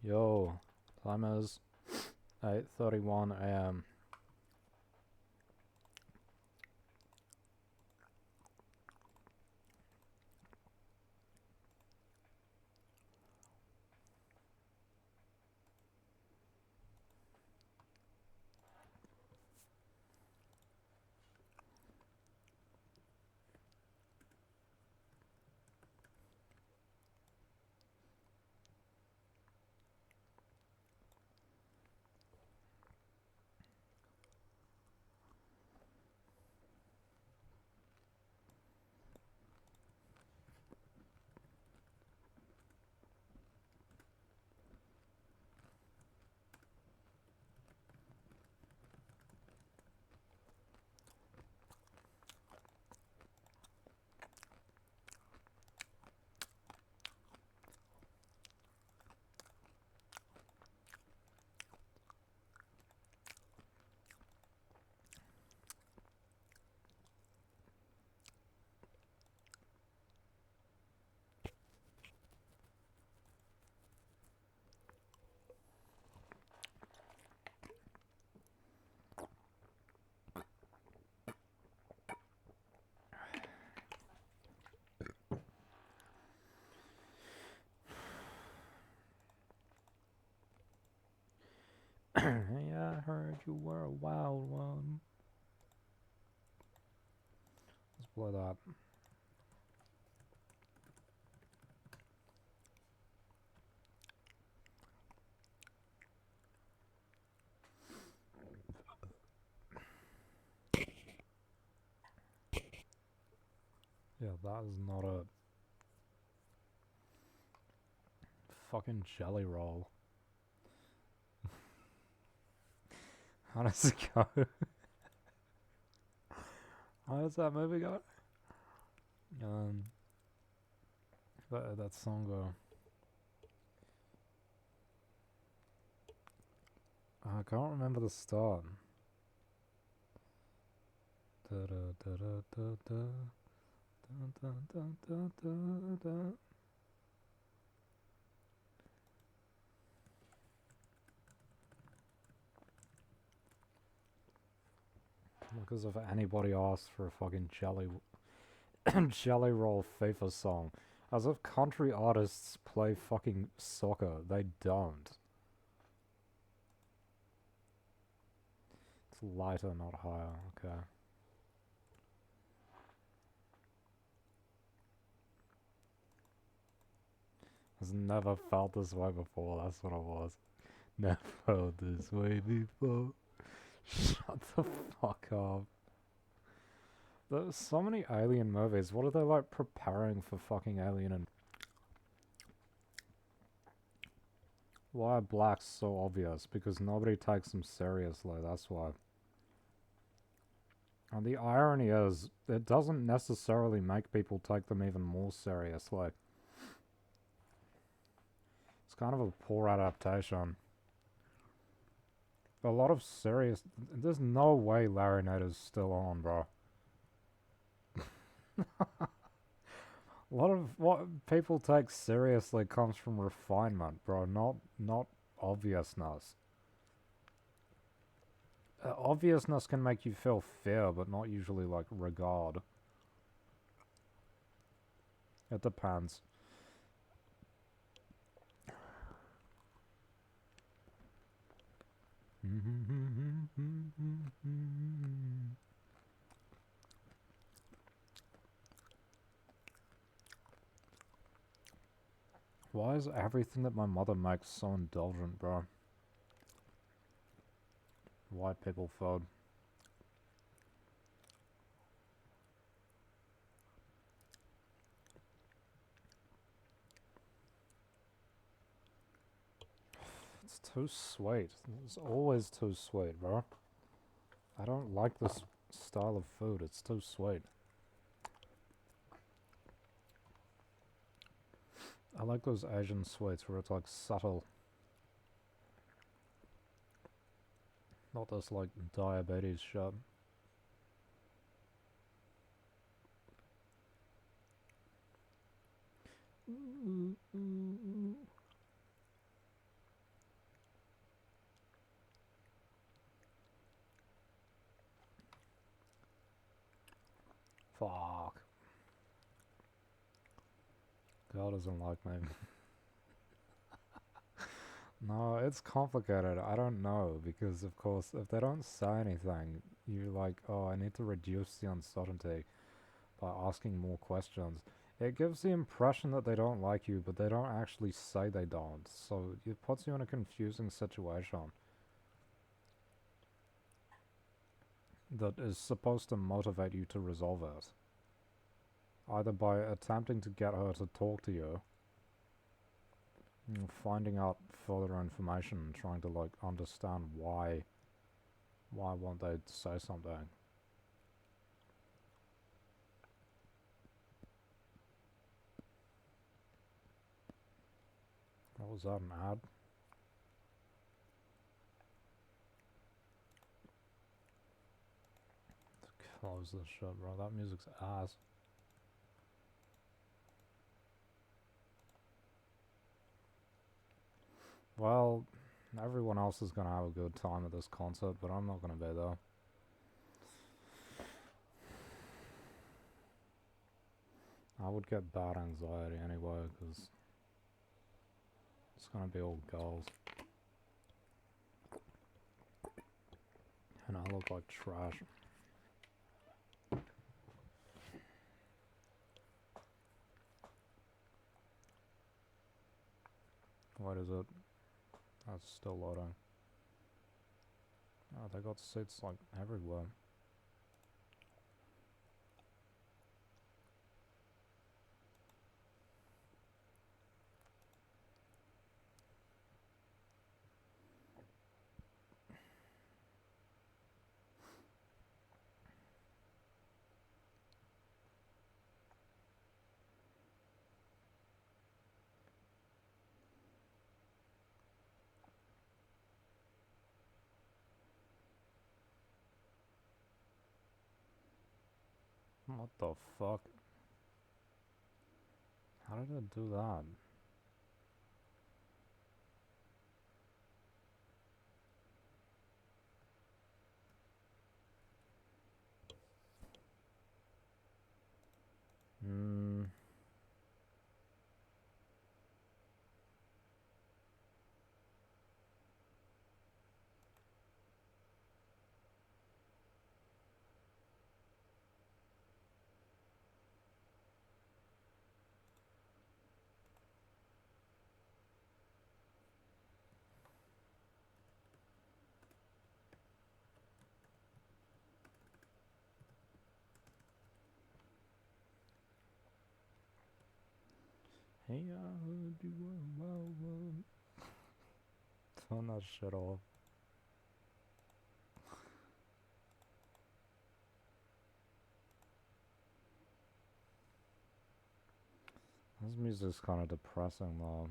Yo, time is 8:31 a.m. Yeah, I heard you were a wild one. Let's blow that. Yeah, that is not a fucking jelly roll. How does it go? How does that movie go? Um, that song go. I can't remember the start. Da da da da da da da da da da da. Because if anybody asks for a fucking jelly jelly roll FIFA song, as if country artists play fucking soccer, they don't. It's lighter, not higher. Okay. Has never felt this way before. That's what it was. Never felt this way before. Shut the fuck up. There's so many Alien movies. What are they like preparing for fucking Alien? And why are blacks so obvious? Because nobody takes them seriously. That's why. And the irony is, it doesn't necessarily make people take them even more seriously. It's kind of a poor adaptation. A lot of serious... There's no way Larry Nader's still on, bro. A lot of what people take seriously comes from refinement, bro, not obviousness. Obviousness can make you feel fear, but not usually, like, regard. It depends. Why is everything that my mother makes so indulgent, bro? White people food. It's too sweet. It's always too sweet, bro. I don't like this style of food. It's too sweet. I like those Asian sweets where it's like subtle. Not this like diabetes shit. Fuck. Girl doesn't like me. No, it's complicated. I don't know, because of course, if they don't say anything, you're like, oh, I need to reduce the uncertainty by asking more questions. It gives the impression that they don't like you, but they don't actually say they don't, so it puts you in a confusing situation that is supposed to motivate you to resolve it. Either by attempting to get her to talk to you, finding out further information and trying to like understand why won't they say something. What was that, an ad? Let's close this shit, bro. That music's ass. Well, everyone else is gonna have a good time at this concert, but I'm not gonna be there. I would get bad anxiety anyway, because it's gonna be all girls. And I look like trash. What is it? That's still loading. Oh, they got seats like everywhere. What the fuck? How did it do that? Hmm. Hey, I heard you were wild. Turn that shit off. This music's kind of depressing though.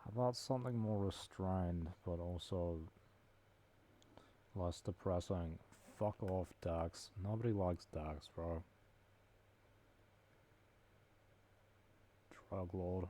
How about something more restrained, but also less depressing? Fuck off, Dax. Nobody likes Dax, bro. Drug lord.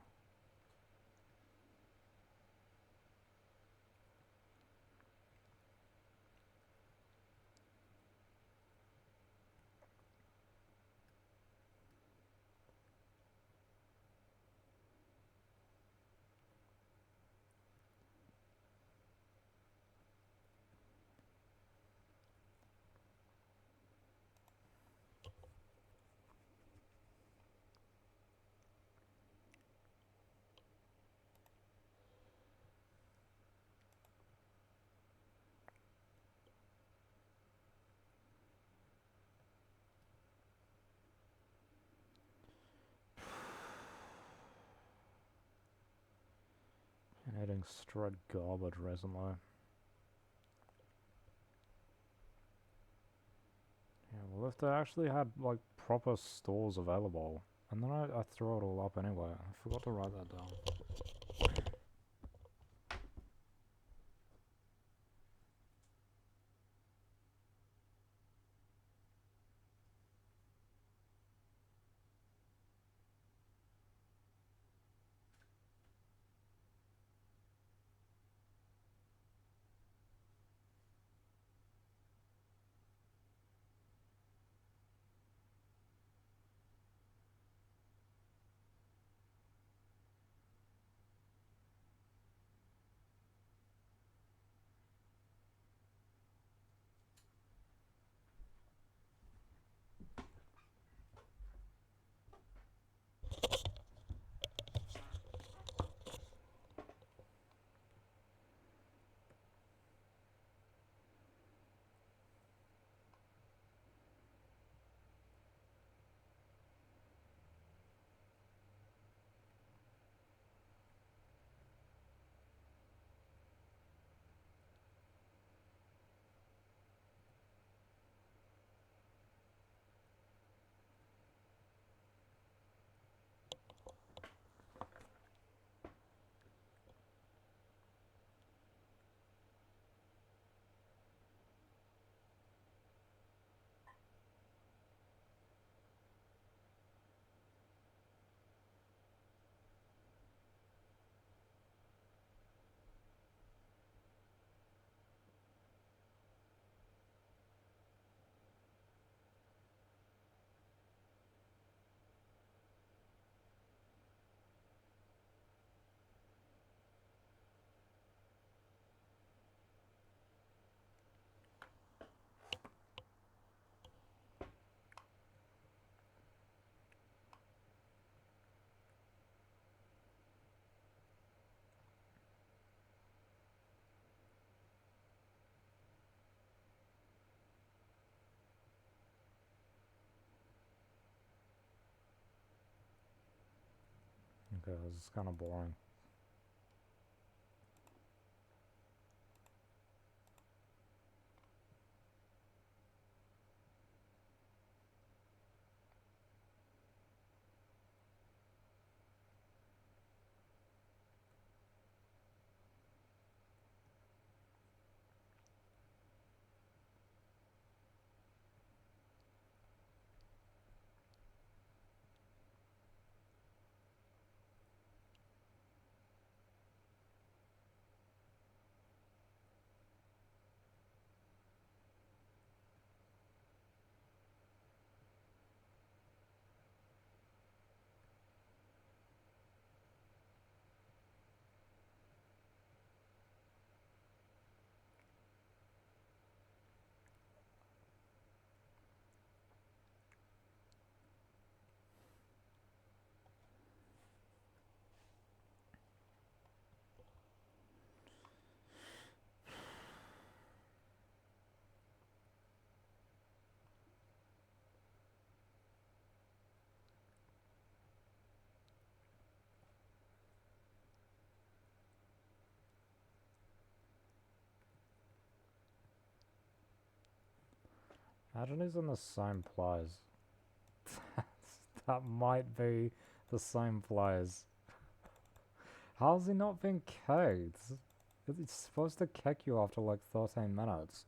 Been eating straight garbage recently. Yeah, well, if they actually had like proper stores available, and then I throw it all up anyway. I forgot to write that down. Okay, this is kind of boring. Imagine he's in the same place. That might be the same place. How's he not been kicked? It's supposed to kick you after like 13 minutes.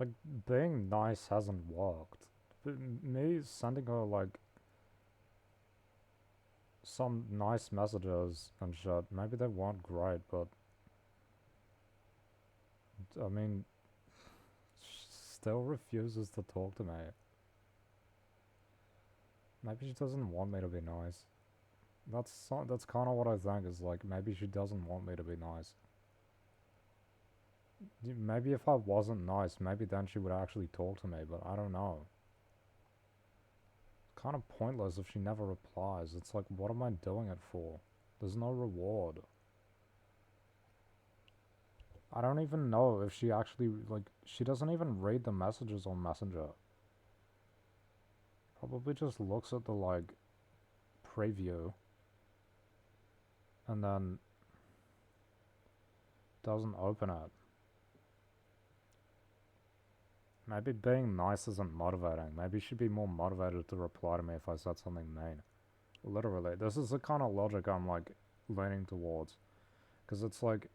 Like, being nice hasn't worked. But me sending her, like, some nice messages and shit, maybe they weren't great, but, I mean, she still refuses to talk to me. Maybe she doesn't want me to be nice. That's kind of what I think, is like, maybe she doesn't want me to be nice. Maybe if I wasn't nice, maybe then she would actually talk to me, but I don't know. It's kind of pointless if she never replies. It's like, what am I doing it for? There's no reward. I don't even know if she actually, like, she doesn't even read the messages on Messenger. Probably just looks at the, like, preview and then doesn't open it. Maybe being nice isn't motivating. Maybe she'd be more motivated to reply to me if I said something mean. Literally, this is the kind of logic I'm, like, leaning towards. Because it's like,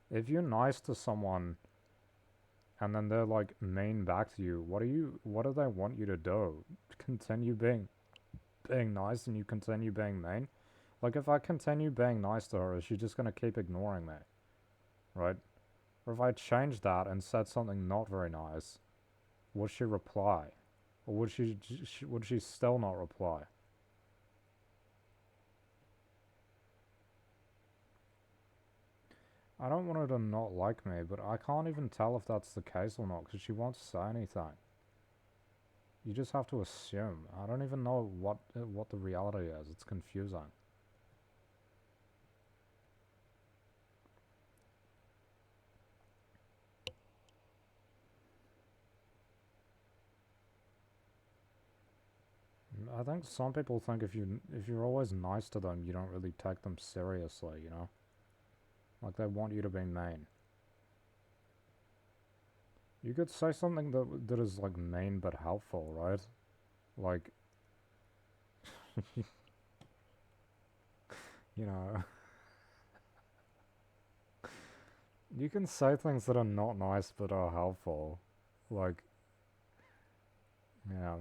if you're nice to someone and then they're, like, mean back to you, what do they want you to do? Continue being nice and you continue being mean? Like, if I continue being nice to her, is she just gonna keep ignoring me? Right? Or if I changed that and said something not very nice, would she reply? Or would she still not reply? I don't want her to not like me, but I can't even tell if that's the case or not, because she won't say anything. You just have to assume. I don't even know what the reality is. It's confusing. I think some people think if you're always nice to them, you don't really take them seriously, you know? Like they want you to be mean. You could say something that is like mean but helpful, right? Like, you know, you can say things that are not nice but are helpful. Like, yeah.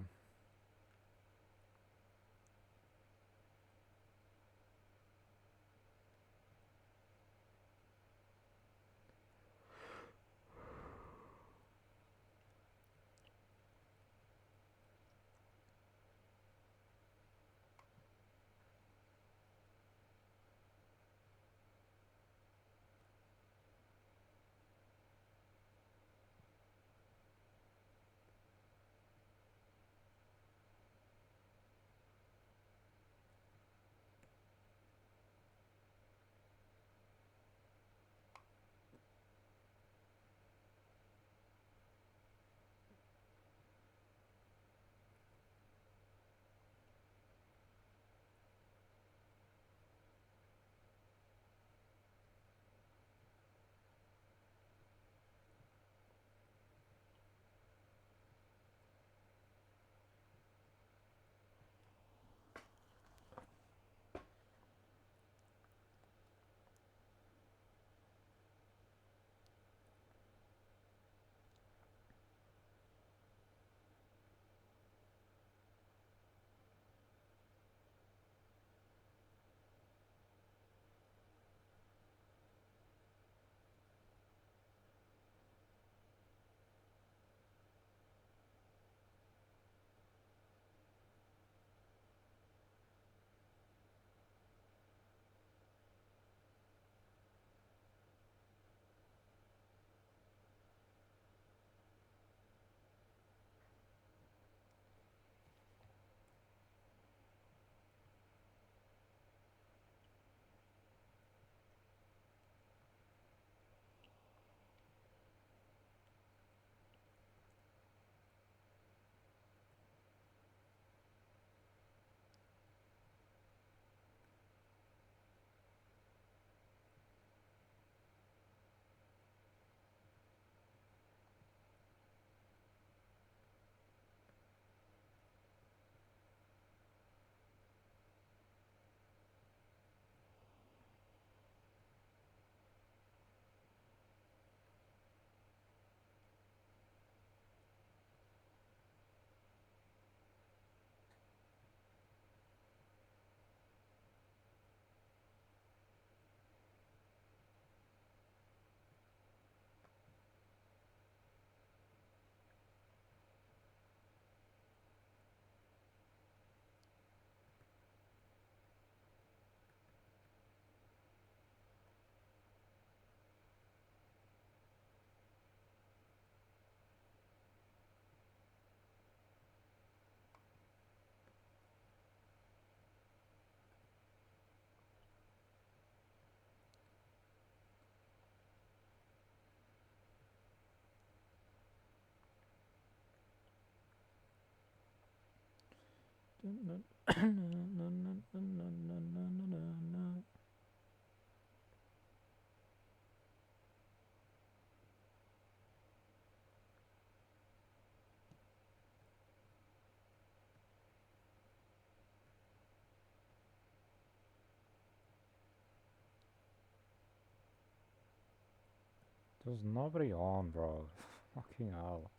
There's nobody on, bro. Fucking hell.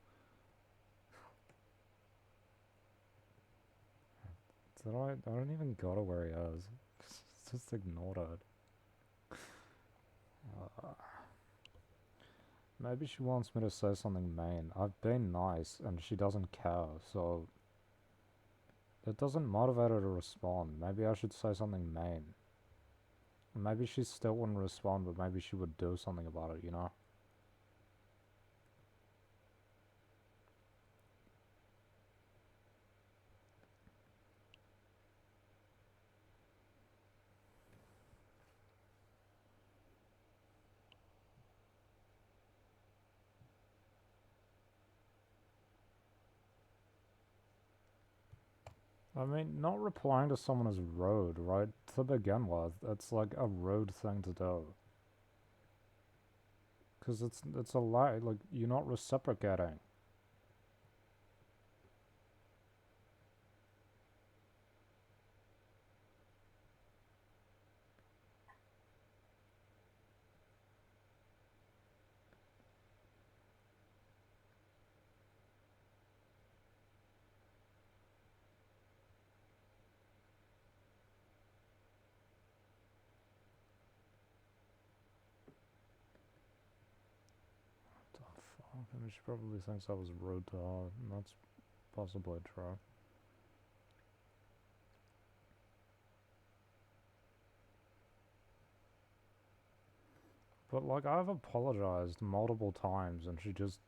I don't even go to where he is. Just ignored it. Uh, Maybe she wants me to say something mean. I've been nice and she doesn't care, so it doesn't motivate her to respond. Maybe I should say something mean. Maybe she still wouldn't respond, but maybe she would do something about it, you know? I mean, not replying to someone is rude, right? To begin with, it's like a rude thing to do. Because it's a lie, like, you're not reciprocating. What the fuck? I mean, she probably thinks I was rude to her, and that's possibly true. But, like, I've apologized multiple times, and she just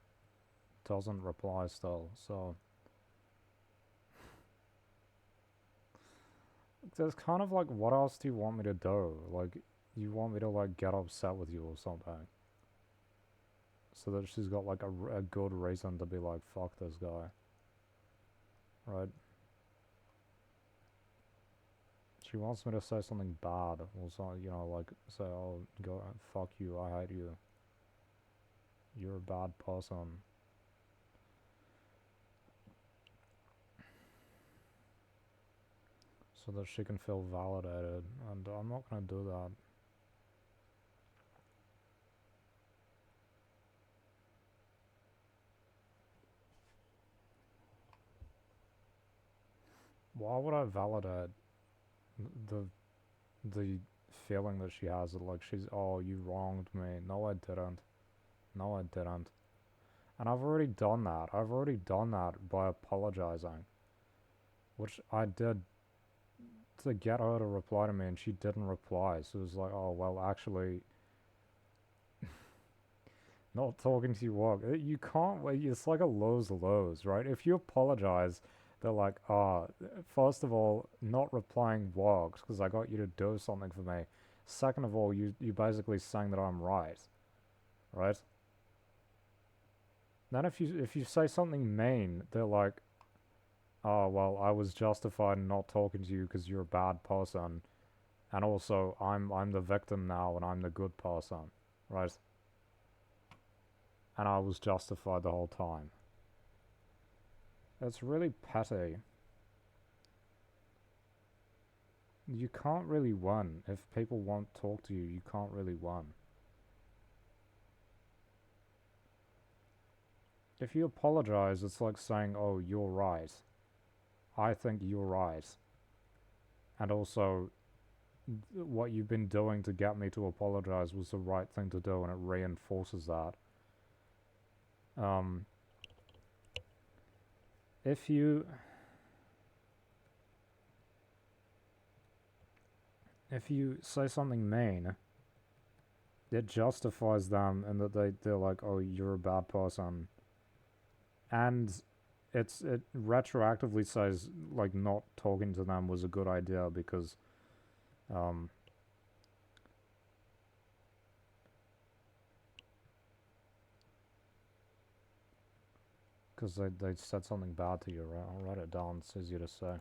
doesn't reply still, so... There's kind of like, what else do you want me to do? Like, you want me to, like, get upset with you or something? So that she's got, like, a good reason to be like, fuck this guy. Right? She wants me to say something bad, or something, you know, like, say, oh, go, fuck you, I hate you. You're a bad person. So that she can feel validated, and I'm not gonna do that. Why would I validate the the feeling that she has that, like, she's, oh, you wronged me? No, I didn't. No, I didn't. And I've already done that. I've already done that by apologizing. Which I did to get her to reply to me, and she didn't reply. So it was like, oh, well, actually, not talking to you work. You can't, it's like a lose-lose, right? If you apologize, they're like, oh, first of all, not replying works because I got you to do something for me. Second of all, you basically saying that I'm right, right? Then if you say something mean, they're like, oh, well, I was justified in not talking to you because you're a bad person. And also, I'm the victim now and I'm the good person, right? And I was justified the whole time. It's really petty. You can't really win. If people won't talk to you, you can't really win. If you apologize, it's like saying, oh, you're right. I think you're right. And also, what you've been doing to get me to apologize was the right thing to do, and it reinforces that. Um, if you say something mean, it justifies them, and that they're like, oh, you're a bad person, and it retroactively says, like, not talking to them was a good idea because because they said something bad to you, right? I'll write it down, it's easier to say.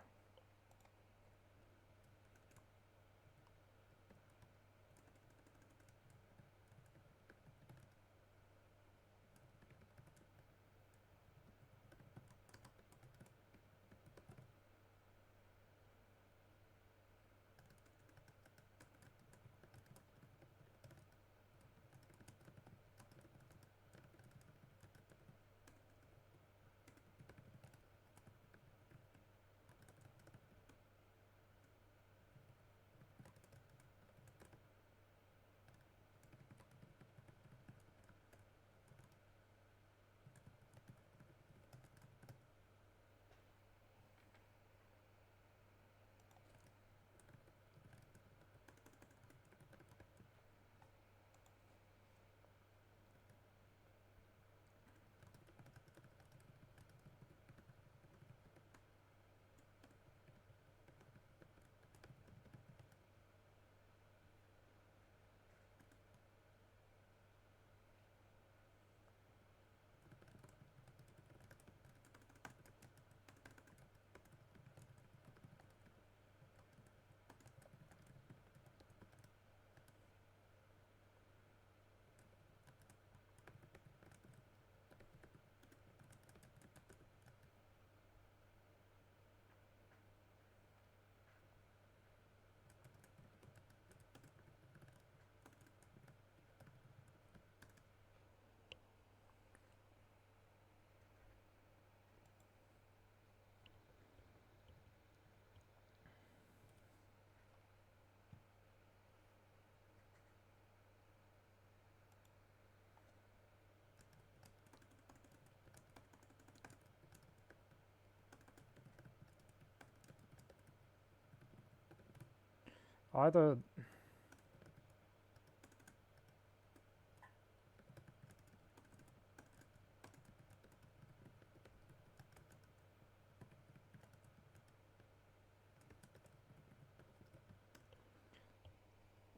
either...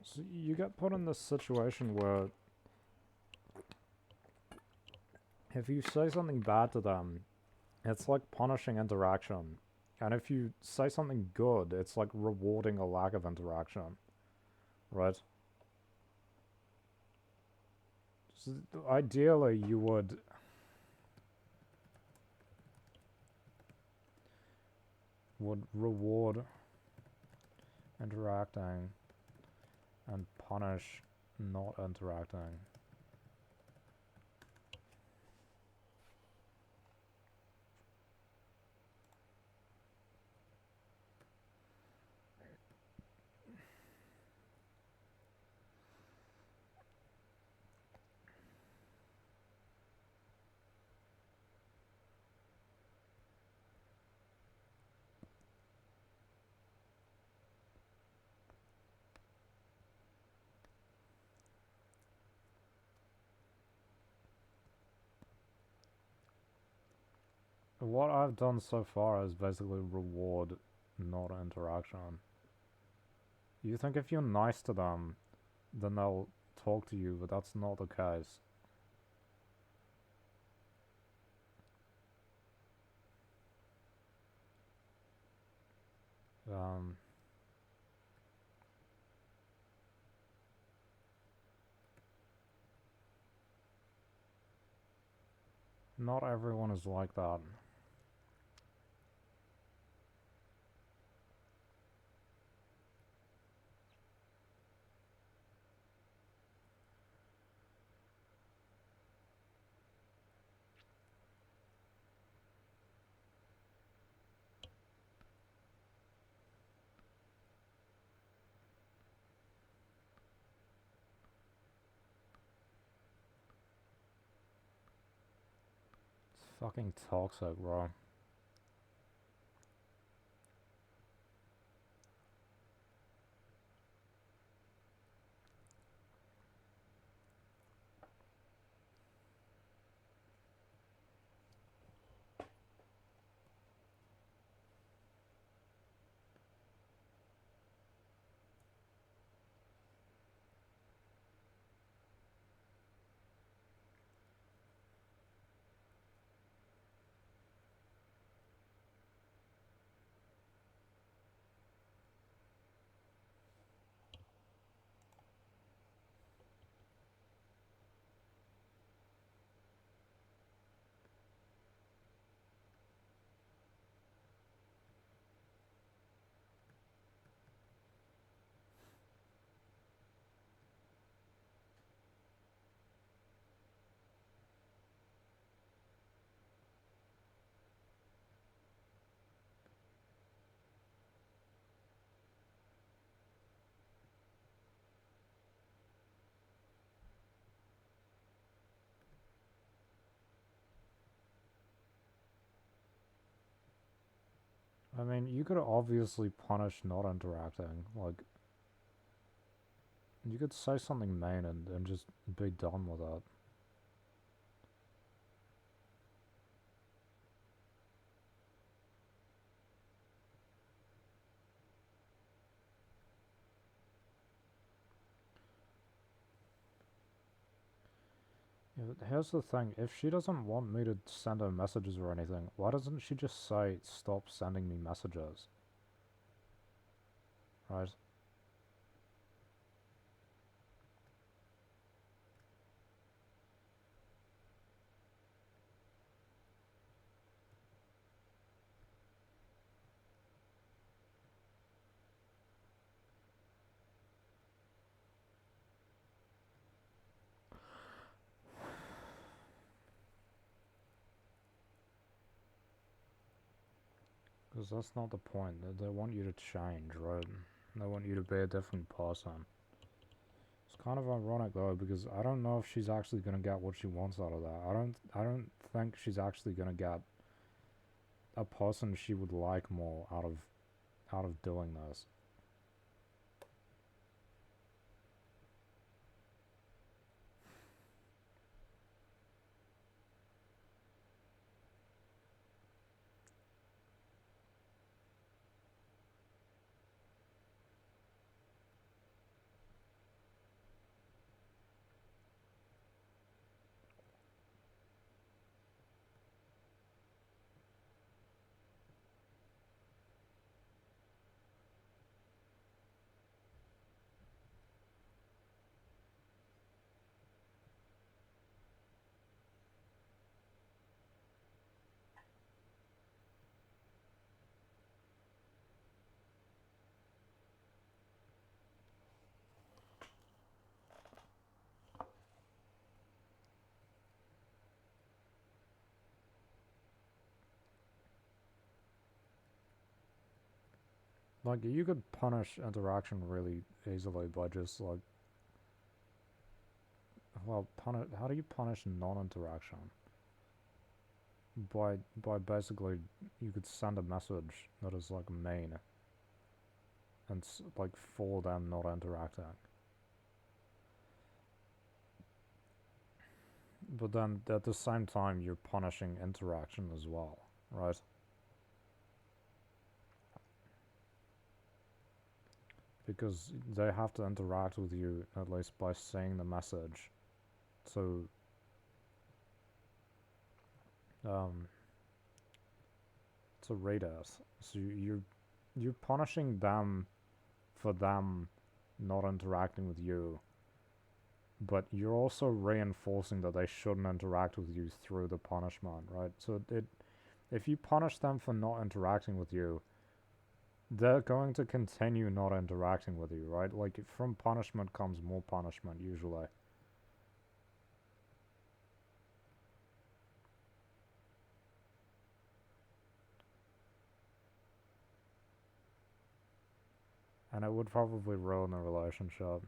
So you get put in this situation where if you say something bad to them, it's like punishing interaction. And if you say something good, it's like rewarding a lack of interaction. Right? So ideally, you would reward interacting and punish not interacting. What I've done so far is basically reward not interaction. You think if you're nice to them, then they'll talk to you, but that's not the case. Not everyone is like that. It's fucking toxic, bro. I mean, you could obviously punish not interacting. Like, you could say something mean and just be done with it. Yeah, here's the thing, if she doesn't want me to send her messages or anything, why doesn't she just say, stop sending me messages? Right? Because that's not the point. They want you to change, right? They want you to be a different person. It's kind of ironic though, because I don't know if she's actually gonna get what she wants out of that. I don't think she's actually gonna get a person she would like more out of doing this. Like, you could punish interaction really easily by just, like, well, how do you punish non-interaction? By basically, you could send a message that is, like, mean, and, like, for them not interacting. But then, at the same time, you're punishing interaction as well, right? Because they have to interact with you, at least by saying the message. So, um, to read it. So you're punishing them for them not interacting with you, but you're also reinforcing that they shouldn't interact with you through the punishment, right? So if you punish them for not interacting with you, they're going to continue not interacting with you, right? Like, from punishment comes more punishment usually. And it would probably ruin the relationship.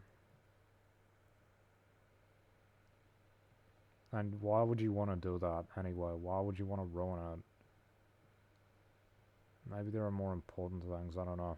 And why would you want to do that anyway? Why would you want to ruin it? Maybe there are more important things, I don't know.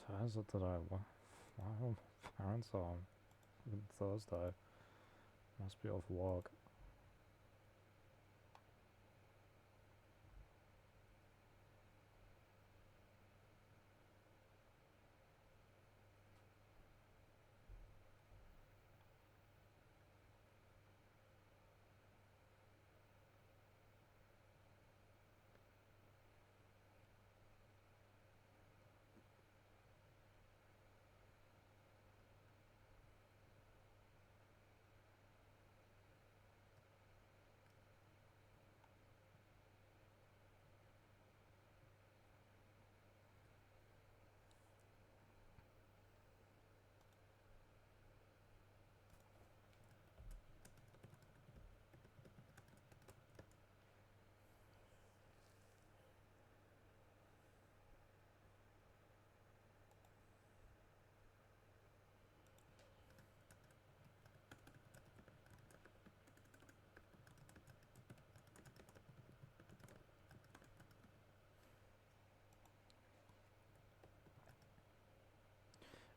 What is it today? Why are parents on Thursday? Must be off work.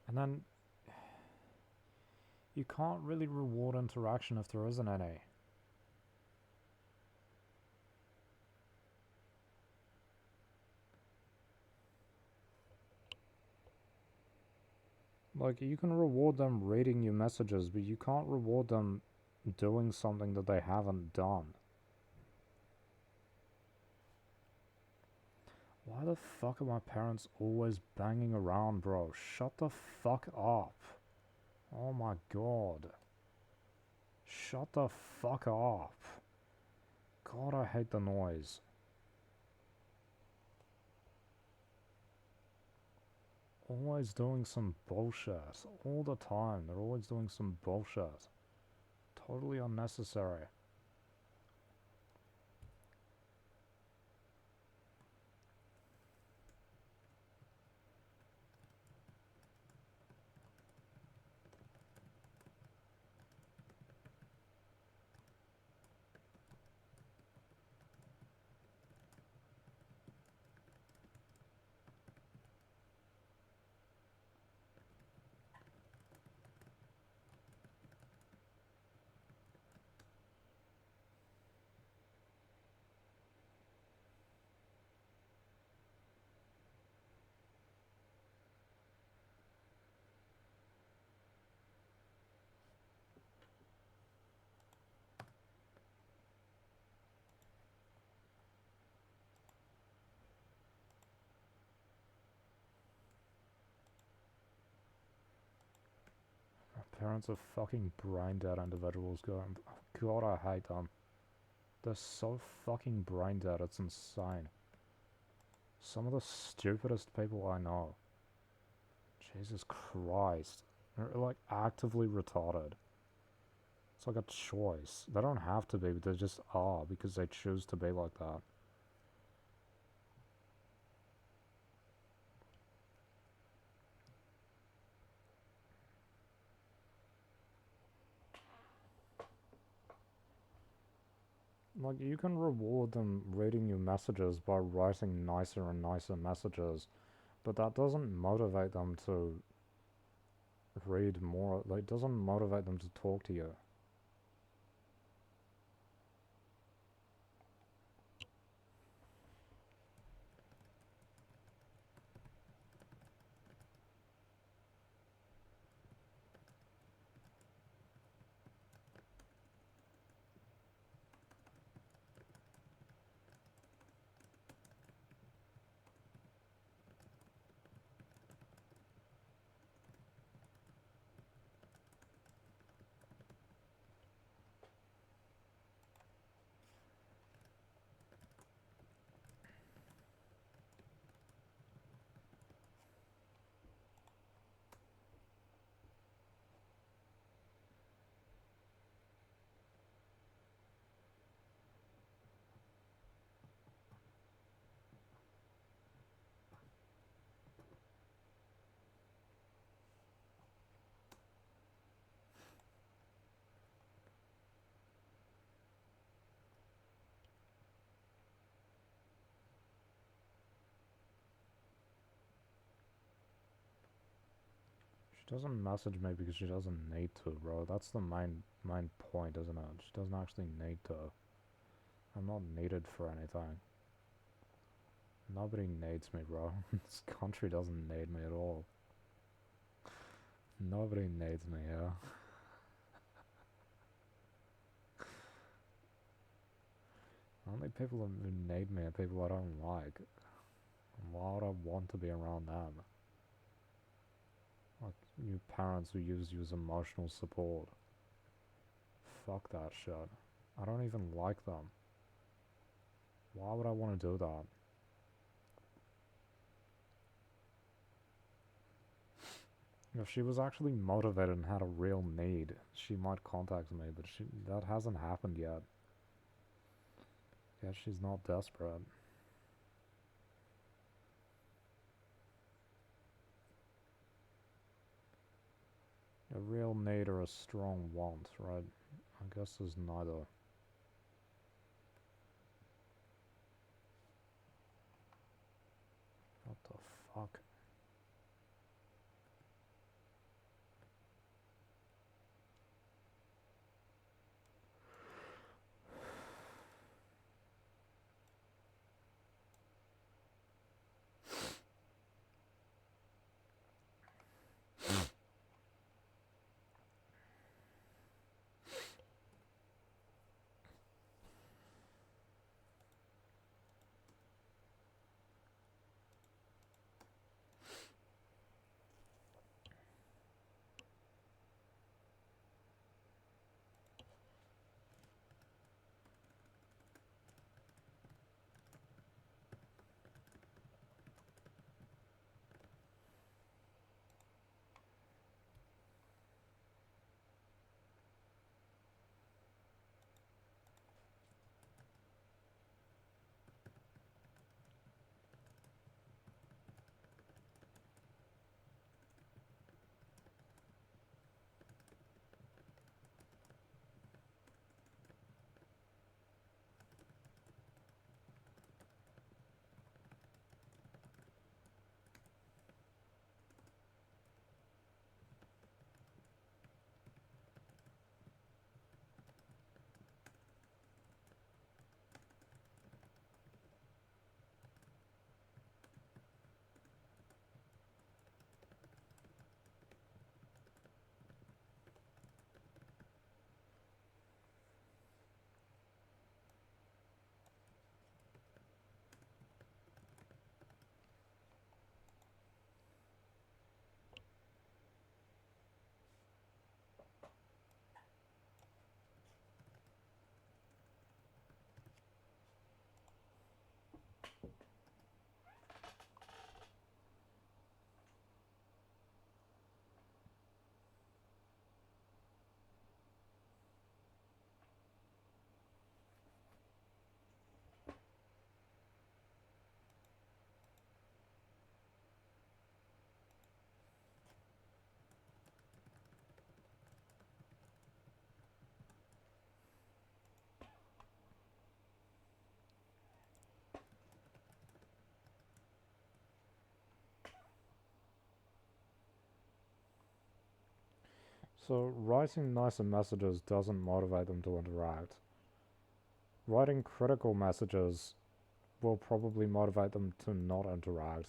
And then you can't really reward interaction if there isn't any. Like, you can reward them reading your messages, but you can't reward them doing something that they haven't done. Why the fuck are my parents always banging around, bro? Shut the fuck up. Oh my god. Shut the fuck up. God, I hate the noise. Always doing some bullshit. All the time. They're always doing some bullshit. Totally unnecessary. Parents are fucking brain dead individuals going, oh god, I hate them. They're so fucking brain dead, it's insane. Some of the stupidest people I know. Jesus Christ. They're like actively retarded. It's like a choice. They don't have to be, but they just are because they choose to be like that. Like, you can reward them reading your messages by writing nicer and nicer messages, but that doesn't motivate them to read more. Like, it doesn't motivate them to talk to you. She doesn't message me because she doesn't need to, bro. That's the main point, isn't it? She doesn't actually need to. I'm not needed for anything. Nobody needs me, bro. This country doesn't need me at all. Nobody needs me, yeah. Only people who need me are people I don't like. Why would I want to be around them? Like, you parents who use you as emotional support. Fuck that shit. I don't even like them. Why would I want to do that? If she was actually motivated and had a real need, she might contact me, but that hasn't happened yet. Yet she's not desperate. A real need or a strong want, right? I guess there's neither. What the fuck? So writing nicer messages doesn't motivate them to interact. Writing critical messages will probably motivate them to not interact.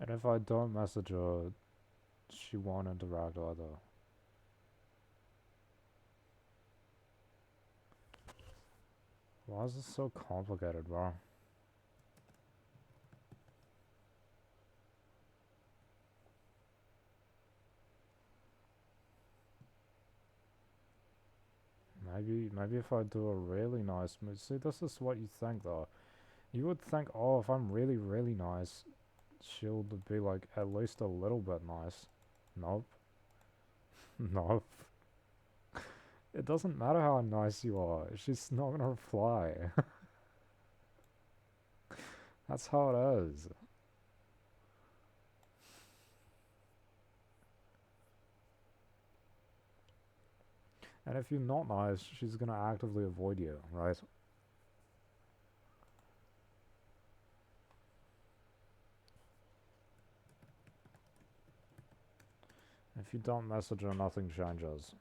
And if I don't message her, she won't interact either. Why is this so complicated, bro? Maybe if I do a really nice move. See, this is what you think, though. You would think, oh, if I'm really, really nice, she'll be, like, at least a little bit nice. Nope. Nope. It doesn't matter how nice you are. She's not gonna reply. That's how it is. And if you're not nice, she's gonna actively avoid you, right? If you don't message her, nothing changes.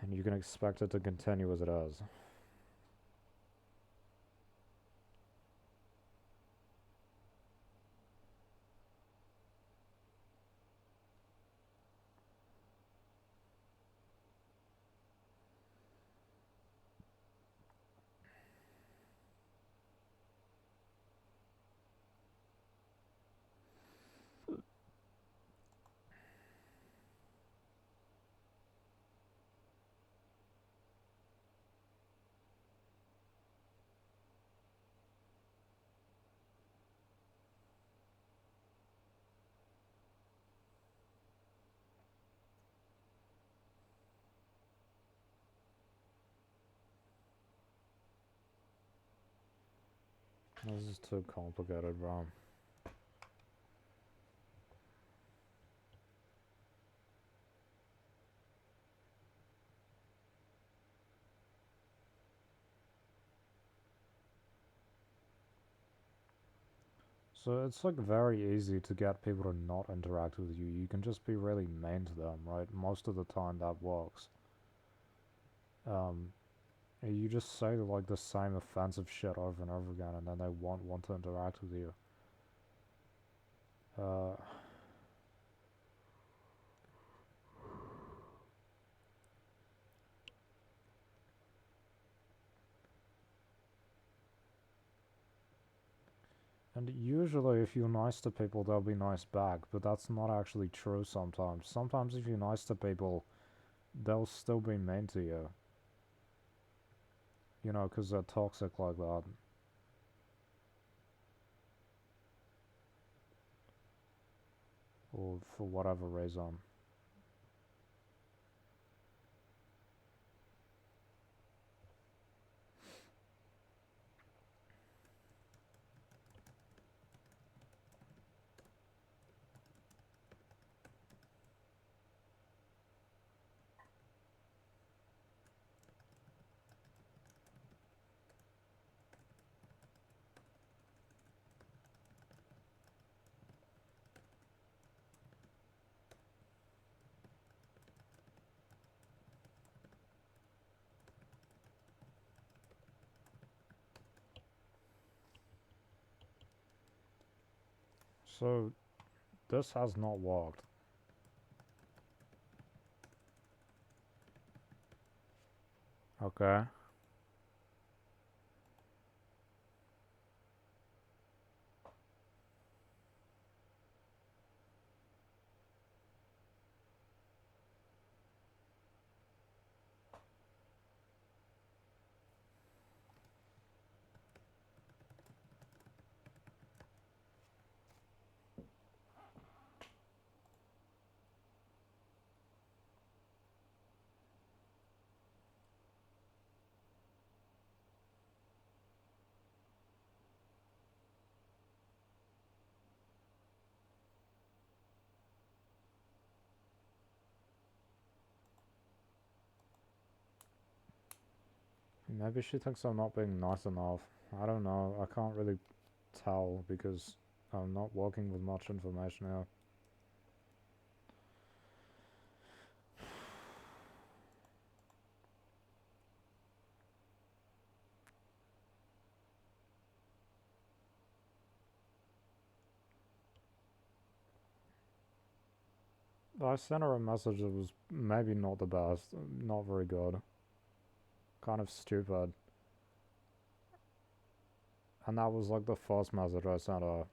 And you can expect it to continue as it is. This is too complicated, bro. So it's like very easy to get people to not interact with you. You can just be really mean to them, right? Most of the time that works. You just say like the same offensive shit over and over again, and then they won't want to interact with you. And usually if you're nice to people, they'll be nice back, but that's not actually true sometimes. Sometimes if you're nice to people, they'll still be mean to you. You know, 'cause they're toxic like that. Or for whatever reason. So, this has not worked. Okay. Maybe she thinks I'm not being nice enough. I don't know. I can't really tell because I'm not working with much information here. I sent her a message that was maybe not the best, not very good, kind of stupid. And that was like the first message I sent her,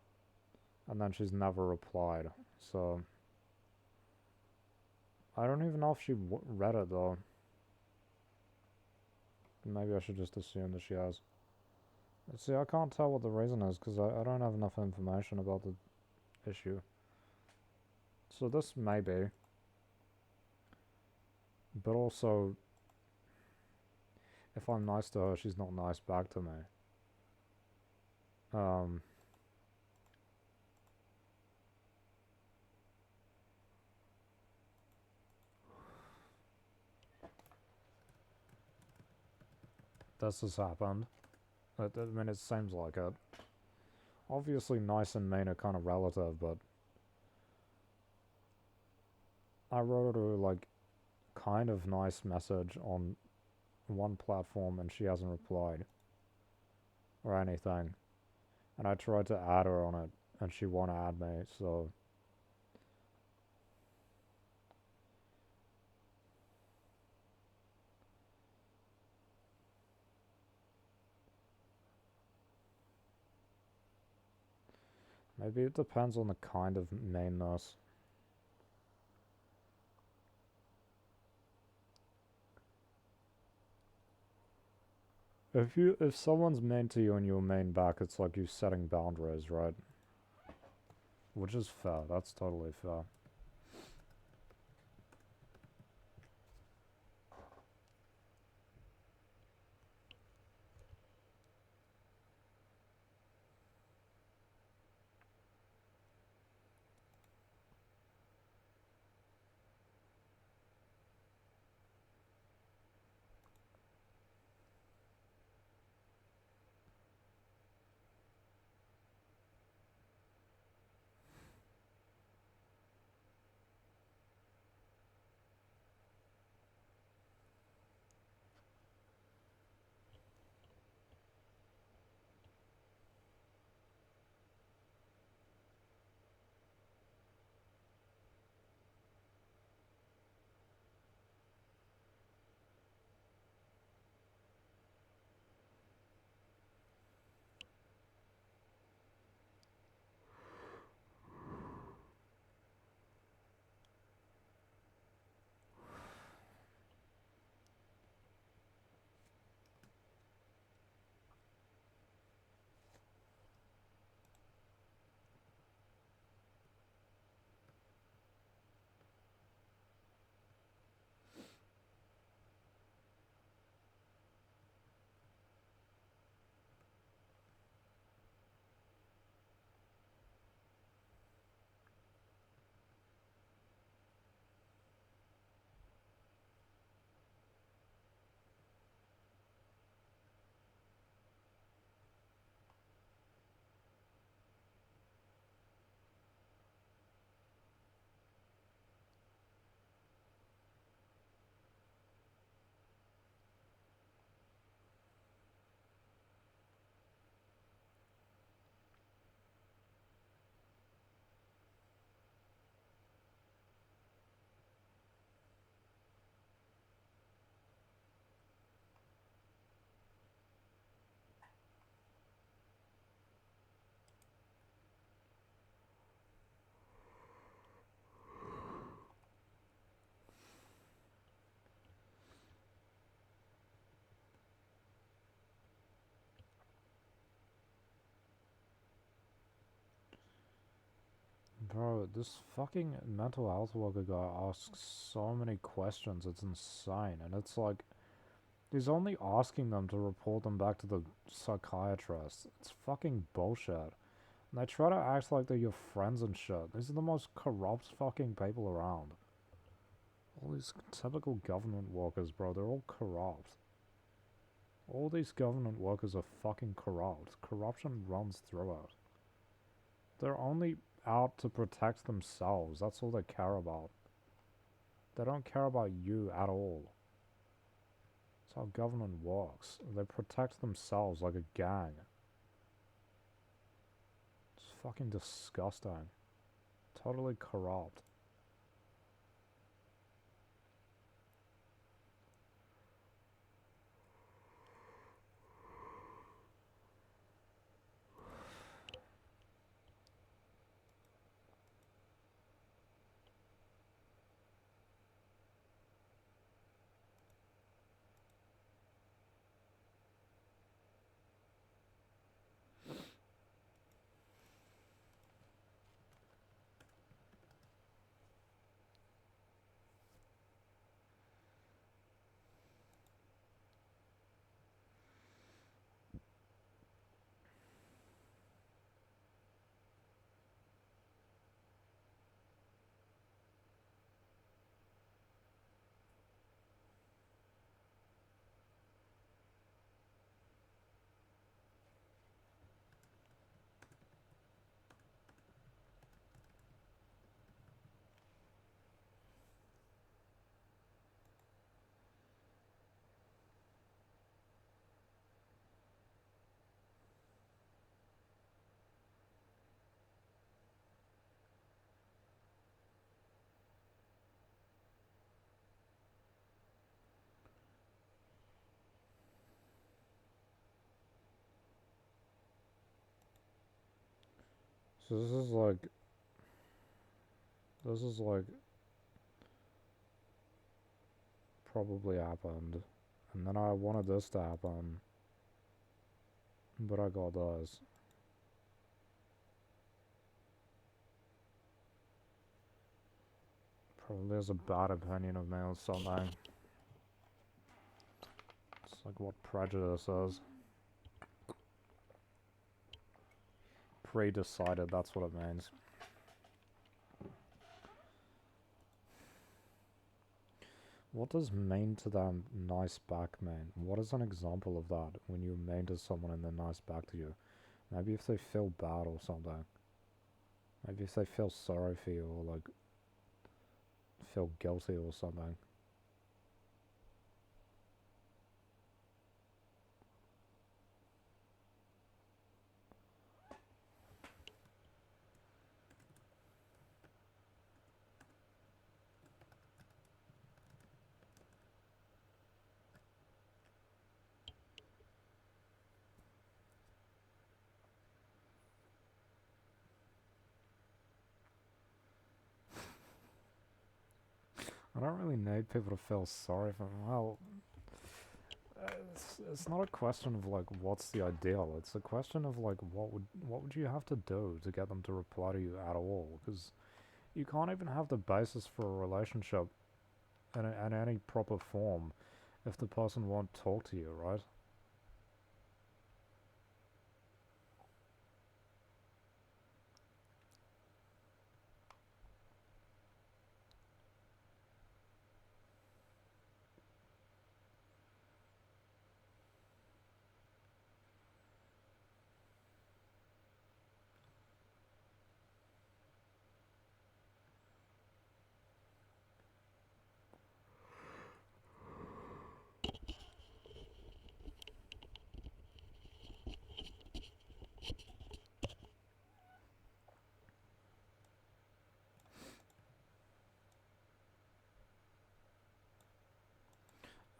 and then she's never replied. So I don't even know if she read it though. Maybe I should just assume that she has. See, I can't tell what the reason is because I don't have enough information about the issue. So this may be. But also, if I'm nice to her, she's not nice back to me. This has happened. I mean, it seems like it. Obviously, nice and mean are kind of relative, but I wrote her, like, kind of nice message on one platform and she hasn't replied or anything. And I tried to add her on it and she won't add me, so maybe it depends on the kind of meanness. If someone's mean to you and you're mean back, it's like you setting boundaries, right? Which is fair. That's totally fair. Bro, this fucking mental health worker guy asks so many questions, it's insane. And it's like, he's only asking them to report them back to the psychiatrist. It's fucking bullshit. And they try to act like they're your friends and shit. These are the most corrupt fucking people around. All these typical government workers, bro, they're all corrupt. All these government workers are fucking corrupt. Corruption runs through it. They're only out to protect themselves. That's all they care about. They don't care about you at all. That's how government works. They protect themselves like a gang. It's fucking disgusting. Totally corrupt. So this is like probably happened. And then I wanted this to happen. But I got this. Probably has a bad opinion of me or something. It's like what prejudice is. Pre-decided, that's what it means. What does mean to them nice back mean? What is an example of that when you mean to someone and they're nice back to you? Maybe if they feel bad or something. Maybe if they feel sorry for you or like feel guilty or something. I don't really need people to feel sorry for me. Well, it's not a question of like what's the ideal. It's a question of like what would you have to do to get them to reply to you at all? Because you can't even have the basis for a relationship in any proper form if the person won't talk to you, right?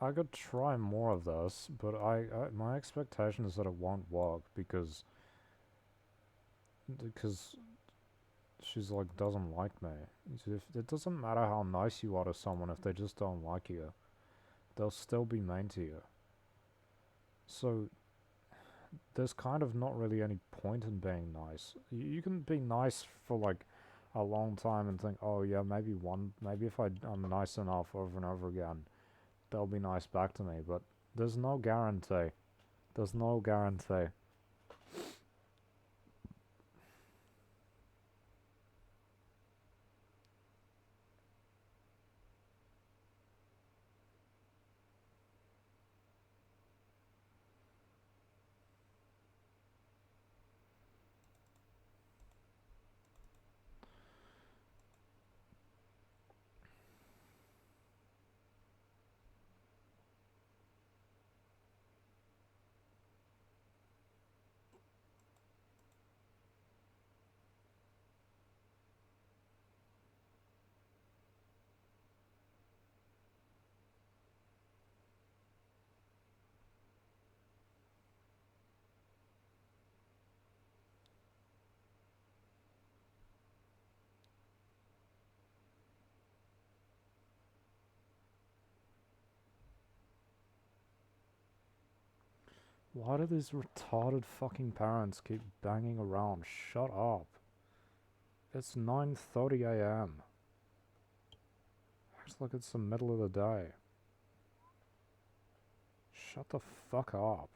I could try more of this, but my expectation is that it won't work because she's like doesn't like me. It doesn't matter how nice you are to someone if they just don't like you, they'll still be mean to you. So there's kind of not really any point in being nice. You can be nice for like a long time and think, oh yeah, maybe if I'm nice enough over and over again, they'll be nice back to me. But there's no guarantee. There's no guarantee. Why do these retarded fucking parents keep banging around? Shut up. It's 9:30 a.m. Acts like it's the middle of the day. Shut the fuck up.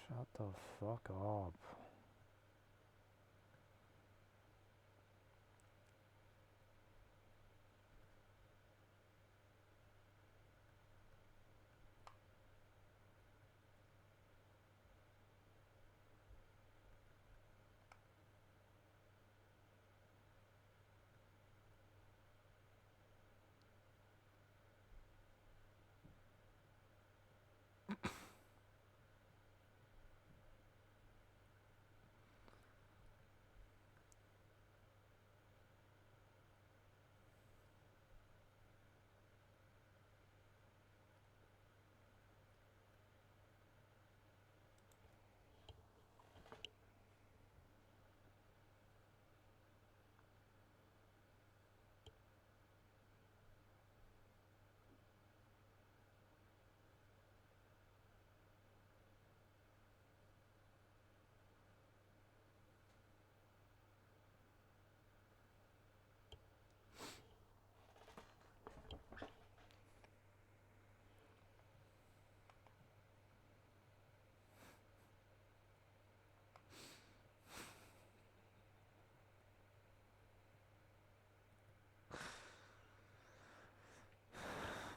Shut the fuck up.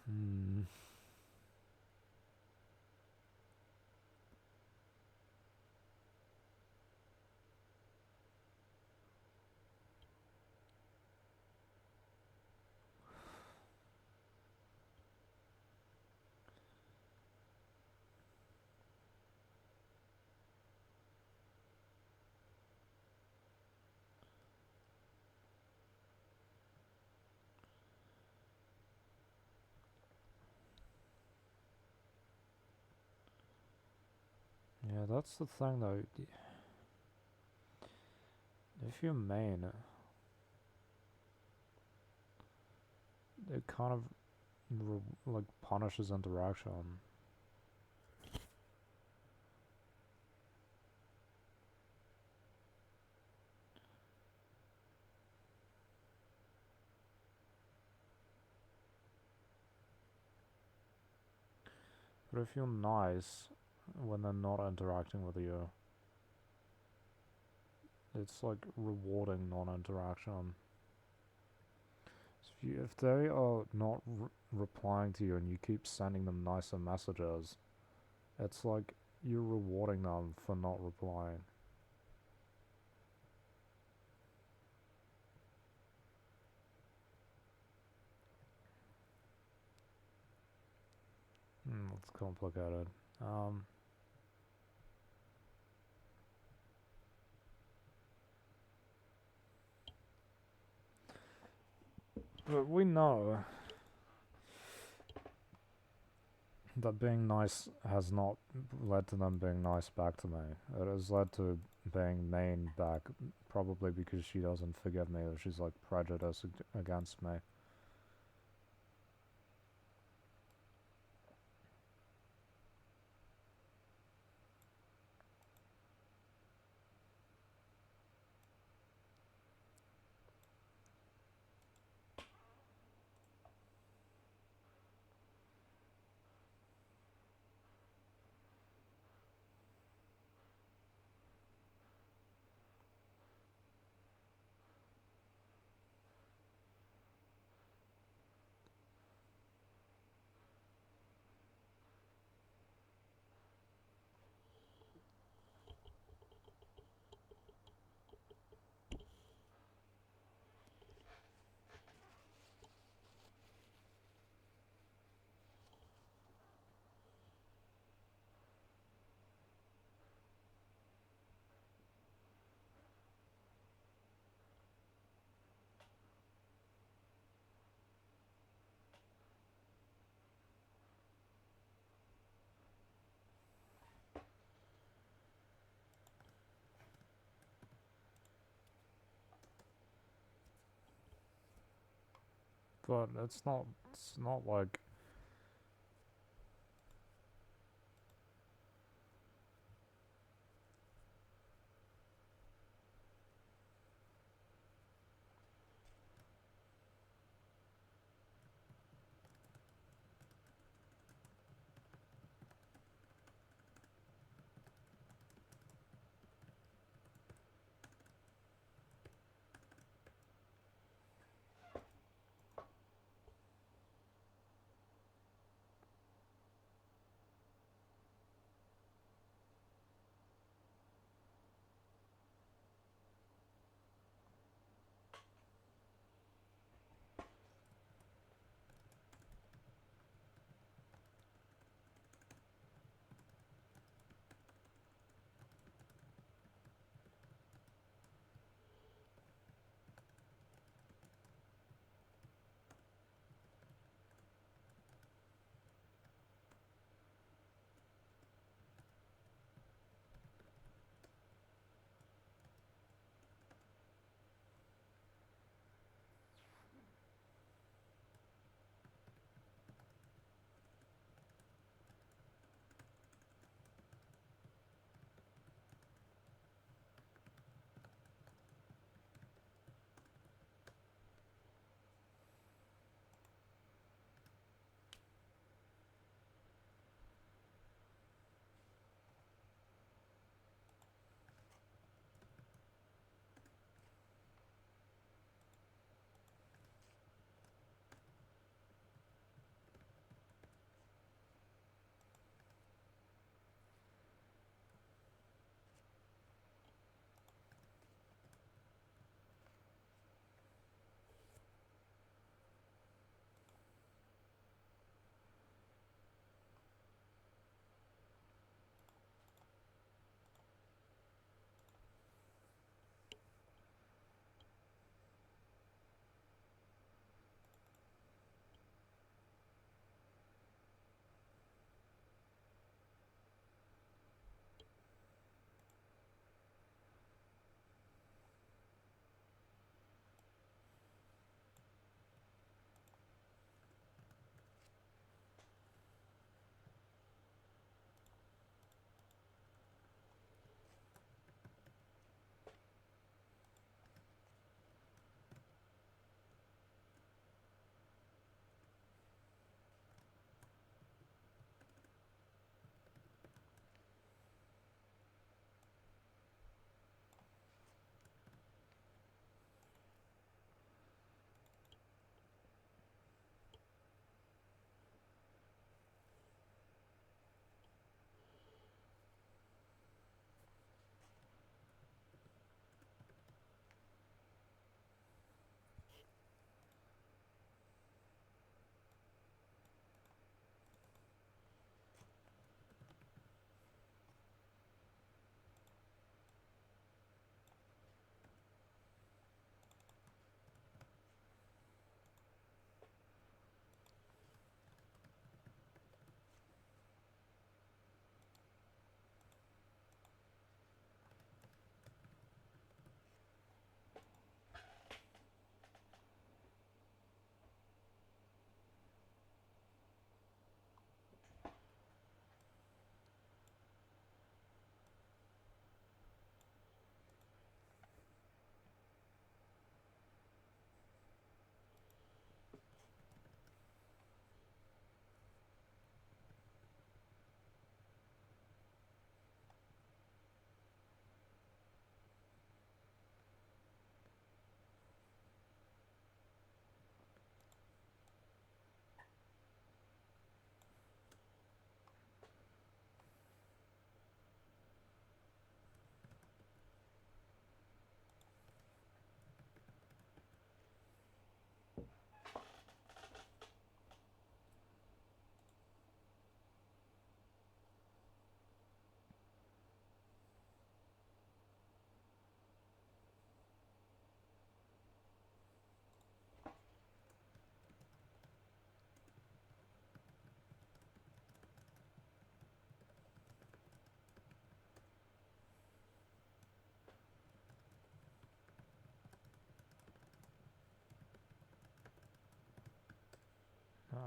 Hmm. Yeah, that's the thing though. If you're mean, it kind of like punishes interaction. But if you're nice when they're not interacting with you, it's like rewarding non-interaction. So if they are not replying to you and you keep sending them nicer messages, it's like you're rewarding them for not replying. It's complicated. But we know that being nice has not led to them being nice back to me. It has led to being mean back, probably because she doesn't forgive me or she's like prejudiced against me. But it's not like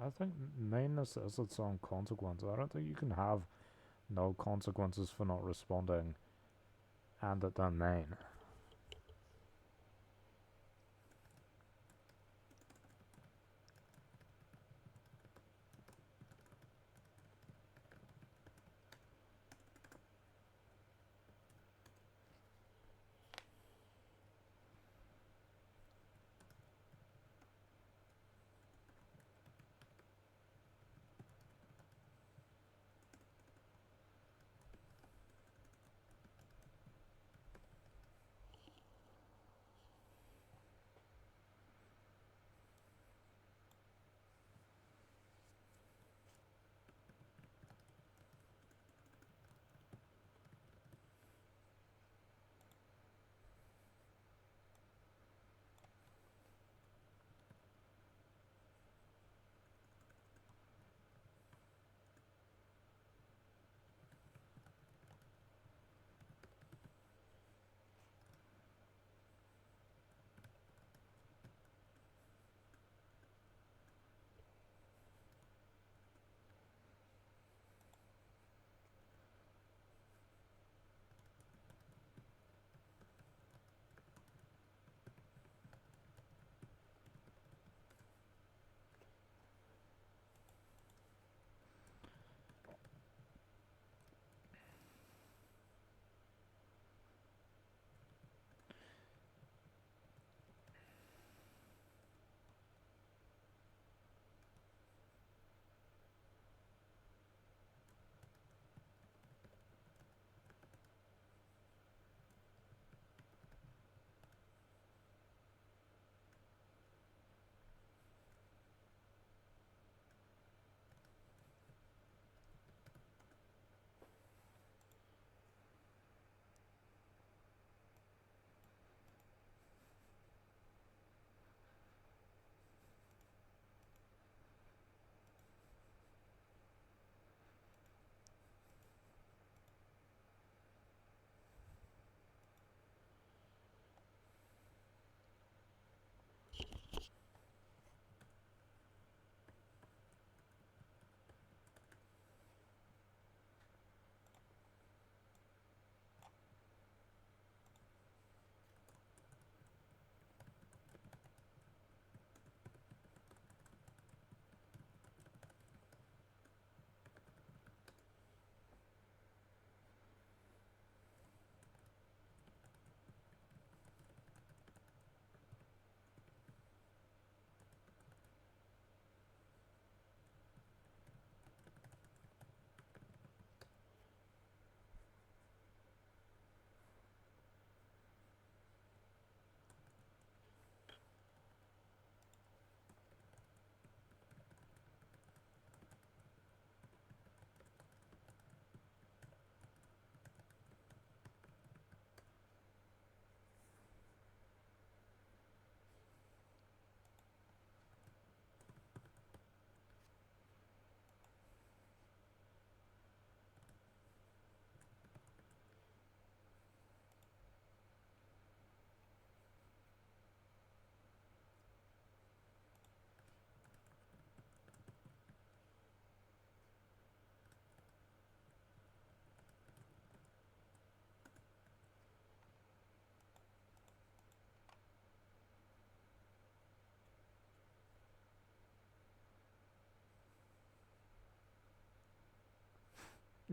I think meanness is its own consequence. I don't think you can have no consequences for not responding and it don't mean.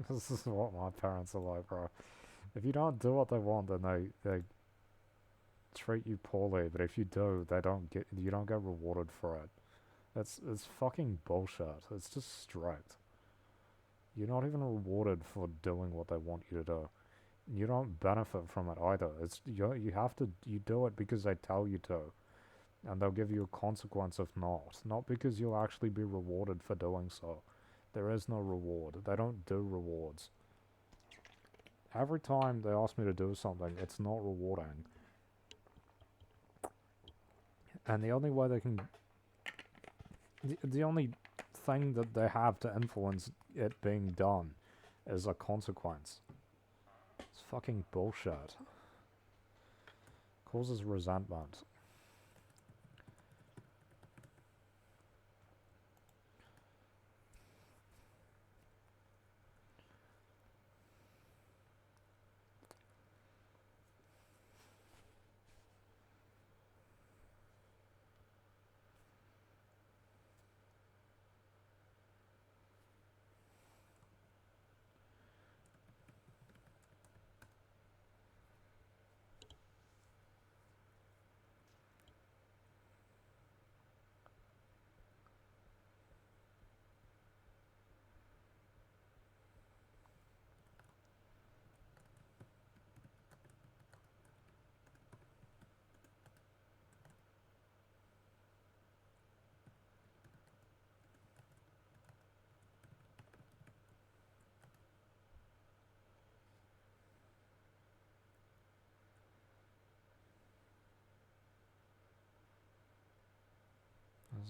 This is what my parents are like, bro. If you don't do what they want, then they treat you poorly. But if you do, you don't get rewarded for it. It's fucking bullshit. It's just strict. You're not even rewarded for doing what they want you to do. You don't benefit from it either. You do it because they tell you to, and they'll give you a consequence if not because you'll actually be rewarded for doing so. There is no reward. They don't do rewards. Every time they ask me to do something, it's not rewarding. And the only way they can... The only thing that they have to influence it being done is a consequence. It's fucking bullshit. Causes resentment.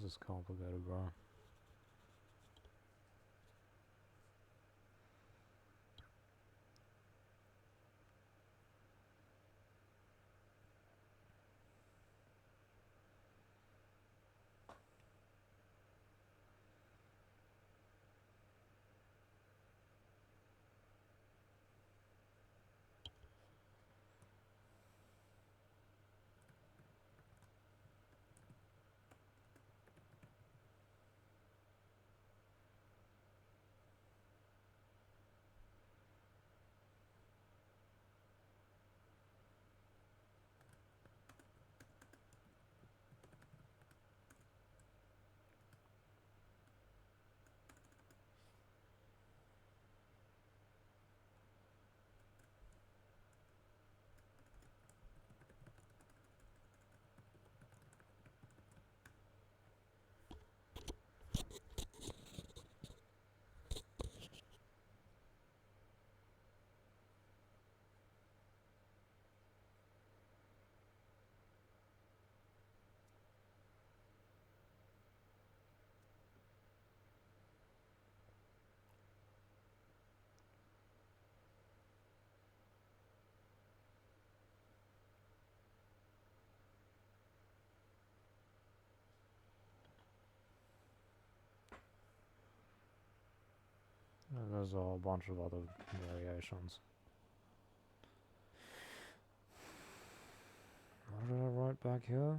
This is complicated, bro. And there's a whole bunch of other variations. What did I write back here?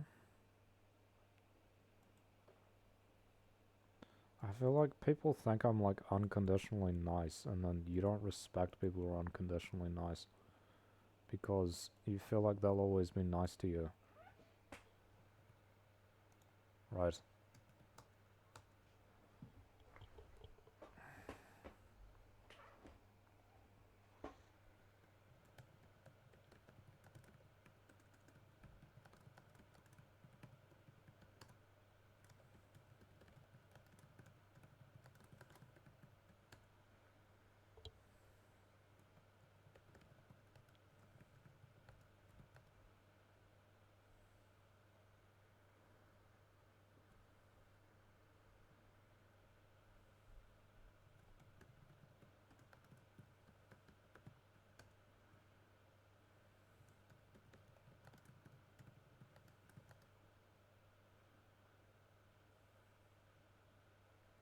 I feel like people think I'm like unconditionally nice, and then you don't respect people who are unconditionally nice because you feel like they'll always be nice to you. Right.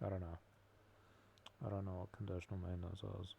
I don't know. I don't know what conditional maintenance is.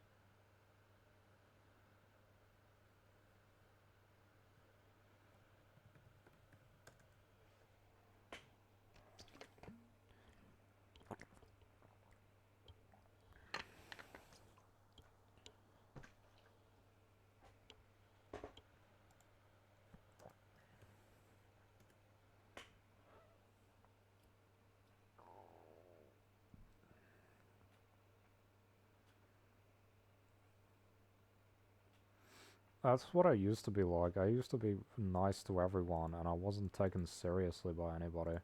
That's what I used to be like. I used to be nice to everyone, and I wasn't taken seriously by anybody.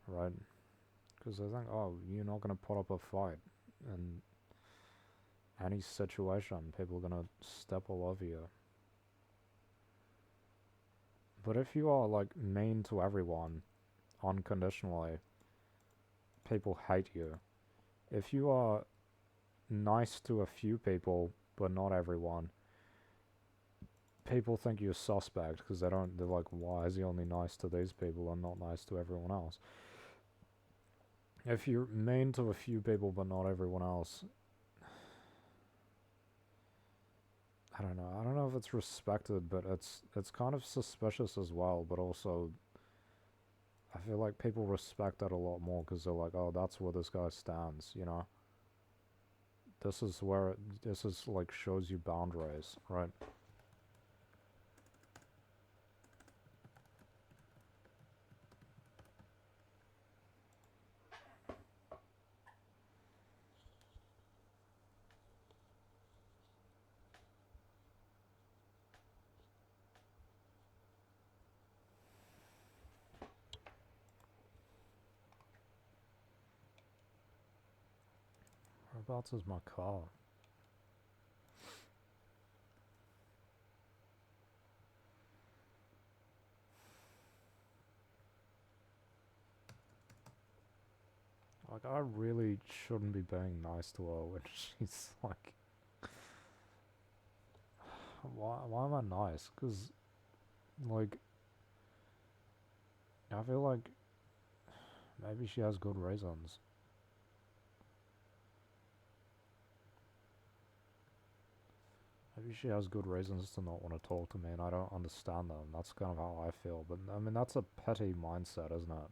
Right? Because I think, oh, you're not gonna put up a fight in any situation. People are gonna step all over you. But if you are like mean to everyone unconditionally, people hate you. If you are nice to a few people but not everyone, people think you're suspect because they're like, why is he only nice to these people and not nice to everyone else? If you're mean to a few people but not everyone else, I don't know. I don't know if it's respected, but it's kind of suspicious as well. But also, I feel like people respect that a lot more because they're like, oh, that's where this guy stands. You know, this is like shows you boundaries, right? Whereabouts is my car? Like, I really shouldn't be being nice to her when she's like... Why am I nice? Because, like, I feel like maybe she has good reasons. Maybe she has good reasons to not want to talk to me and I don't understand them. That's kind of how I feel. But, I mean, that's a petty mindset, isn't it?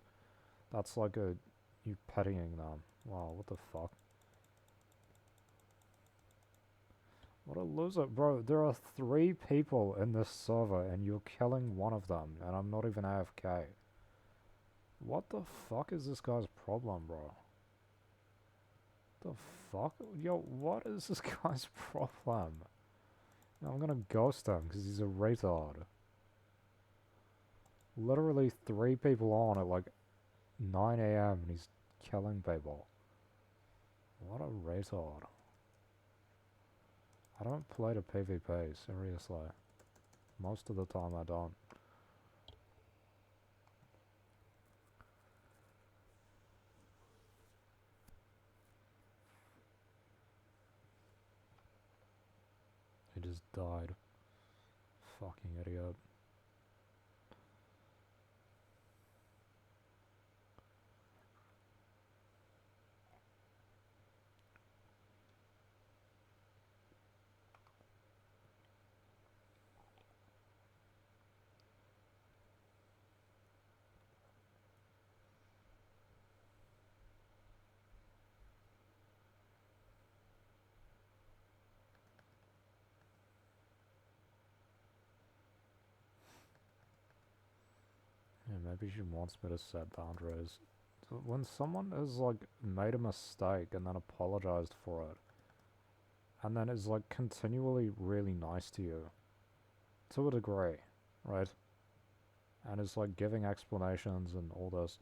That's like you pettying them. Wow, what the fuck? What a loser. Bro, there are 3 people in this server and you're killing one of them and I'm not even AFK. What the fuck is this guy's problem, bro? The fuck? Yo, what is this guy's problem? I'm gonna ghost him because he's a retard. Literally 3 people on at like 9 AM and he's killing people. What a retard. I don't play to PvP, seriously. Most of the time I don't. He just died. Fucking idiot. Yeah, maybe she wants me to set boundaries. So when someone has like made a mistake and then apologized for it, and then is like continually really nice to you, to a degree, right? And is like giving explanations and all this,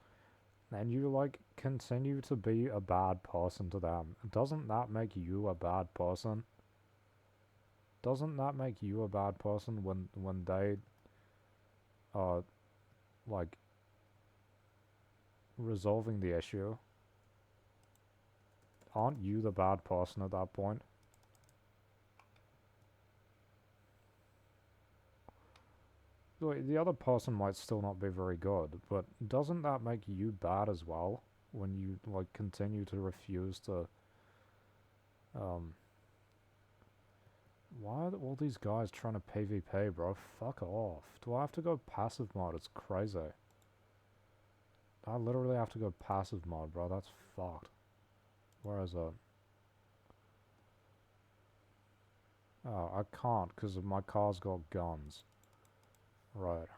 and you like continue to be a bad person to them, doesn't that make you a bad person? Doesn't that make you a bad person when they are like resolving the issue? Aren't you the bad person at that point? Like, the other person might still not be very good, but doesn't that make you bad as well when you like continue to refuse to why are all these guys trying to PvP, bro? Fuck off. Do I have to go passive mode? It's crazy. I literally have to go passive mode, bro. That's fucked. Where is it? Oh, I can't because my car's got guns. Right.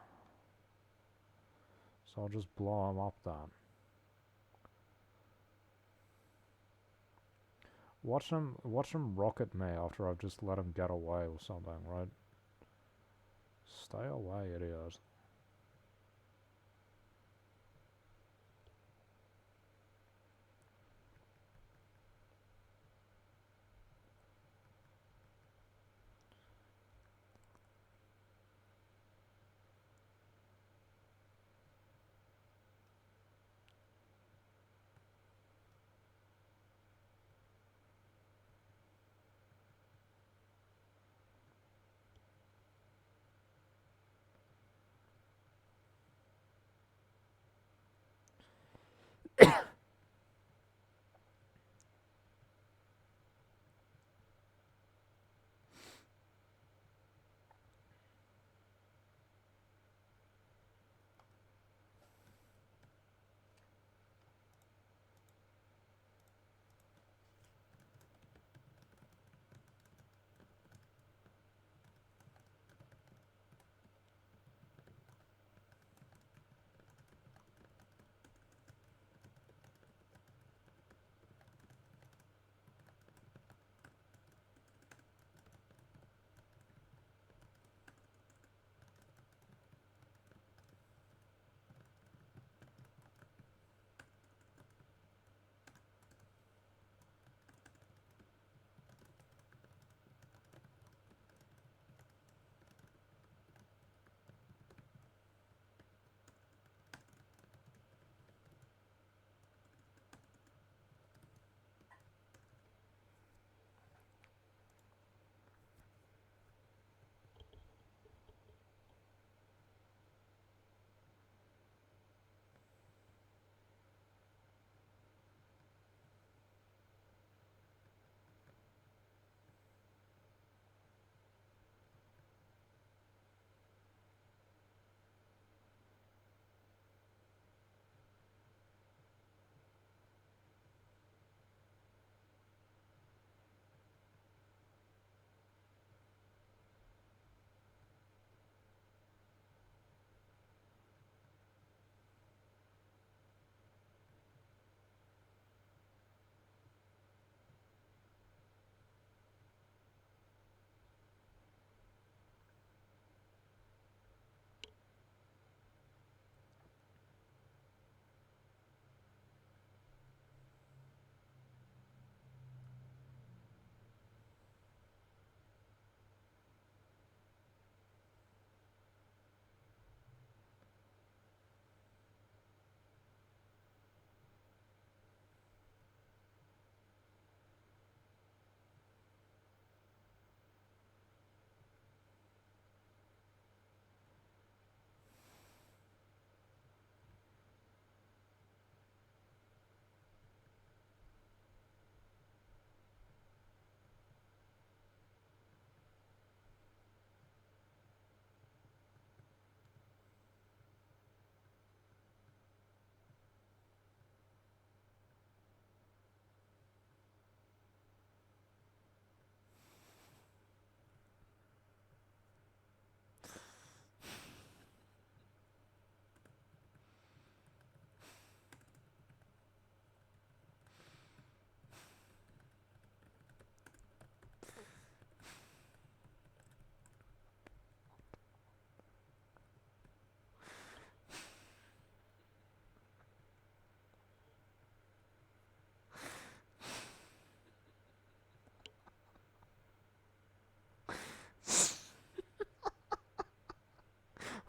So I'll just blow him up then. Watch him rocket me after I've just let him get away or something, right? Stay away, idiot.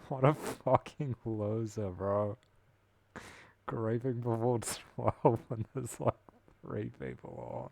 What a fucking loser, bro. Grieving before 12 when there's like 3 people on.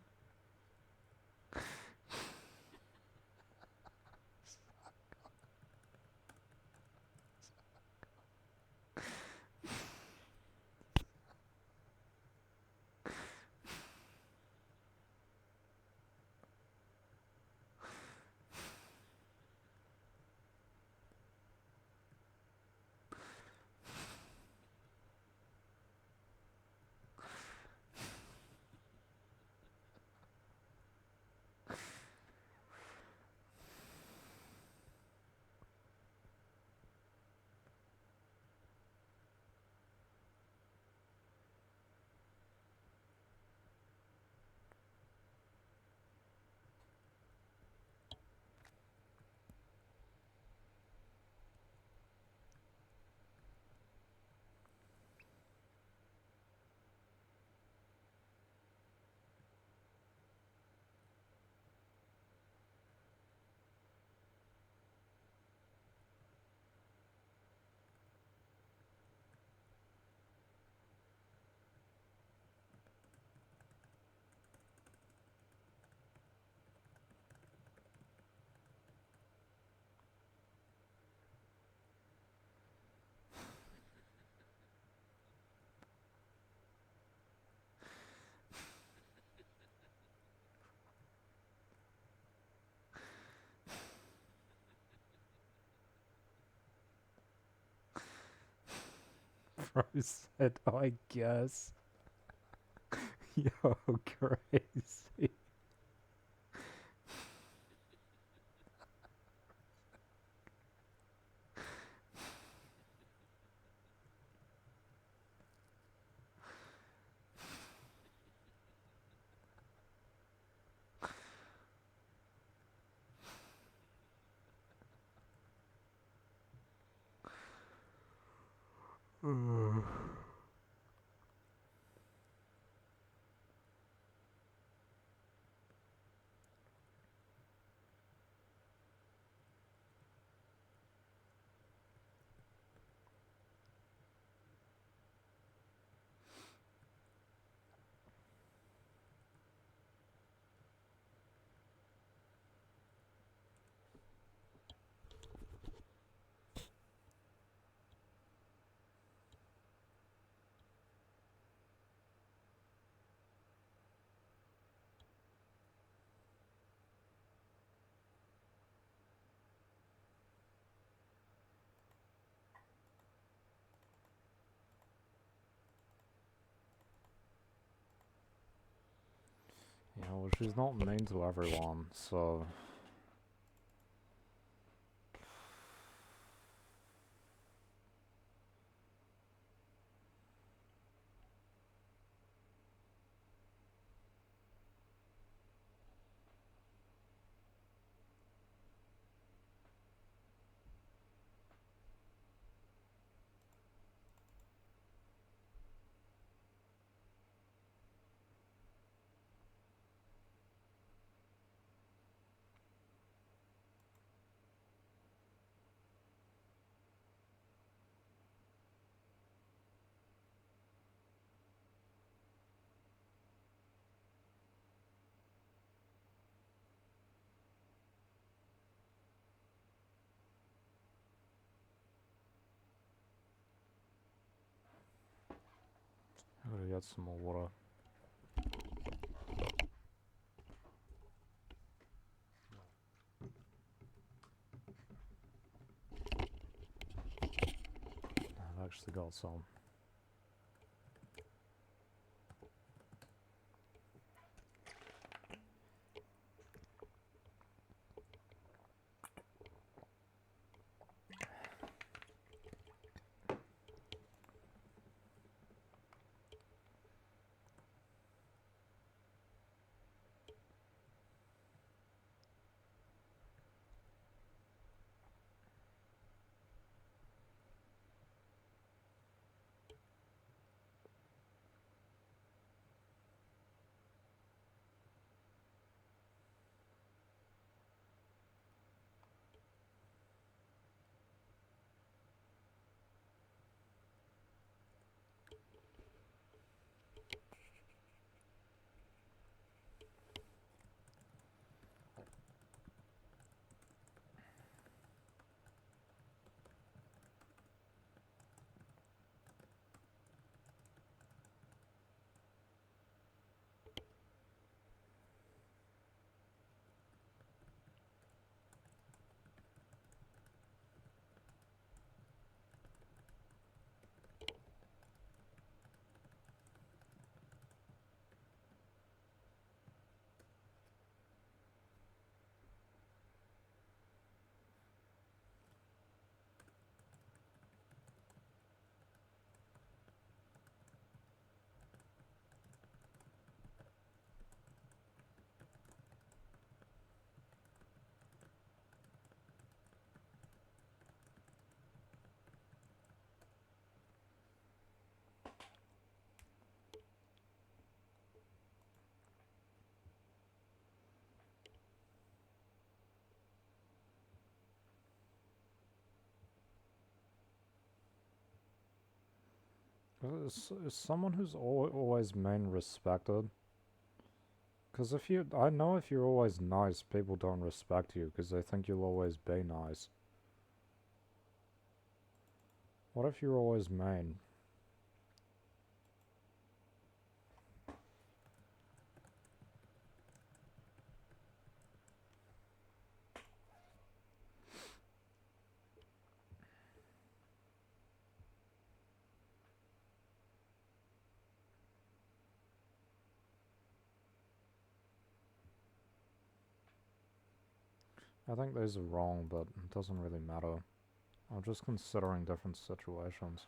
Bro said, I guess. Yo, crazy. Yeah, well, she's not mean to everyone, so... I gotta get some more water. I've actually got some. Is someone who's always main respected? Because I know if you're always nice, people don't respect you because they think you'll always be nice. What if you're always mean? I think these are wrong, but it doesn't really matter. I'm just considering different situations.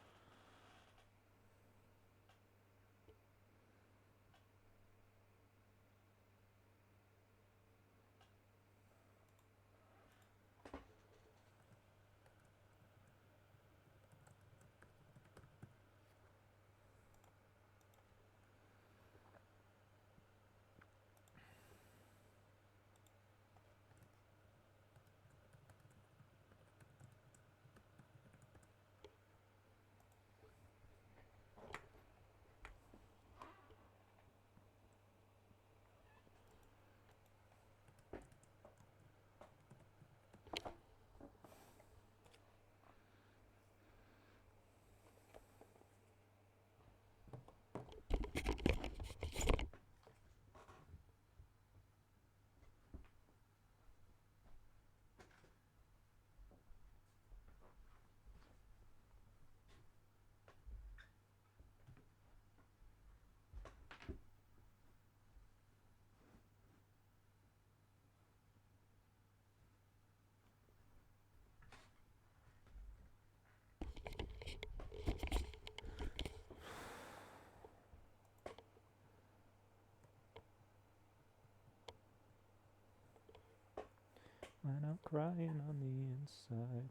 When I'm crying on the inside.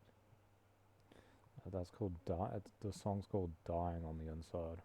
That's called the song's called Dying on the Inside.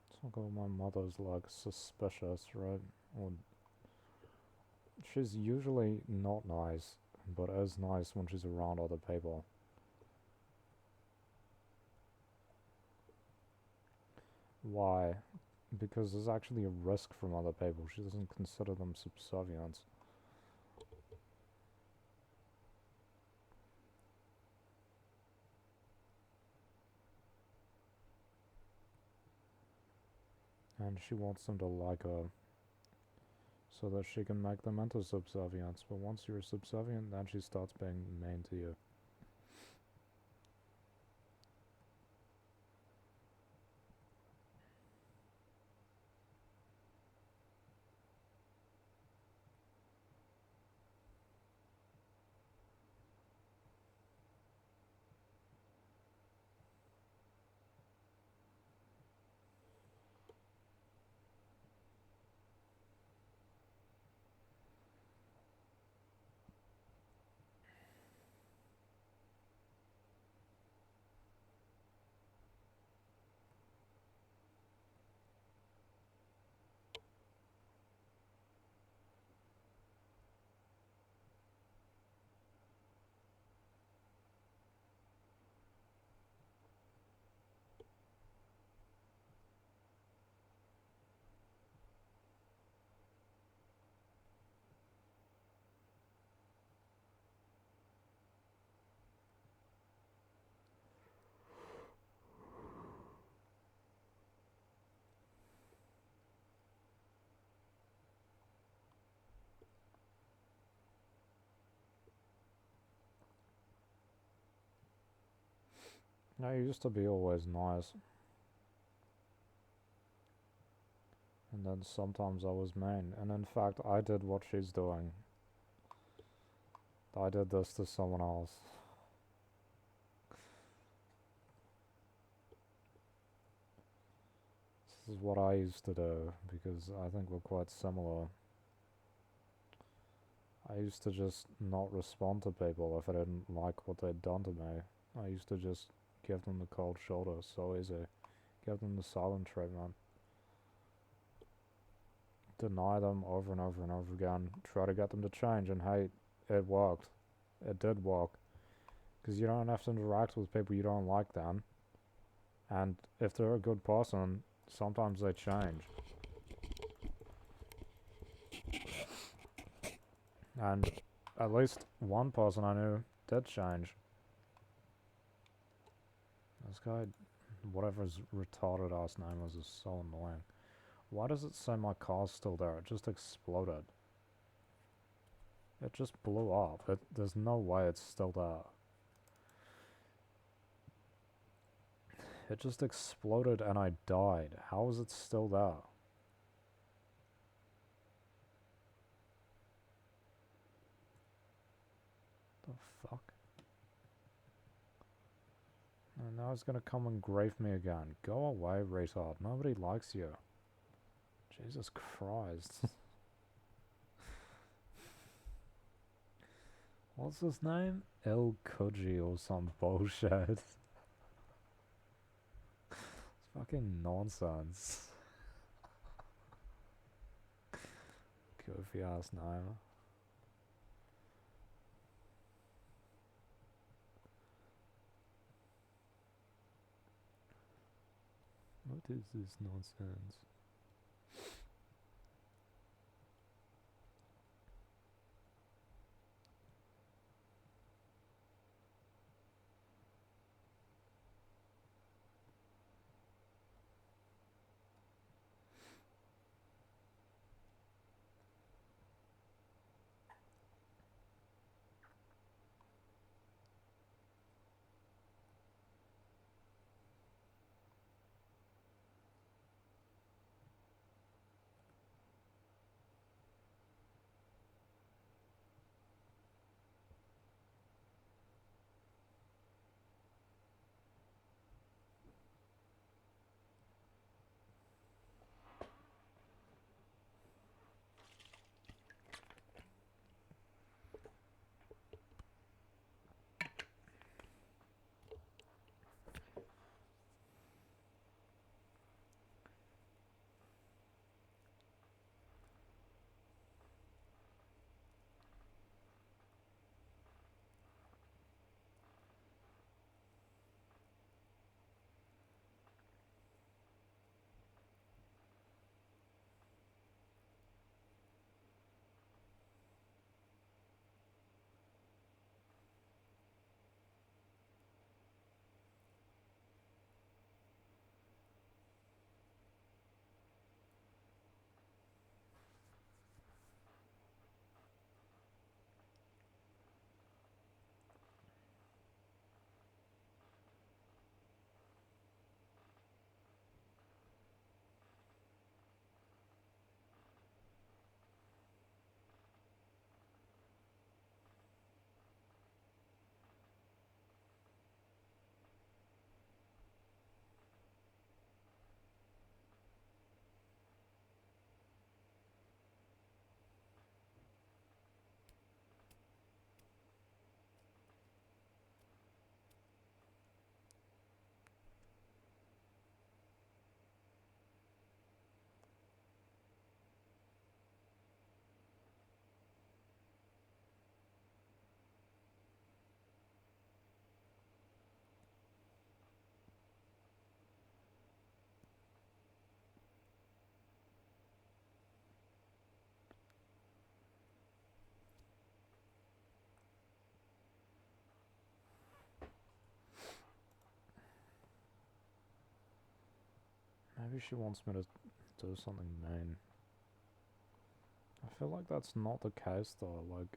It's like, oh, my mother's like suspicious, right? Or she's usually not nice, but is nice when she's around other people. Why? Because there's actually a risk from other people. She doesn't consider them subservient. And she wants them to like her so that she can make them into subservience. But once you're subservient, then she starts being mean to you. I used to be always nice. And then sometimes I was mean. And in fact, I did what she's doing. I did this to someone else. This is what I used to do, because I think we're quite similar. I used to just not respond to people if I didn't like what they'd done to me. I used to just give them the cold shoulder, so easy. Give them the silent treatment. Deny them over and over and over again. Try to get them to change, and hey, it worked. It did work. Because you don't have to interact with people you don't like then. And if they're a good person, sometimes they change. And at least one person I knew did change. This guy, whatever his retarded ass name was, is so annoying. Why does it say my car's still there? It just exploded. It just blew up. There's no way it's still there. It just exploded and I died. How is it still there? The fuck? And now it's gonna come and grave me again. Go away, retard. Nobody likes you. Jesus Christ. What's his name? El Kuji or some bullshit. It's fucking nonsense. Goofy ass name. What is this nonsense? Maybe she wants me to do something mean. I feel like that's not the case though, like...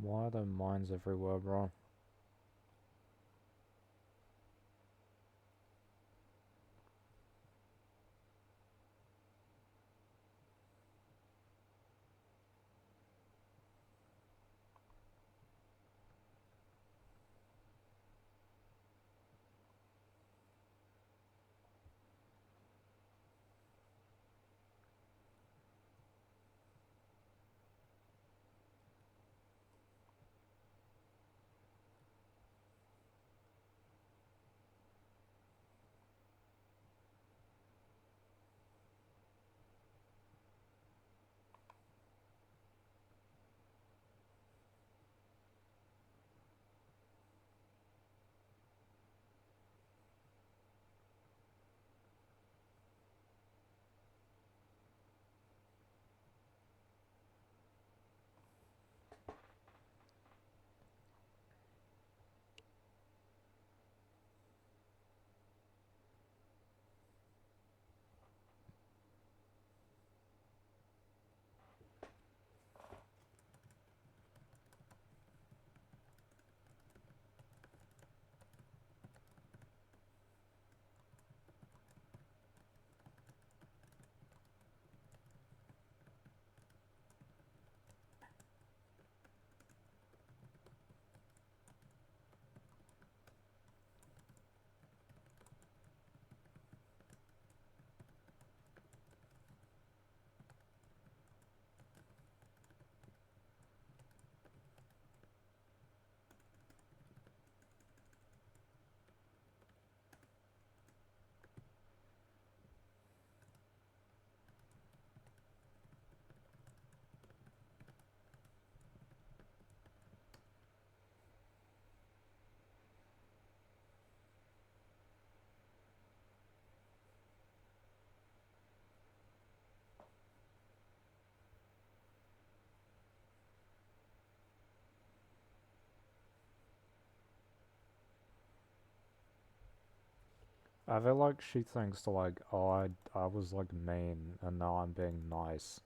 Why are there mines everywhere, bro? I feel like she thinks like, oh, I was like mean and now I'm being nice.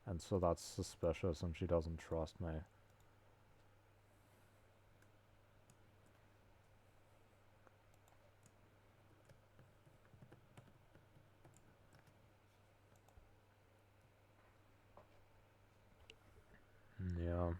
And so that's suspicious and she doesn't trust me. Yeah.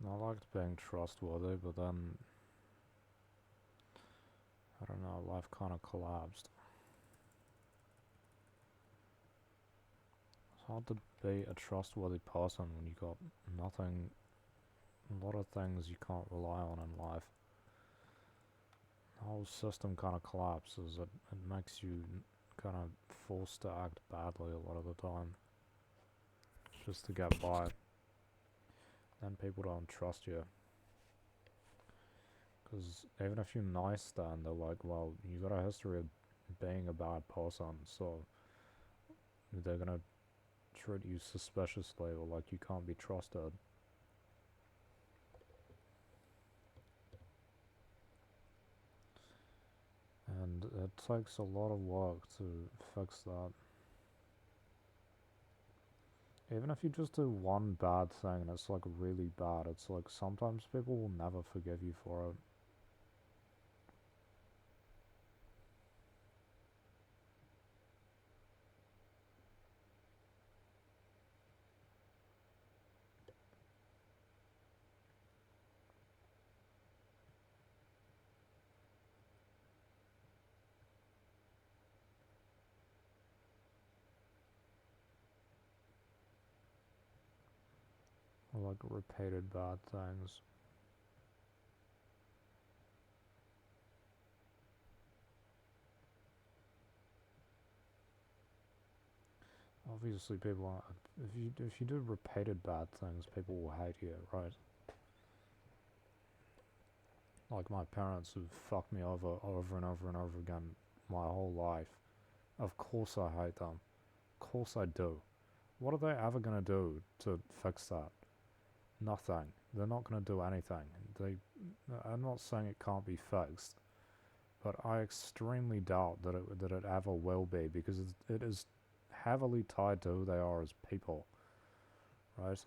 I liked being trustworthy, but then, I don't know, life kind of collapsed. It's hard to be a trustworthy person when you got nothing, a lot of things you can't rely on in life. The whole system kind of collapses. It makes you kind of forced to act badly a lot of the time, just to get by. Then people don't trust you. Because even if you're nice then, they're like, well, you got a history of being a bad person, so they're gonna treat you suspiciously or like you can't be trusted. it takes a lot of work to fix that. Even if you just do one bad thing and it's like really bad, it's like sometimes people will never forgive you for it. Or like repeated bad things. Obviously, people if you do repeated bad things, people will hate you, right? Like my parents who fucked me over and over and over again my whole life. Of course I hate them. Of course I do. What are they ever gonna do to fix that? Nothing. They're not gonna do anything. I'm not saying it can't be fixed, but I extremely doubt that it ever will be because it is heavily tied to who they are as people, right?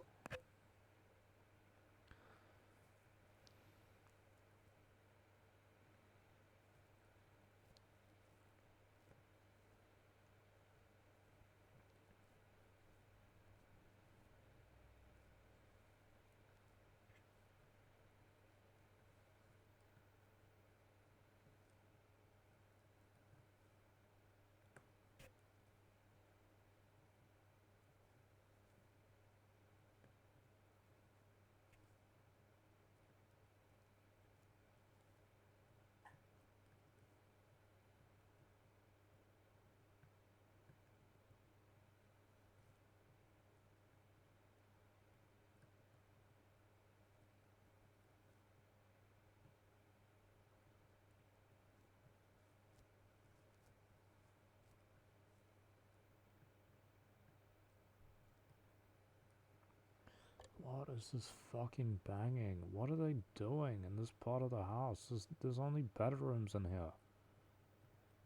What is this fucking banging? What are they doing in this part of the house? There's only bedrooms in here.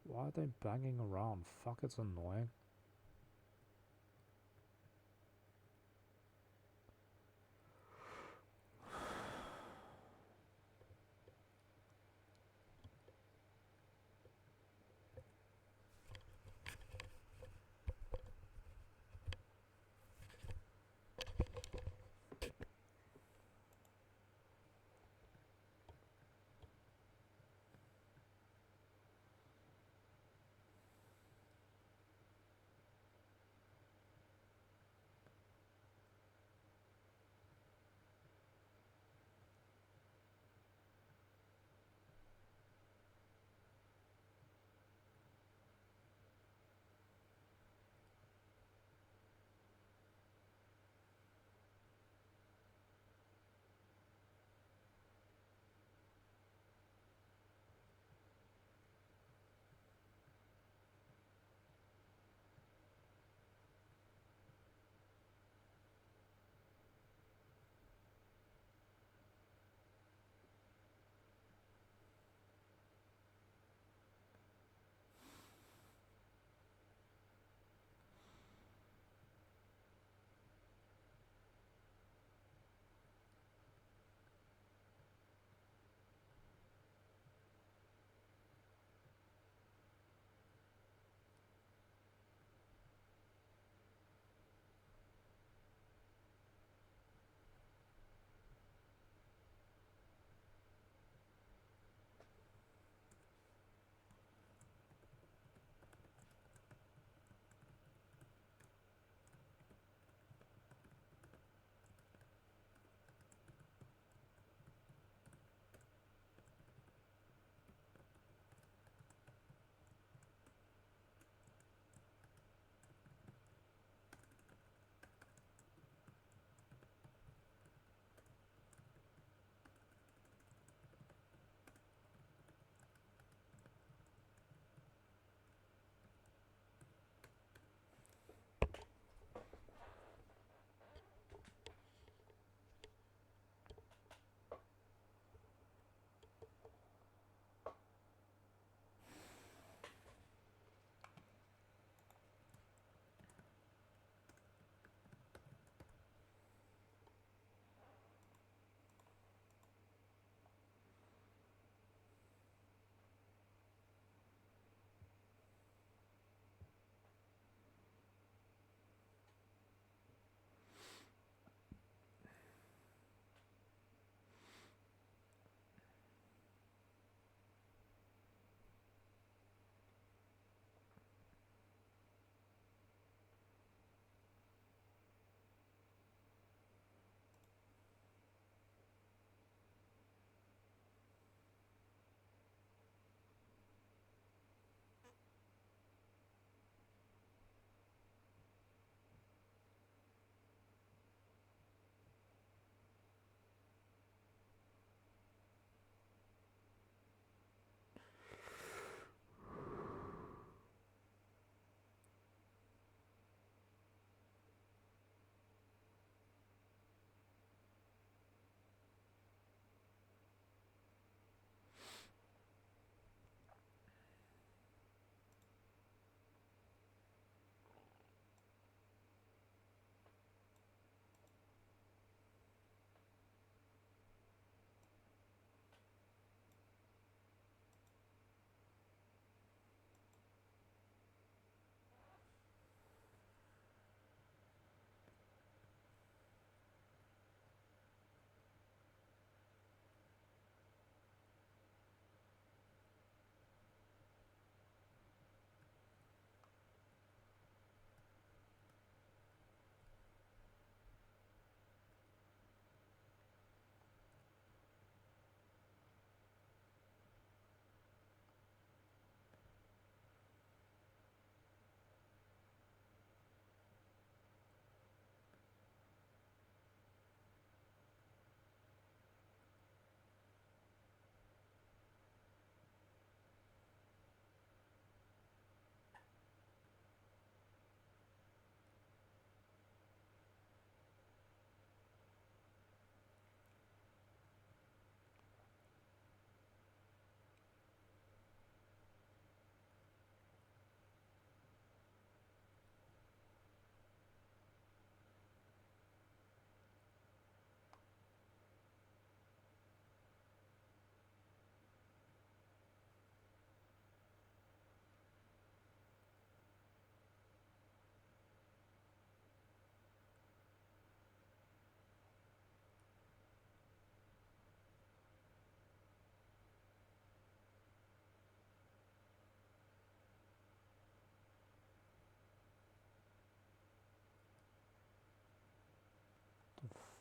Why are they banging around? Fuck, it's annoying.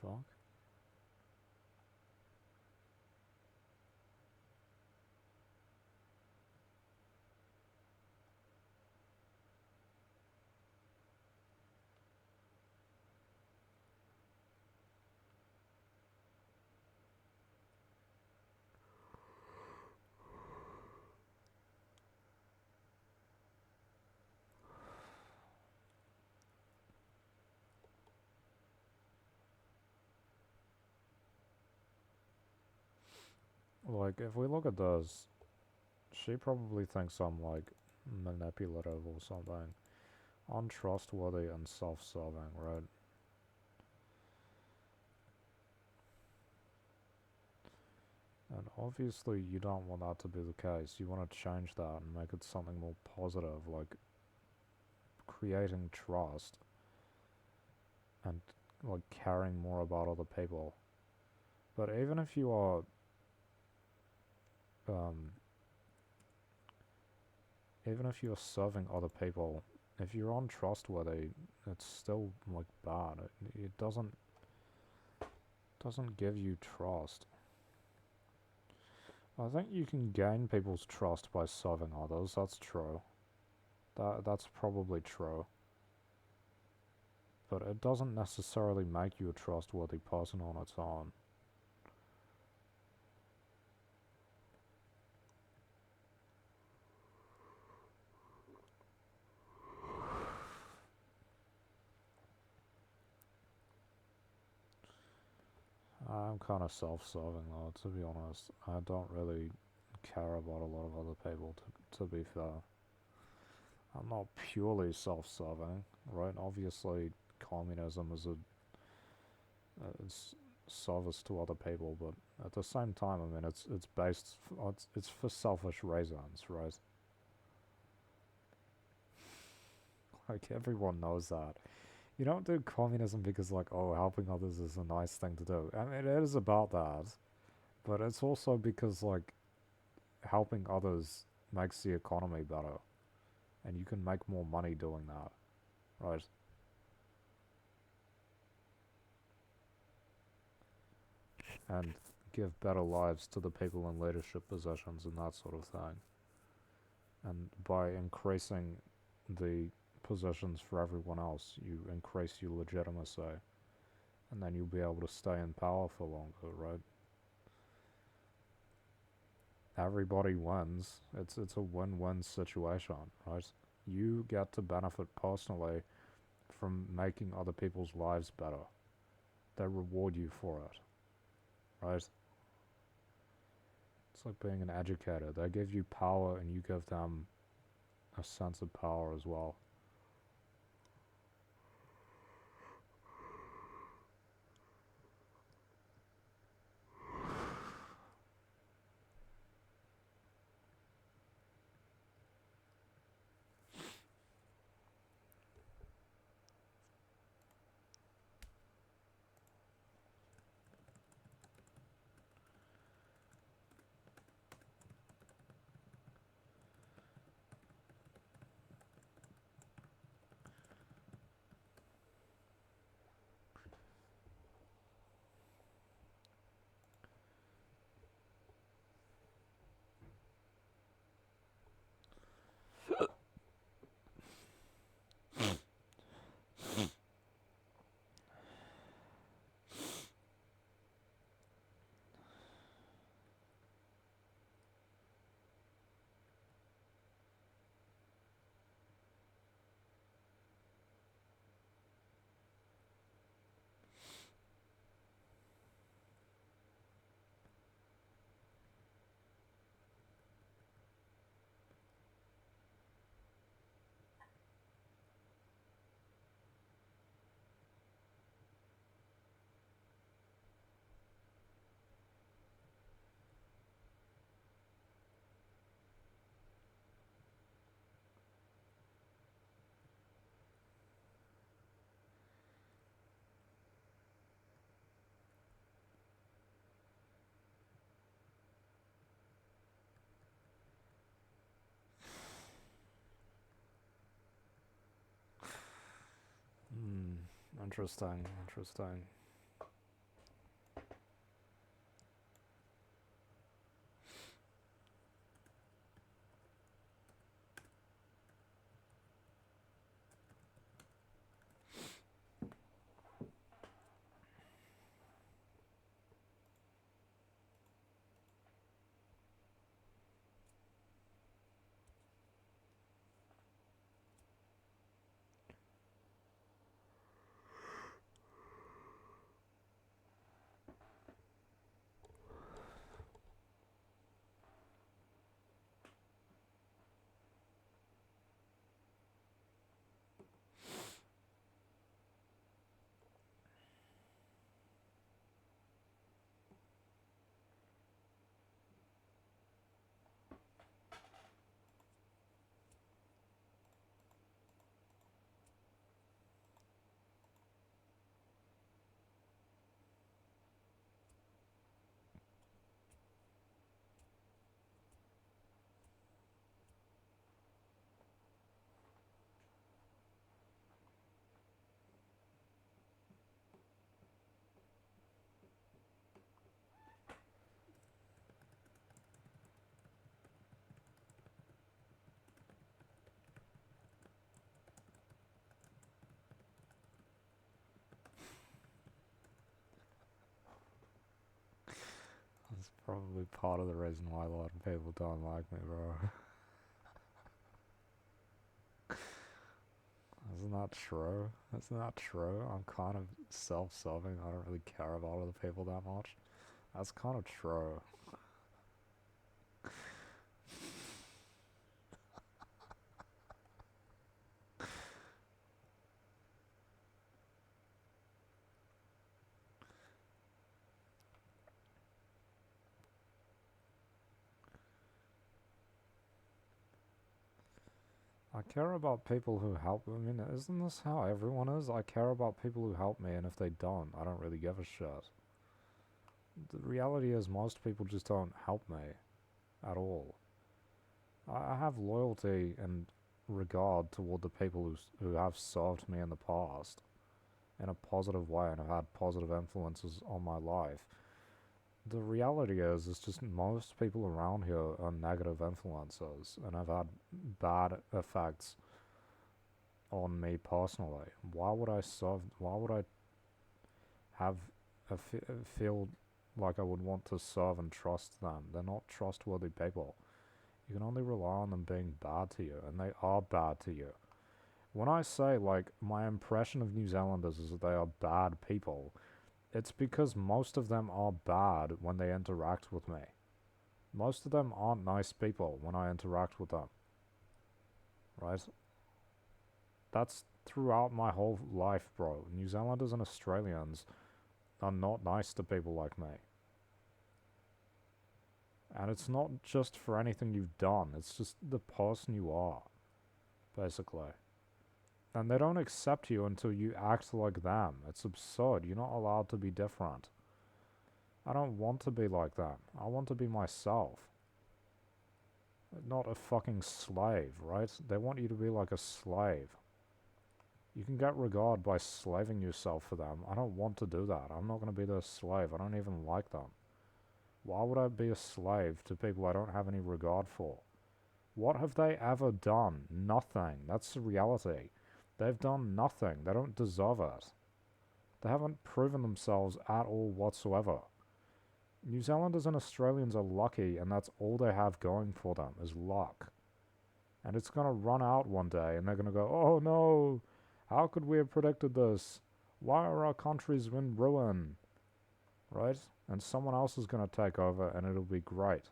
fuck? Like, if we look at this, she probably thinks I'm, like, manipulative or something. Untrustworthy and self-serving, right? And obviously you don't want that to be the case. You want to change that and make it something more positive, like creating trust and like caring more about other people. But even if you are um, even if you're serving other people, if you're untrustworthy, it's still like bad. It doesn't give you trust. I think you can gain people's trust by serving others. That's true. That's probably true. But it doesn't necessarily make you a trustworthy person on its own. I'm kind of self-serving though, to be honest. I don't really care about a lot of other people, to be fair. I'm not purely self-serving, right? Obviously, communism is it's service to other people, but at the same time, I mean, it's based, it's for selfish reasons, right? Like, everyone knows that. You don't do communism because, like, oh, helping others is a nice thing to do. I mean, it is about that, but it's also because, like, helping others makes the economy better, and you can make more money doing that, right? And give better lives to the people in leadership positions and that sort of thing. And by increasing the positions for everyone else, you increase your legitimacy, and then you'll be able to stay in power for longer, right? Everybody wins. It's a win-win situation, right? You get to benefit personally from making other people's lives better. They reward you for it, right? It's like being an educator. They give you power and you give them a sense of power as well. Hmm. Interesting. Interesting. Probably part of the reason why a lot of people don't like me, bro. Isn't that true? Isn't that true? I'm kind of self-serving. I don't really care about other people that much. That's kind of true. I care about people who help. I mean, isn't this how everyone is? I care about people who help me, and if they don't, I don't really give a shit. The reality is most people just don't help me at all. I have loyalty and regard toward the people who have served me in the past in a positive way and have had positive influences on my life. The reality is, it's just most people around here are negative influences and have had bad effects on me personally. Why would I serve? Why would I have feel like I would want to serve and trust them? They're not trustworthy people. You can only rely on them being bad to you, and they are bad to you. When I say, like, my impression of New Zealanders is that they are bad people, it's because most of them are bad when they interact with me. Most of them aren't nice people when I interact with them. Right? That's throughout my whole life, bro. New Zealanders and Australians are not nice to people like me. And it's not just for anything you've done, it's just the person you are, basically. And they don't accept you until you act like them. It's absurd. You're not allowed to be different. I don't want to be like them. I want to be myself. Not a fucking slave, right? They want you to be like a slave. You can get regard by slaving yourself for them. I don't want to do that. I'm not going to be their slave. I don't even like them. Why would I be a slave to people I don't have any regard for? What have they ever done? Nothing. That's the reality. They've done nothing. They don't deserve it. They haven't proven themselves at all whatsoever. New Zealanders and Australians are lucky, and that's all they have going for them, is luck. And it's going to run out one day, and they're going to go, oh no, how could we have predicted this? Why are our countries in ruin? Right? And someone else is going to take over, and it'll be great.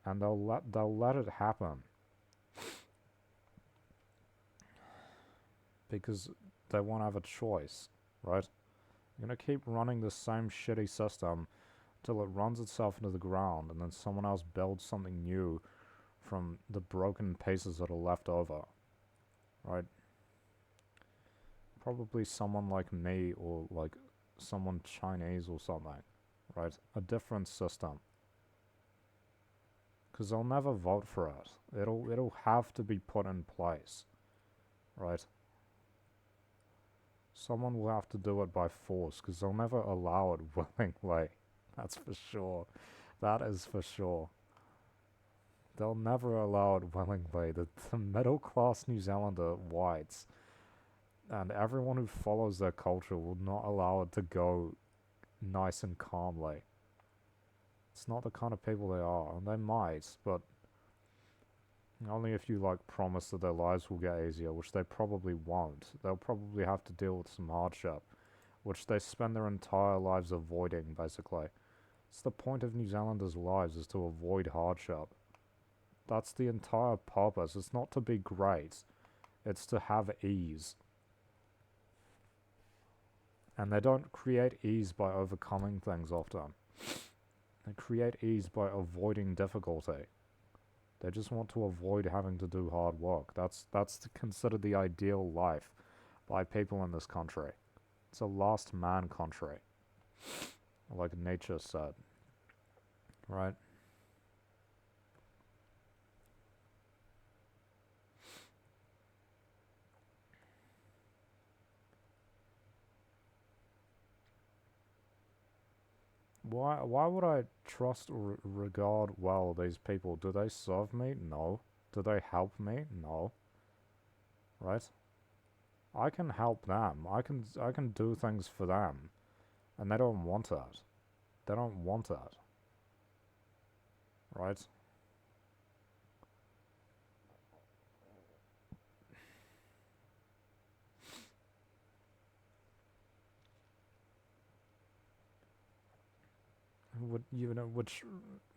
And they'll let it happen. Because they won't have a choice, right? You're going to keep running the same shitty system till it runs itself into the ground, and then someone else builds something new from the broken pieces that are left over, right? Probably someone like me, or like someone Chinese or something, right? A different system. Because they'll never vote for it. It'll have to be put in place, right? Someone will have to do it by force, because they'll never allow it willingly. That's for sure. That is for sure. They'll never allow it willingly. The middle-class New Zealander whites and everyone who follows their culture will not allow it to go nice and calmly. It's not the kind of people they are, and they might, but only if you, like, promise that their lives will get easier, which they probably won't. They'll probably have to deal with some hardship, which they spend their entire lives avoiding, basically. It's the point of New Zealanders' lives, is to avoid hardship. That's the entire purpose. It's not to be great. It's to have ease. And they don't create ease by overcoming things often. They create ease by avoiding difficulty. They just want to avoid having to do hard work. That's considered the ideal life by people in this country. It's a last man country, like nature said. Right? Why would I trust or regard well these people? Do they serve me? No. Do they help me? No. Right? I can help them. I can do things for them, and they don't want it. They don't want that. Right? Which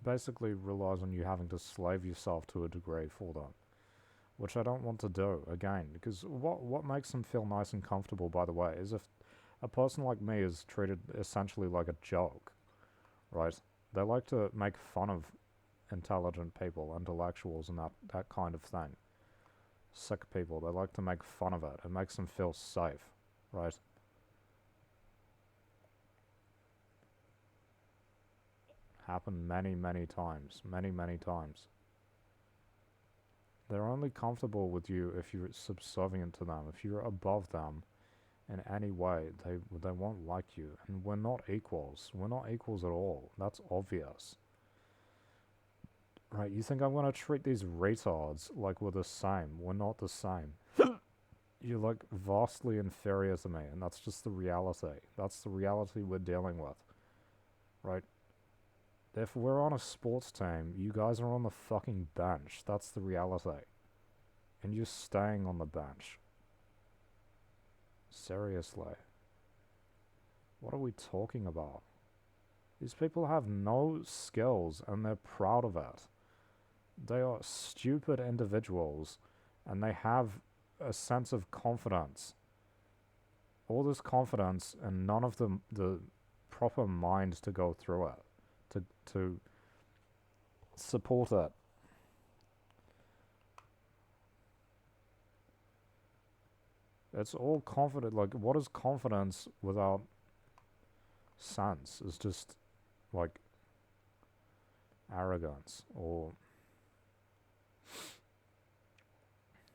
basically relies on you having to slave yourself to a degree for them. Which I don't want to do, again, because what makes them feel nice and comfortable, by the way, is if a person like me is treated essentially like a joke, right? They like to make fun of intelligent people, intellectuals, and that kind of thing. Sick people, they like to make fun of it. It makes them feel safe, right? Happened many, many times. Many, many times. They're only comfortable with you if you're subservient to them. If you're above them in any way, they won't like you. And we're not equals. We're not equals at all. That's obvious. Right, you think I'm gonna treat these retards like we're the same. We're not the same. You're like vastly inferior to me, and that's just the reality. That's the reality we're dealing with. Right? If we're on a sports team, you guys are on the fucking bench. That's the reality. And you're staying on the bench. Seriously. What are we talking about? These people have no skills and they're proud of it. They are stupid individuals and they have a sense of confidence. All this confidence and none of the proper mind to go through it. To support it. It's all confident. Like, what is confidence without sense? It's just, like, arrogance, or...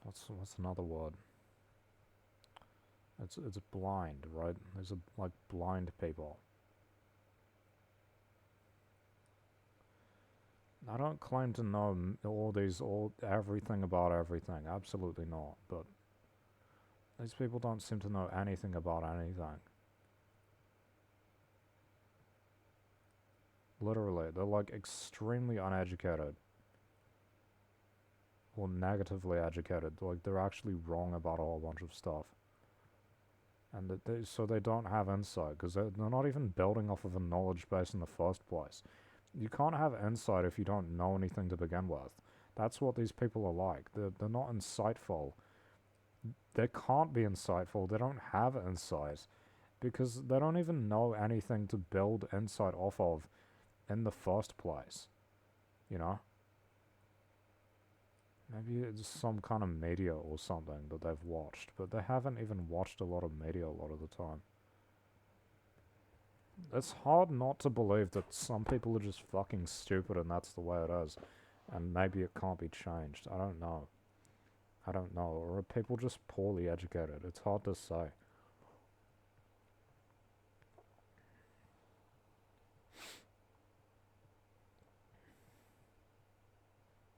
What's another word? It's blind, right? There's, like, blind people. I don't claim to know everything about everything. Absolutely not. But these people don't seem to know anything about anything. Literally, they're like extremely uneducated. Or negatively educated. Like, they're actually wrong about a whole bunch of stuff. And so they don't have insight, because they're not even building off of a knowledge base in the first place. You can't have insight if you don't know anything to begin with. That's what these people are like. They're not insightful. They can't be insightful. They don't have insight. Because they don't even know anything to build insight off of in the first place. You know? Maybe it's some kind of media or something that they've watched. But they haven't even watched a lot of media a lot of the time. It's hard not to believe that some people are just fucking stupid and that's the way it is. And maybe it can't be changed. I don't know. I don't know. Or are people just poorly educated? It's hard to say.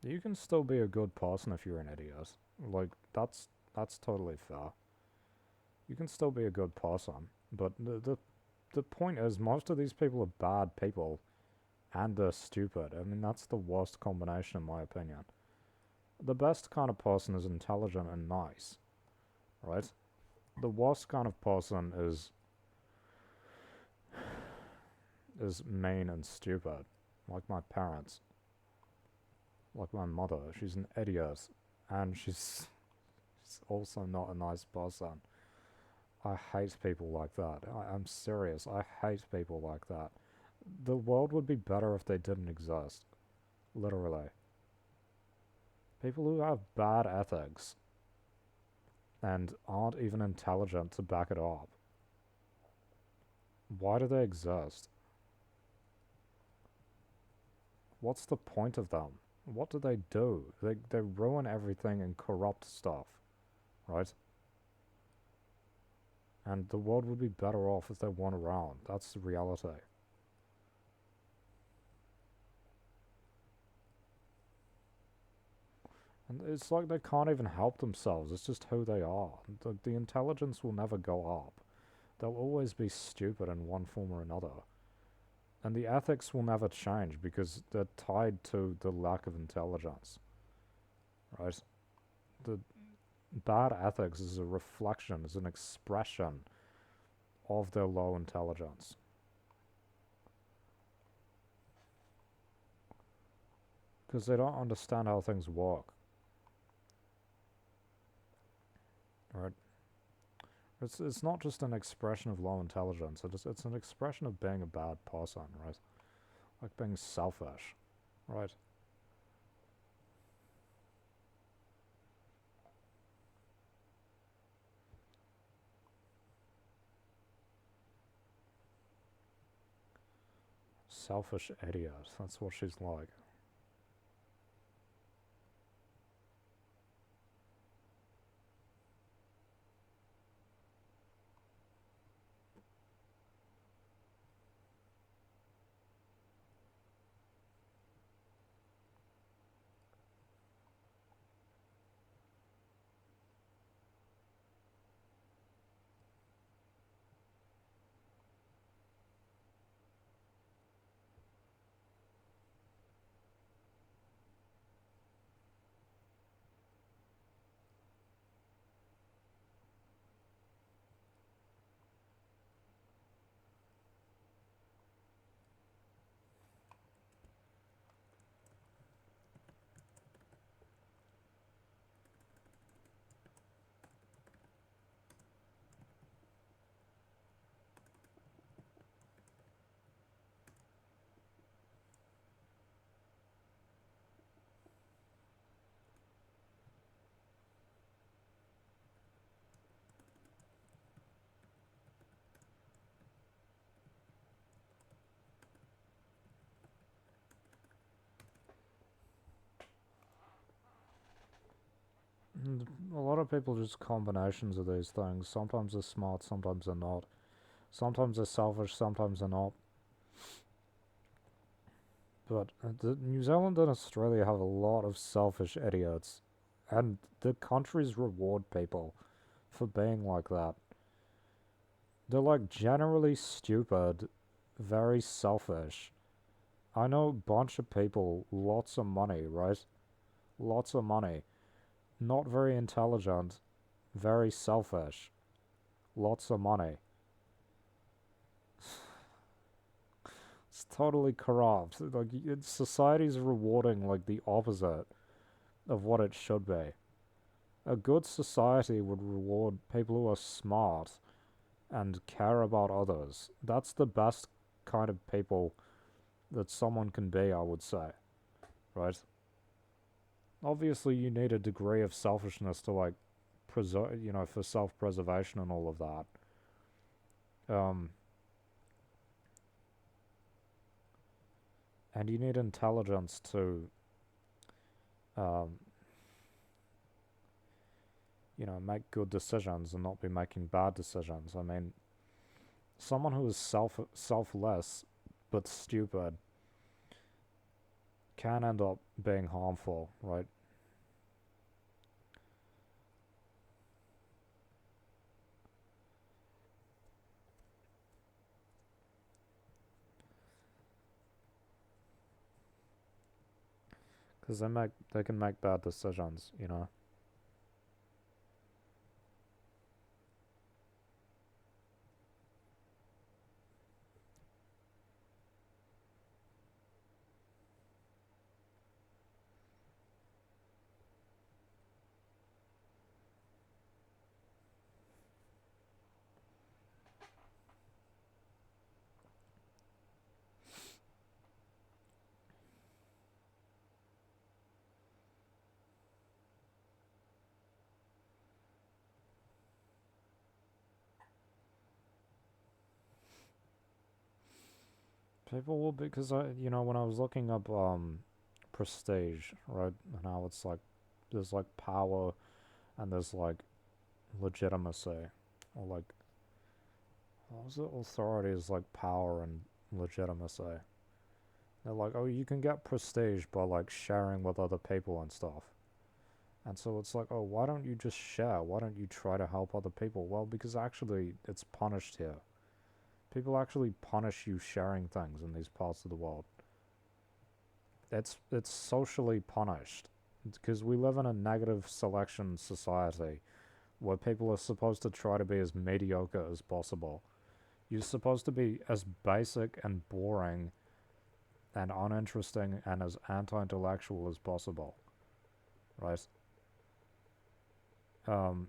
You can still be a good person if you're an idiot. Like, that's totally fair. You can still be a good person. But the point is, most of these people are bad people. And they're stupid. I mean, that's the worst combination in my opinion. The best kind of person is intelligent and nice. Right? The worst kind of person is mean and stupid. Like my parents. Like my mother. She's an idiot. And she's also not a nice person. I hate people like that. I'm serious. I hate people like that. The world would be better if they didn't exist. Literally. People who have bad ethics and aren't even intelligent to back it up. Why do they exist? What's the point of them? What do they do? They ruin everything and corrupt stuff. Right? And the world would be better off if they weren't around. That's the reality. And it's like they can't even help themselves. It's just who they are. The intelligence will never go up. They'll always be stupid in one form or another. And the ethics will never change because they're tied to the lack of intelligence, right? The bad ethics is a reflection, is an expression of their low intelligence. Because they don't understand how things work, right? It's not just an expression of low intelligence. It's an expression of being a bad person, right? Like being selfish, right? Selfish idiot. That's what she's like. And a lot of people just combinations of these things. Sometimes they're smart, sometimes they're not. Sometimes they're selfish, sometimes they're not. But New Zealand and Australia have a lot of selfish idiots. And the countries reward people for being like that. They're like generally stupid, very selfish. I know a bunch of people, lots of money, right? Lots of money. Not very intelligent, very selfish. Lots of money. It's totally corrupt. Like, society's rewarding like the opposite of what it should be. A good society would reward people who are smart and care about others. That's the best kind of people that someone can be, I would say. Right? Obviously, you need a degree of selfishness to, like, preserve, for self preservation and all of that. And you need intelligence to, um, make good decisions and not be making bad decisions. I mean, someone who is selfless but stupid can end up being harmful, right? Because they can make bad decisions. People will, because when I was looking up prestige, right, and how it's like there's like power and there's like legitimacy, or like what was it? Authority is like power and legitimacy. They're like, oh, you can get prestige by like sharing with other people and stuff. And so it's like, oh, why don't you just share? Why don't you try to help other people? Well, because actually it's punished here. People actually punish you sharing things in these parts of the world. It's socially punished because we live in a negative selection society where people are supposed to try to be as mediocre as possible. You're supposed to be as basic and boring and uninteresting and as anti-intellectual as possible, right? Um,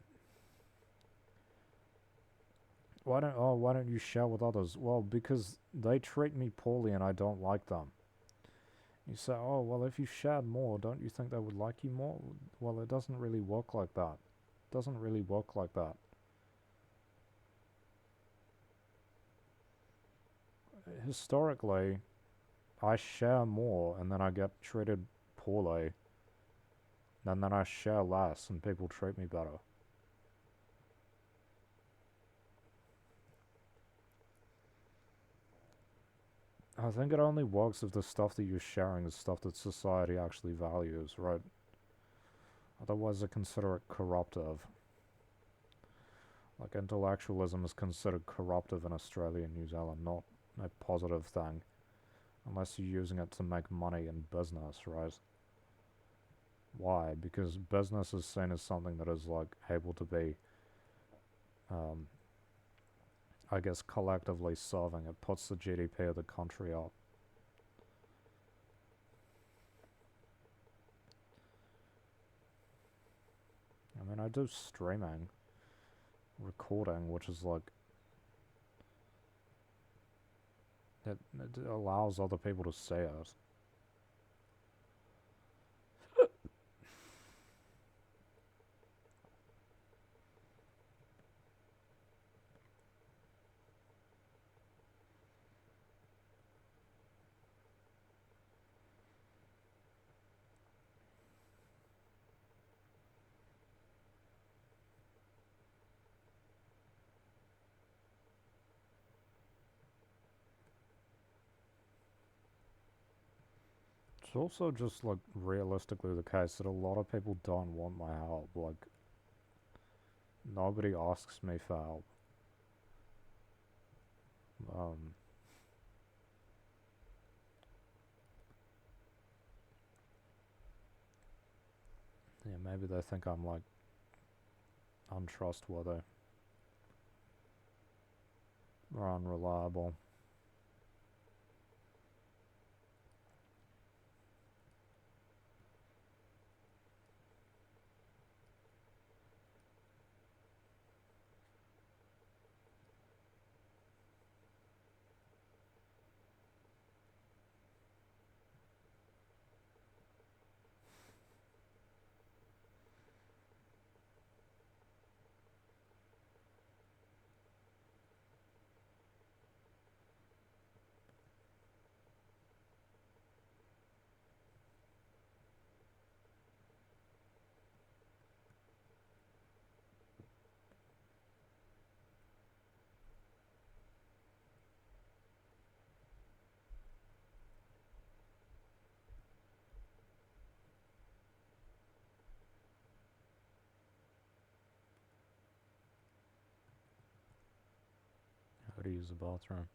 why don't you share with others? Well, because they treat me poorly and I don't like them. You say, oh, well, if you shared more, don't you think they would like you more? Well, it doesn't really work like that. It doesn't really work like that. Historically, I share more and then I get treated poorly, and then I share less and people treat me better. I think it only works if the stuff that you're sharing is stuff that society actually values, right? Otherwise, I consider it corruptive. Like, intellectualism is considered corruptive in Australia and New Zealand, not a positive thing. Unless you're using it to make money in business, right? Why? Because business is seen as something that is, like, able to be, um, I guess, collectively serving. It puts the GDP of the country up. I mean, I do streaming, recording, which is like, it allows other people to see it. It's also just, like, realistically the case that a lot of people don't want my help. Like, nobody asks me for help. Um, yeah, maybe they think I'm, like, untrustworthy or unreliable. How to use the bathroom.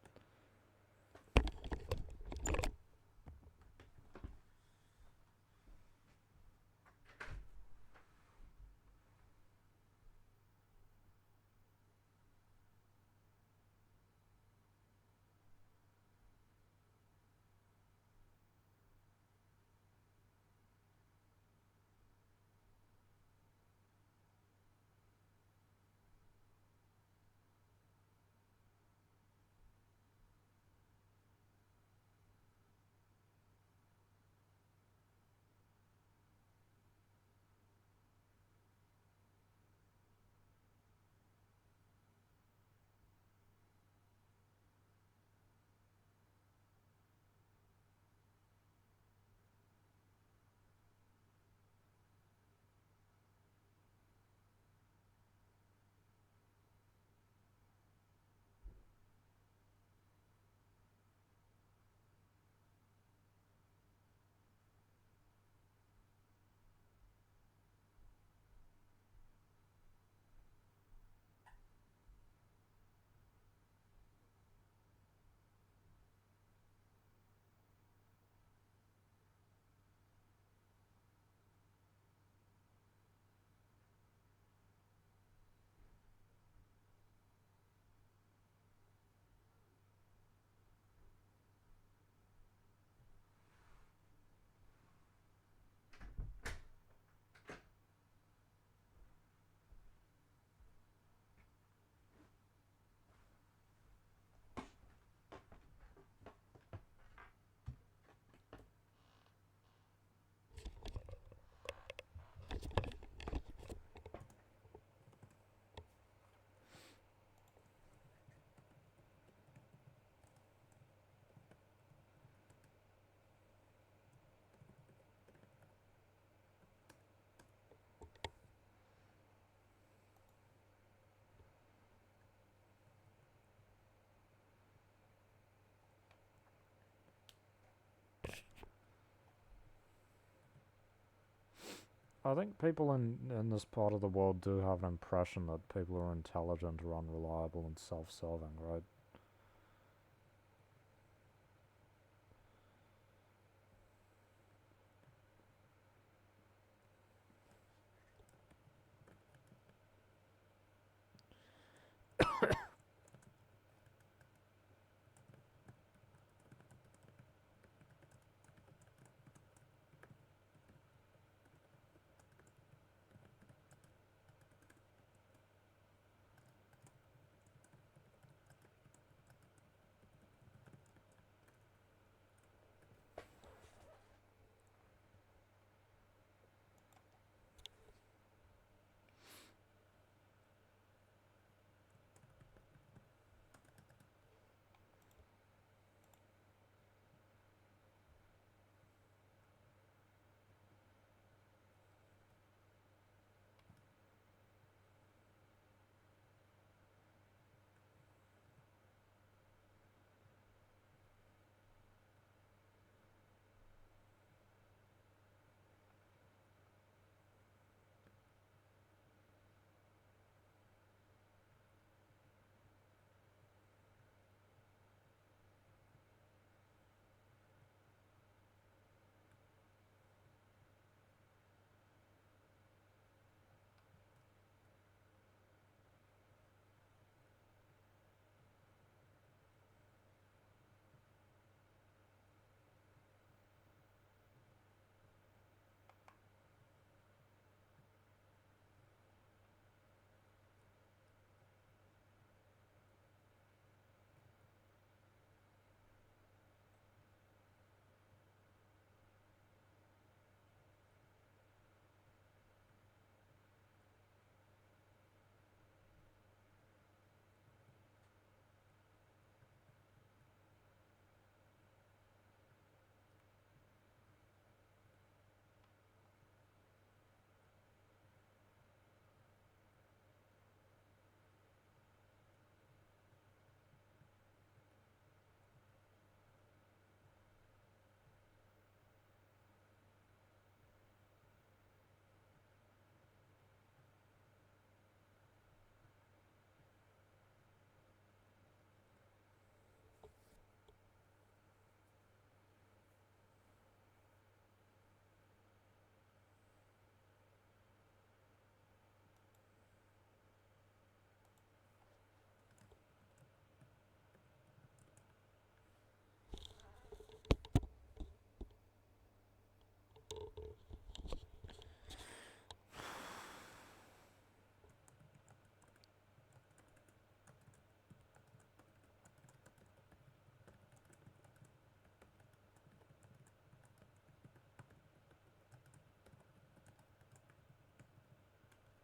I think people in this part of the world do have an impression that people are intelligent or unreliable and self-serving, right?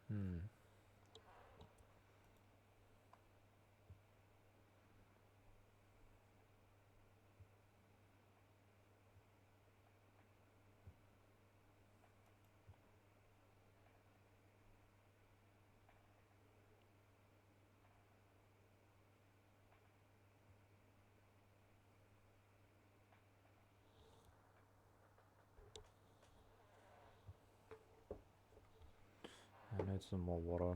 Hmm. I need some more water.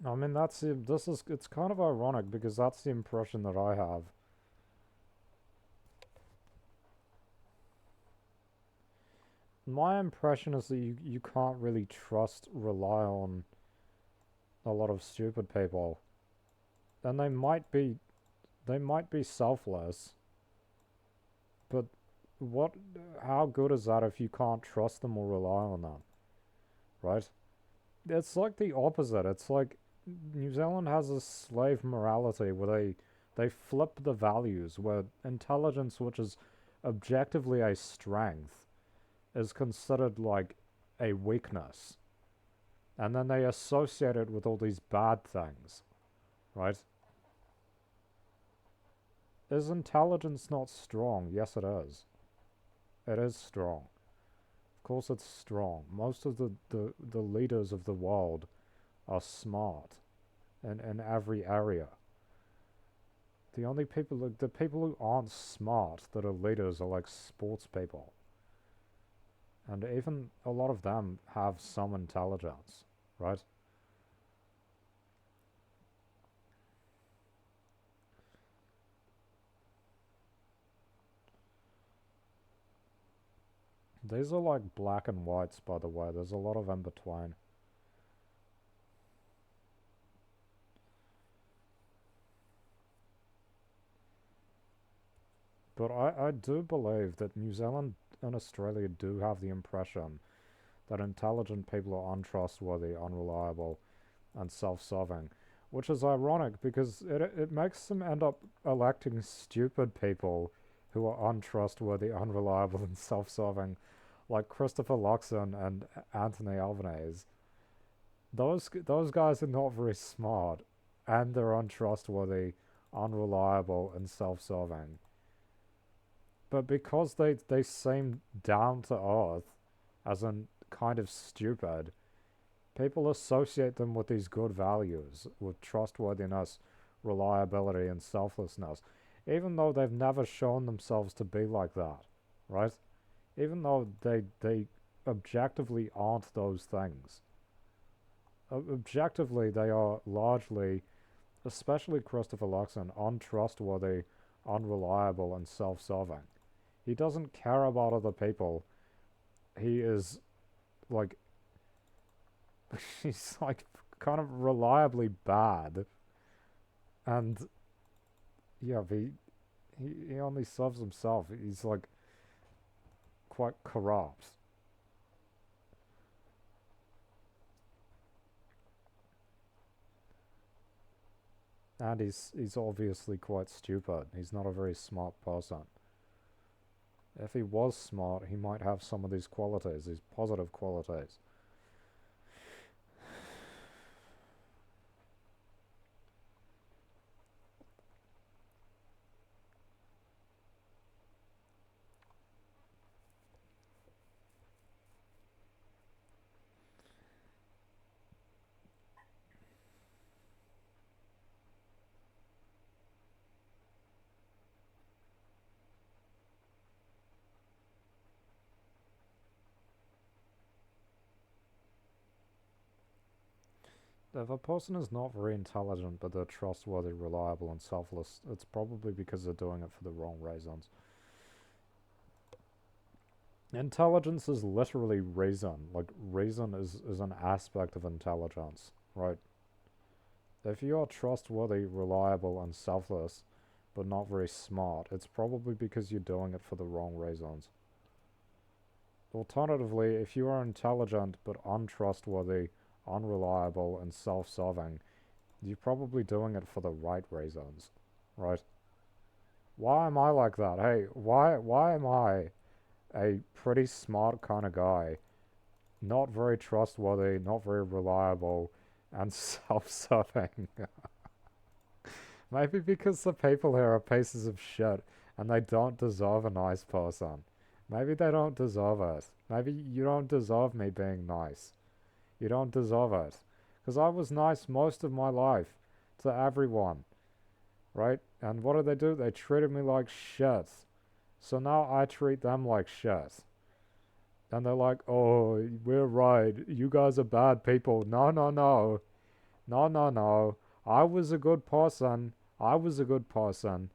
I mean, it's kind of ironic because that's the impression that I have. My impression is that you can't really rely on a lot of stupid people. And they might be selfless, but what, how good is that if you can't trust them or rely on them, right? It's like the opposite. It's like New Zealand has a slave morality where they flip the values, where intelligence, which is objectively a strength, is considered like a weakness. And then they associate it with all these bad things, right? Is intelligence not strong? Yes, it is. It is strong. Of course, it's strong. Most of the leaders of the world are smart in every area. The people who aren't smart that are leaders are like sports people. And even a lot of them have some intelligence, right? These are like black and whites, by the way. There's a lot of in between. But I do believe that New Zealand and Australia do have the impression that intelligent people are untrustworthy, unreliable, and self-serving, which is ironic because it makes them end up electing stupid people who are untrustworthy, unreliable, and self-serving, like Christopher Luxon and Anthony Albanese. Those guys are not very smart, and they're untrustworthy, unreliable, and self-serving. But because they seem down to earth, as in kind of stupid, people associate them with these good values, with trustworthiness, reliability, and selflessness, even though they've never shown themselves to be like that, right? Even though they objectively aren't those things. Objectively, they are largely, especially Christopher Luxon, untrustworthy, unreliable, and self-serving. He doesn't care about other people. He is like he's like kind of reliably bad, and yeah, he only serves himself. He's like quite corrupt, and he's obviously quite stupid. He's not a very smart person. If he was smart, he might have some of these qualities, these positive qualities. If a person is not very intelligent but they're trustworthy, reliable, and selfless, it's probably because they're doing it for the wrong reasons. Intelligence is literally reason. Like, reason is an aspect of intelligence, right? If you are trustworthy, reliable, and selfless, but not very smart, it's probably because you're doing it for the wrong reasons. Alternatively, if you are intelligent but untrustworthy, unreliable, and self serving, you're probably doing it for the right reasons, right? Why am I like that? Hey, why am I a pretty smart kind of guy, not very trustworthy, not very reliable, and self serving? Maybe because the people here are pieces of shit and they don't deserve a nice person. Maybe they don't deserve it. Maybe you don't deserve me being nice. You don't deserve it. Because I was nice most of my life to everyone, right? And what did they do? They treated me like shit. So now I treat them like shit. And they're like, oh, we're right. You guys are bad people. No, no, no. No, no, no. I was a good person. I was a good person.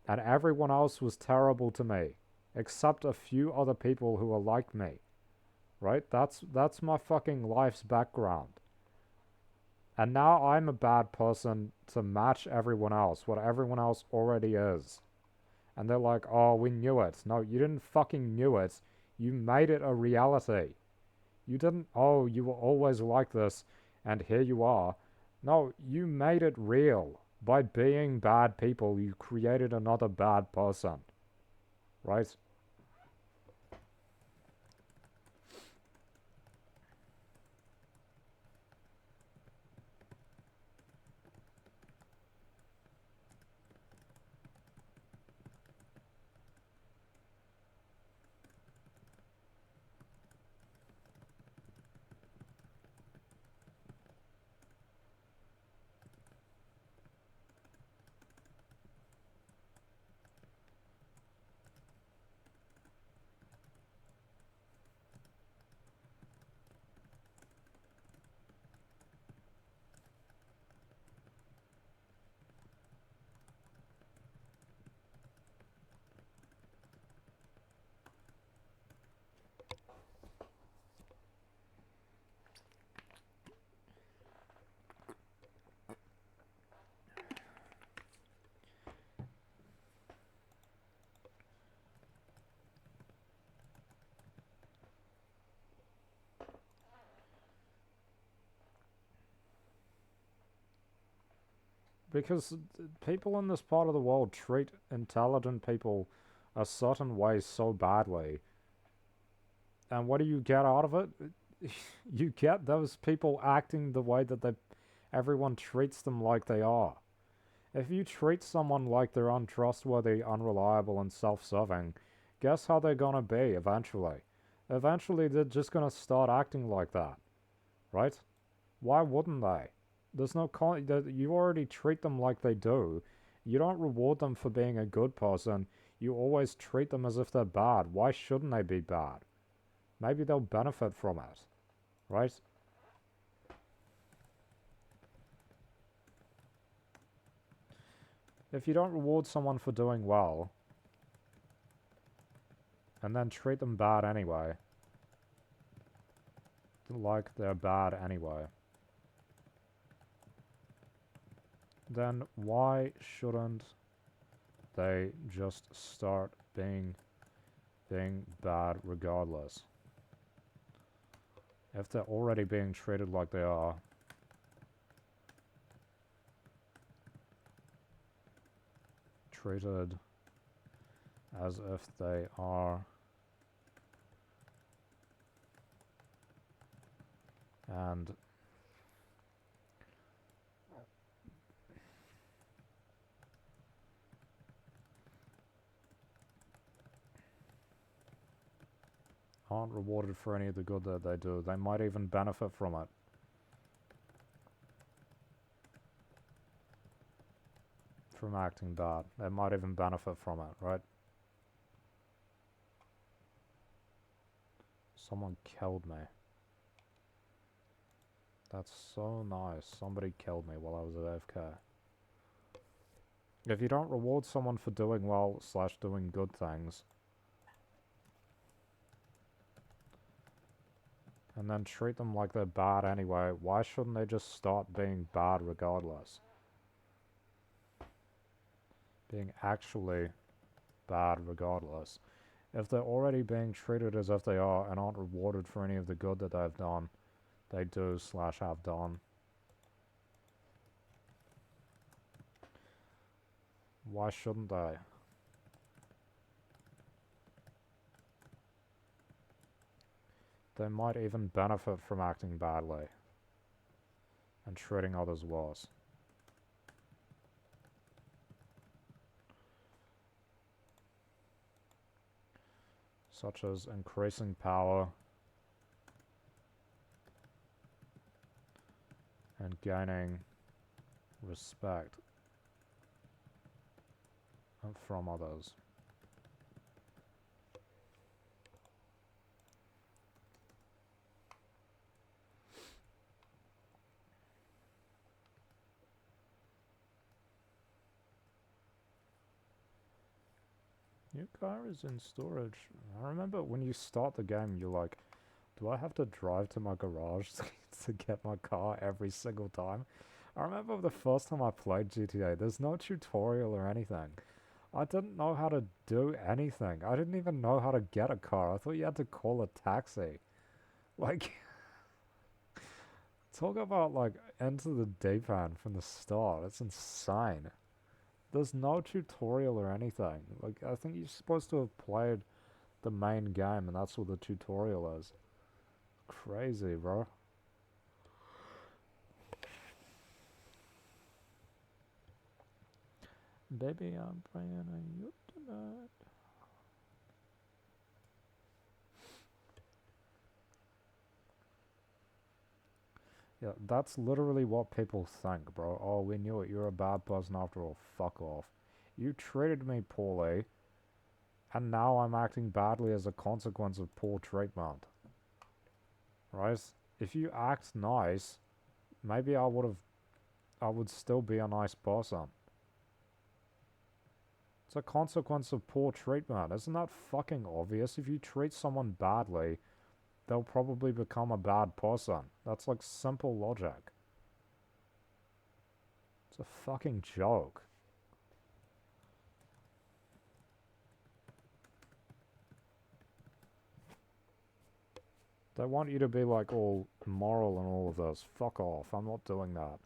And everyone else was terrible to me. Except a few other people who are like me. Right? That's my fucking life's background. And now I'm a bad person to match everyone else, what everyone else already is. And they're like, oh, we knew it. No, you didn't fucking knew it. You made it a reality. You didn't, oh, you were always like this, and here you are. No, you made it real. By being bad people, you created another bad person. Right? Because people in this part of the world treat intelligent people a certain way so badly. And what do you get out of it? You get those people acting the way that everyone treats them like they are. If you treat someone like they're untrustworthy, unreliable, and self-serving, guess how they're gonna be eventually? Eventually, they're just gonna start acting like that, right? Why wouldn't they? There's no you already treat them like they do. You don't reward them for being a good person. You always treat them as if they're bad. Why shouldn't they be bad? Maybe they'll benefit from it, right? If you don't reward someone for doing well, and then treat them bad anyway, like they're bad anyway, then why shouldn't they just start being bad regardless? If they're already being treated like they are, treated as if they are, and aren't rewarded for any of the good that they do, they might even benefit from it. From acting bad. They might even benefit from it, right? Someone killed me. That's so nice. Somebody killed me while I was at AFK. If you don't reward someone for doing well / doing good things, and then treat them like they're bad anyway, why shouldn't they just start being bad regardless? Being actually bad regardless. If they're already being treated as if they are and aren't rewarded for any of the good that they've done, they do / have done, why shouldn't they? They might even benefit from acting badly and treating others worse. Such as increasing power and gaining respect from others. New car is in storage. I remember when you start the game, you're like, do I have to drive to my garage to get my car every single time? I remember the first time I played GTA, there's no tutorial or anything. I didn't know how to do anything. I didn't even know how to get a car. I thought you had to call a taxi. Like, talk about, like, into the deep end from the start. It's insane. There's no tutorial or anything. Like, I think you're supposed to have played the main game, and that's what the tutorial is. Crazy, bro. Baby, I'm praying on you tonight. Yeah, that's literally what people think, bro. Oh, we knew it. You're a bad person after all. Fuck off. You treated me poorly, and now I'm acting badly as a consequence of poor treatment. Right? If you act nice, maybe I would still be a nice person. It's a consequence of poor treatment. Isn't that fucking obvious? If you treat someone badly, they'll probably become a bad person. That's like simple logic. It's a fucking joke. They want you to be like all moral and all of this. Fuck off. I'm not doing that.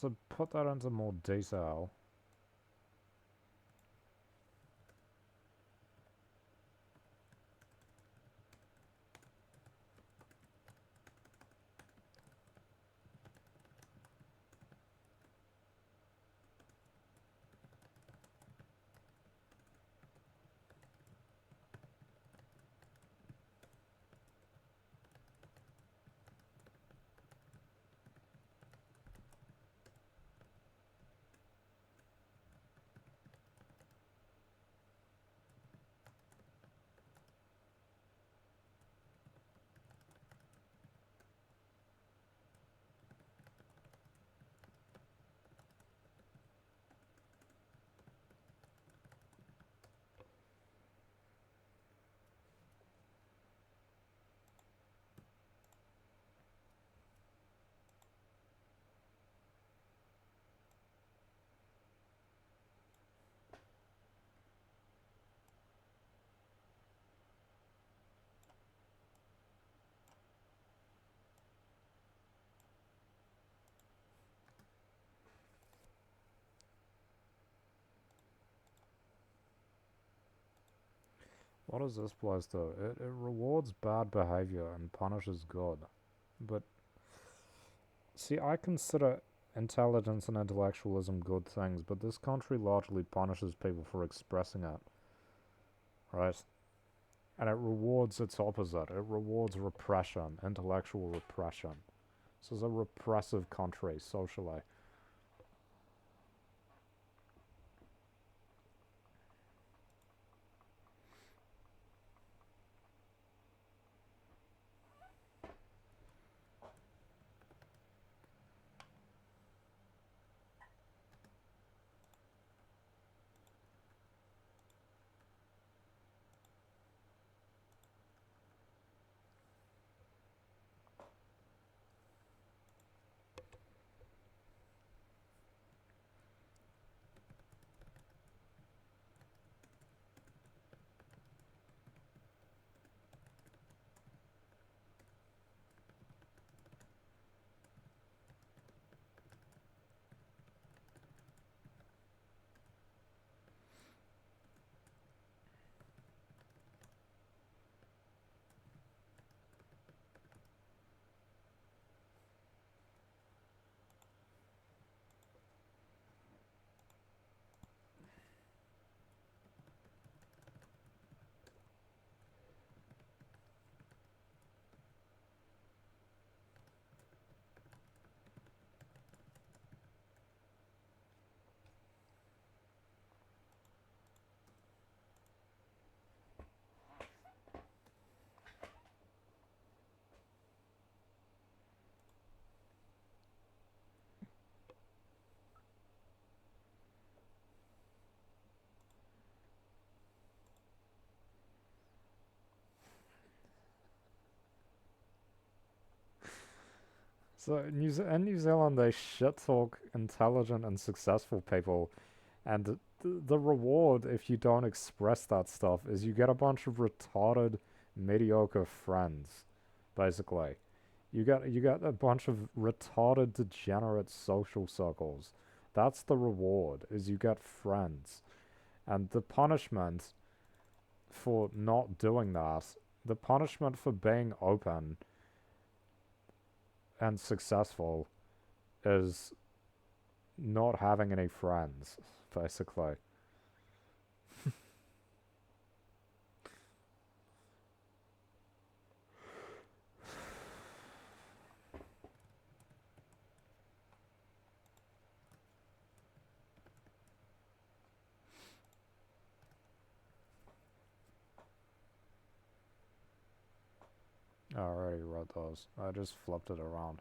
To put that into more detail, what does this place do? It rewards bad behavior and punishes good. But, see, I consider intelligence and intellectualism good things, but this country largely punishes people for expressing it. Right? And it rewards its opposite. It rewards repression, intellectual repression. This is a repressive country, socially. So in New Zealand, they shit talk intelligent and successful people, and the reward if you don't express that stuff is you get a bunch of retarded, mediocre friends, basically. You get a bunch of retarded, degenerate social circles. That's the reward, is you get friends. And the punishment for not doing that, the punishment for being open and successful is not having any friends, basically. I already wrote those. I just flipped it around.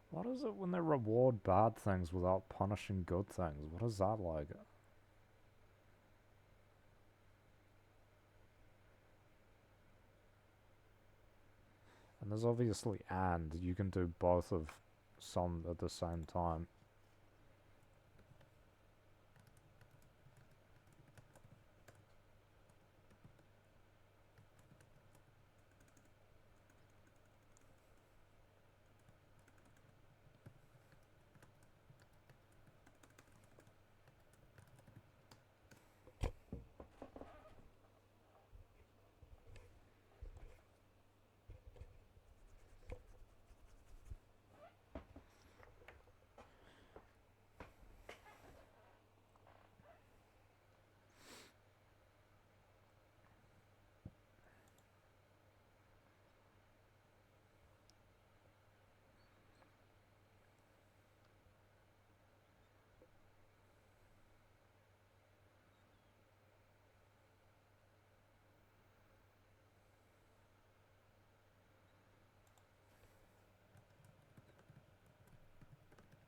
What is it when they reward bad things without punishing good things? What is that like? And there's obviously and. You can do both of some at the same time.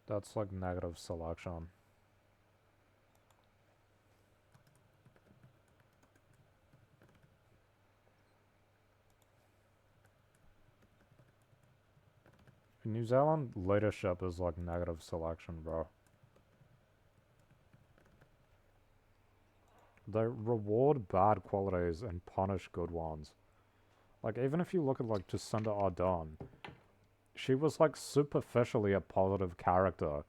That's like negative selection. In New Zealand, leadership is like negative selection, bro. They reward bad qualities and punish good ones. Like, even if you look at, like, Jacinda Ardern, she was, like, superficially a positive character.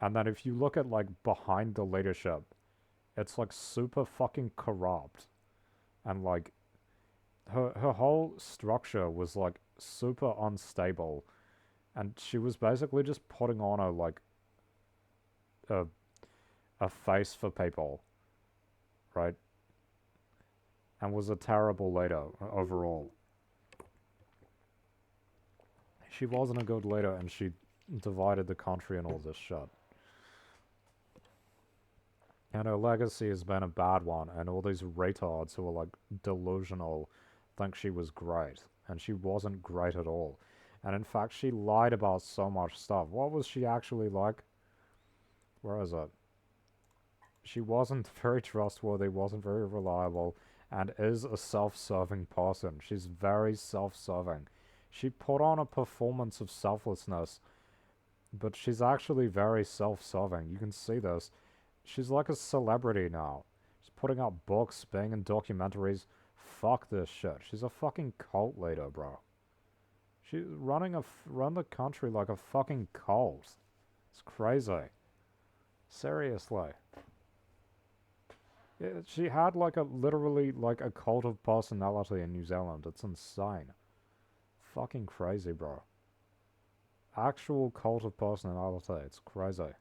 And then if you look at, like, behind the leadership, it's, like, super fucking corrupt. And, like, her whole structure was, like, super unstable. And she was basically just putting on a, a face for people, right? And was a terrible leader overall. She wasn't a good leader, and she divided the country and all this shit. And her legacy has been a bad one, and all these retards who are like delusional think she was great, and she wasn't great at all. And in fact, she lied about so much stuff. What was she actually like? Where is it? She wasn't very trustworthy, wasn't very reliable, and is a self-serving person. She's very self-serving. She put on a performance of selflessness, but she's actually very self-serving. You can see this. She's like a celebrity now. She's putting out books, being in documentaries. Fuck this shit. She's a fucking cult leader, bro. She's run the country like a fucking cult. It's crazy. Seriously. Yeah, she had like a literally like a cult of personality in New Zealand. It's insane. Fucking crazy, bro. Actual cult of personality. It's crazy.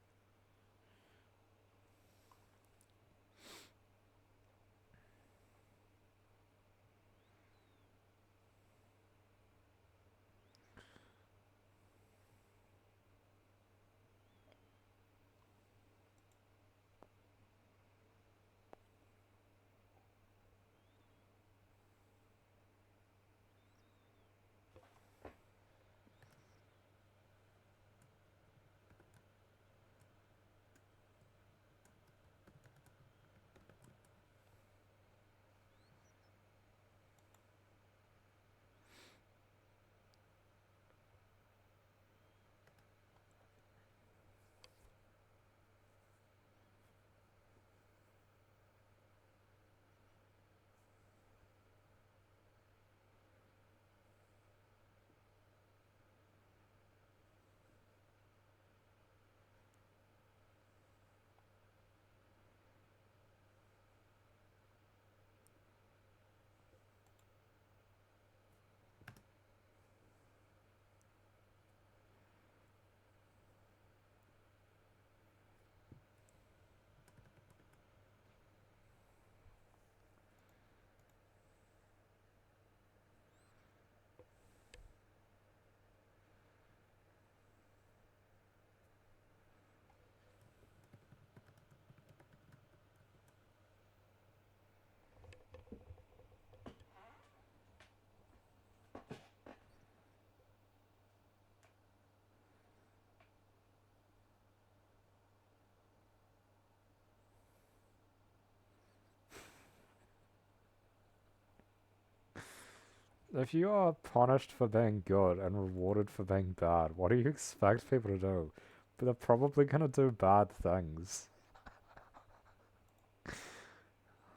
If you are punished for being good and rewarded for being bad, what do you expect people to do? But they're probably gonna do bad things,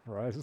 right?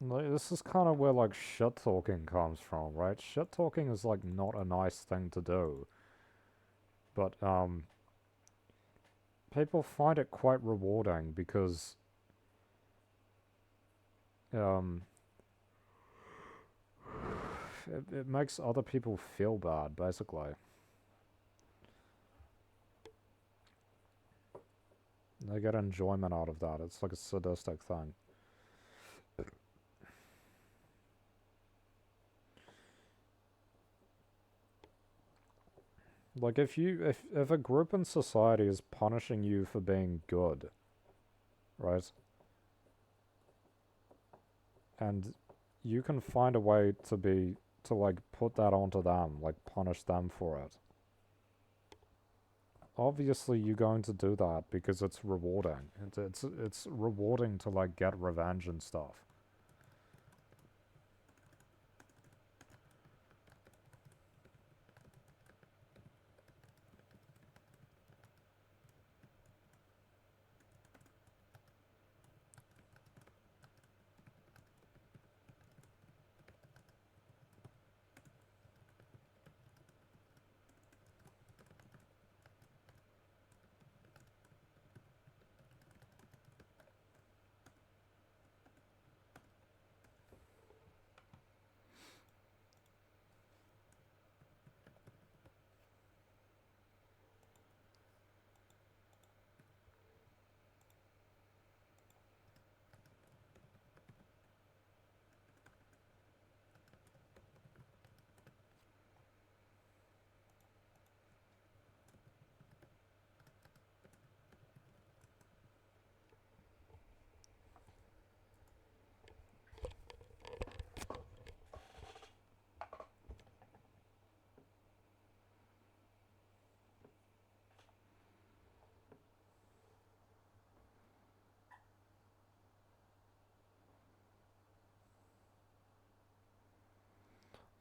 Like, this is kind of where like shit talking comes from, right? Shit talking is like not a nice thing to do, but people find it quite rewarding because um, it makes other people feel bad, basically. They get enjoyment out of that. It's like a sadistic thing. Like if a group in society is punishing you for being good, right? And you can find a way to like put that onto them, like punish them for it. Obviously you're going to do that because it's rewarding. It's rewarding to like get revenge and stuff.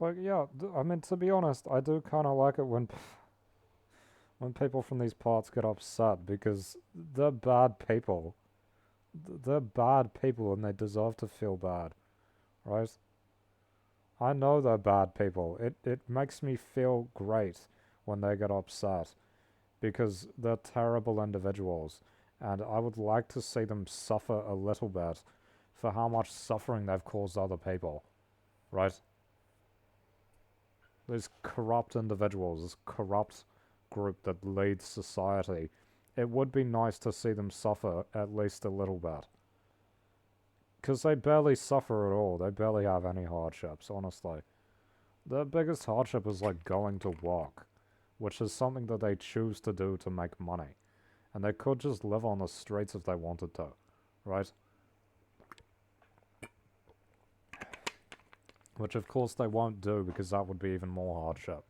Like yeah, I mean to be honest, I do kind of like it when people from these parts get upset because they're bad people. They're bad people and they deserve to feel bad, right? I know they're bad people. It makes me feel great when they get upset because they're terrible individuals and I would like to see them suffer a little bit for how much suffering they've caused other people, right? These corrupt individuals, this corrupt group that leads society. It would be nice to see them suffer at least a little bit. Because they barely suffer at all. They barely have any hardships, honestly. Their biggest hardship is like going to work, which is something that they choose to do to make money. And they could just live on the streets if they wanted to, right? Which of course they won't do because that would be even more hardship.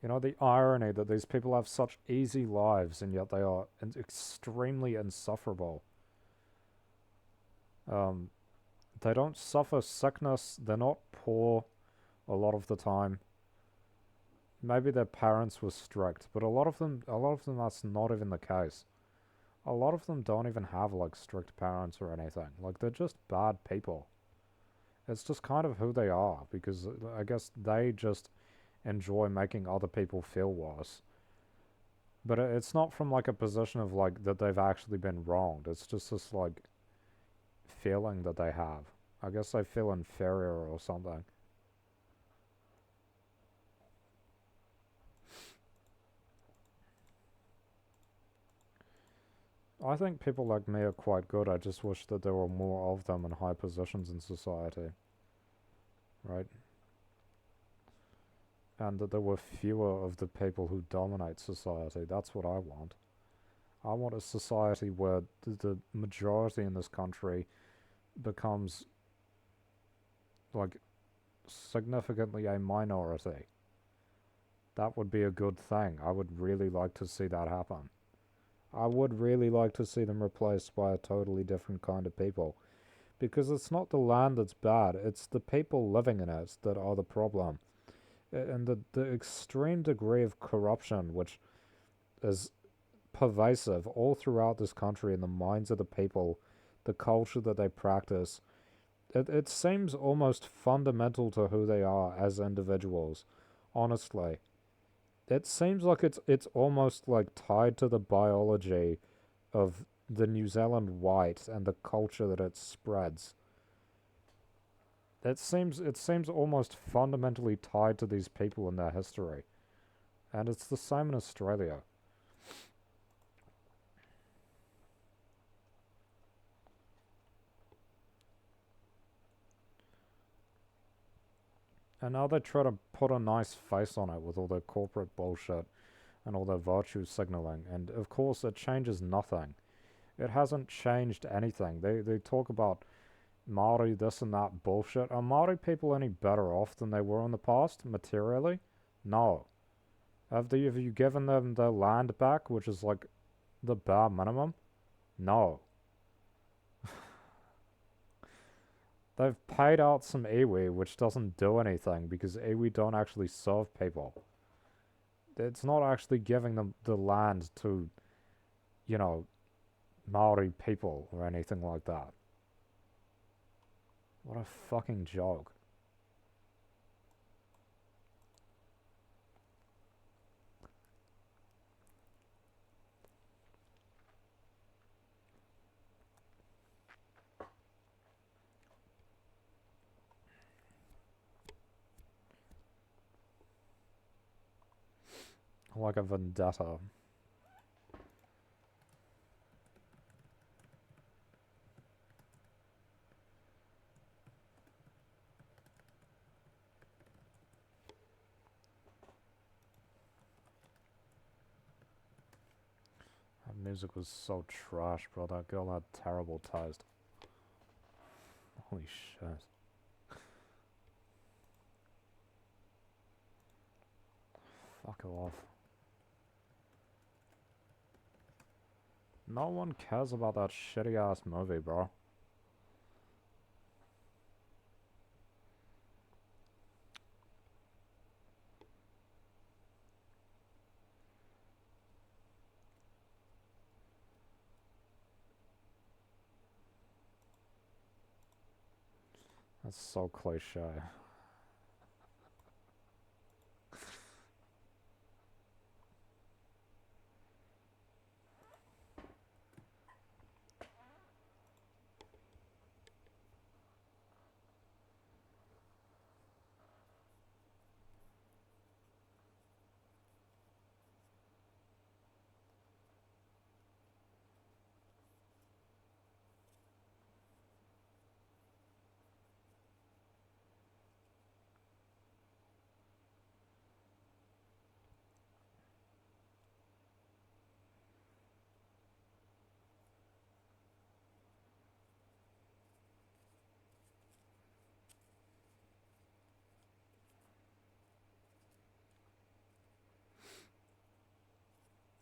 You know, the irony that these people have such easy lives and yet they are extremely insufferable. Um, they don't suffer sickness, they're not poor a lot of the time. Maybe their parents were strict, but a lot of them that's not even the case. A lot of them don't even have like strict parents or anything. Like they're just bad people. It's just kind of who they are because I guess they just enjoy making other people feel worse. But it's not from like a position of like that they've actually been wronged. It's just this like feeling that they have. I guess they feel inferior or something. I think people like me are quite good. I just wish that there were more of them in high positions in society, right? And that there were fewer of the people who dominate society. That's what I want. I want a society where the majority in this country becomes like significantly a minority. That would be a good thing. I would really like to see that happen. I would really like to see them replaced by a totally different kind of people. Because it's not the land that's bad, it's the people living in it that are the problem. And the extreme degree of corruption, which is pervasive all throughout this country in the minds of the people, the culture that they practice, it seems almost fundamental to who they are as individuals, honestly. It seems like it's almost like tied to the biology of the New Zealand white and the culture that it spreads. It seems almost fundamentally tied to these people and their history. And it's the same in Australia. And now they try to put a nice face on it with all their corporate bullshit and all their virtue signaling. And of course, it changes nothing. It hasn't changed anything. They talk about Maori this and that bullshit. Are Maori people any better off than they were in the past, materially? No. Have you given them their land back, which is like the bare minimum? No. They've paid out some iwi, which doesn't do anything because iwi don't actually serve people. It's not actually giving them the land to, you know, Maori people or anything like that. What a fucking joke. Like a vendetta. That music was so trash, bro. That girl had terrible taste. Holy shit. Fuck off. No one cares about that shitty ass movie, bro. That's so cliche.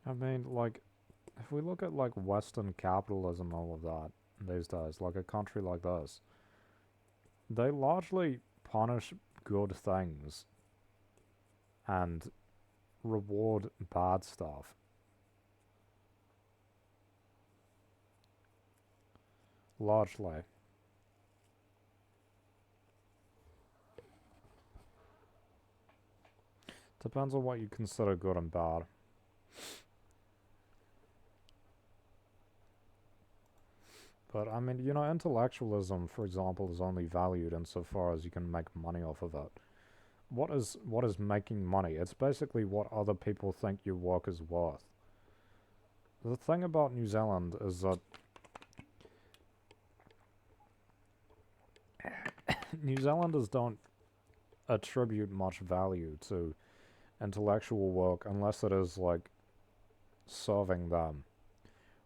I mean, like, if we look at, like, Western capitalism and all of that these days, like a country like this, they largely punish good things and reward bad stuff. Largely. Depends on what you consider good and bad. But I mean, you know, intellectualism, for example, is only valued insofar as you can make money off of it. What is making money? It's basically what other people think your work is worth. The thing about New Zealand is that New Zealanders don't attribute much value to intellectual work unless it is like serving them,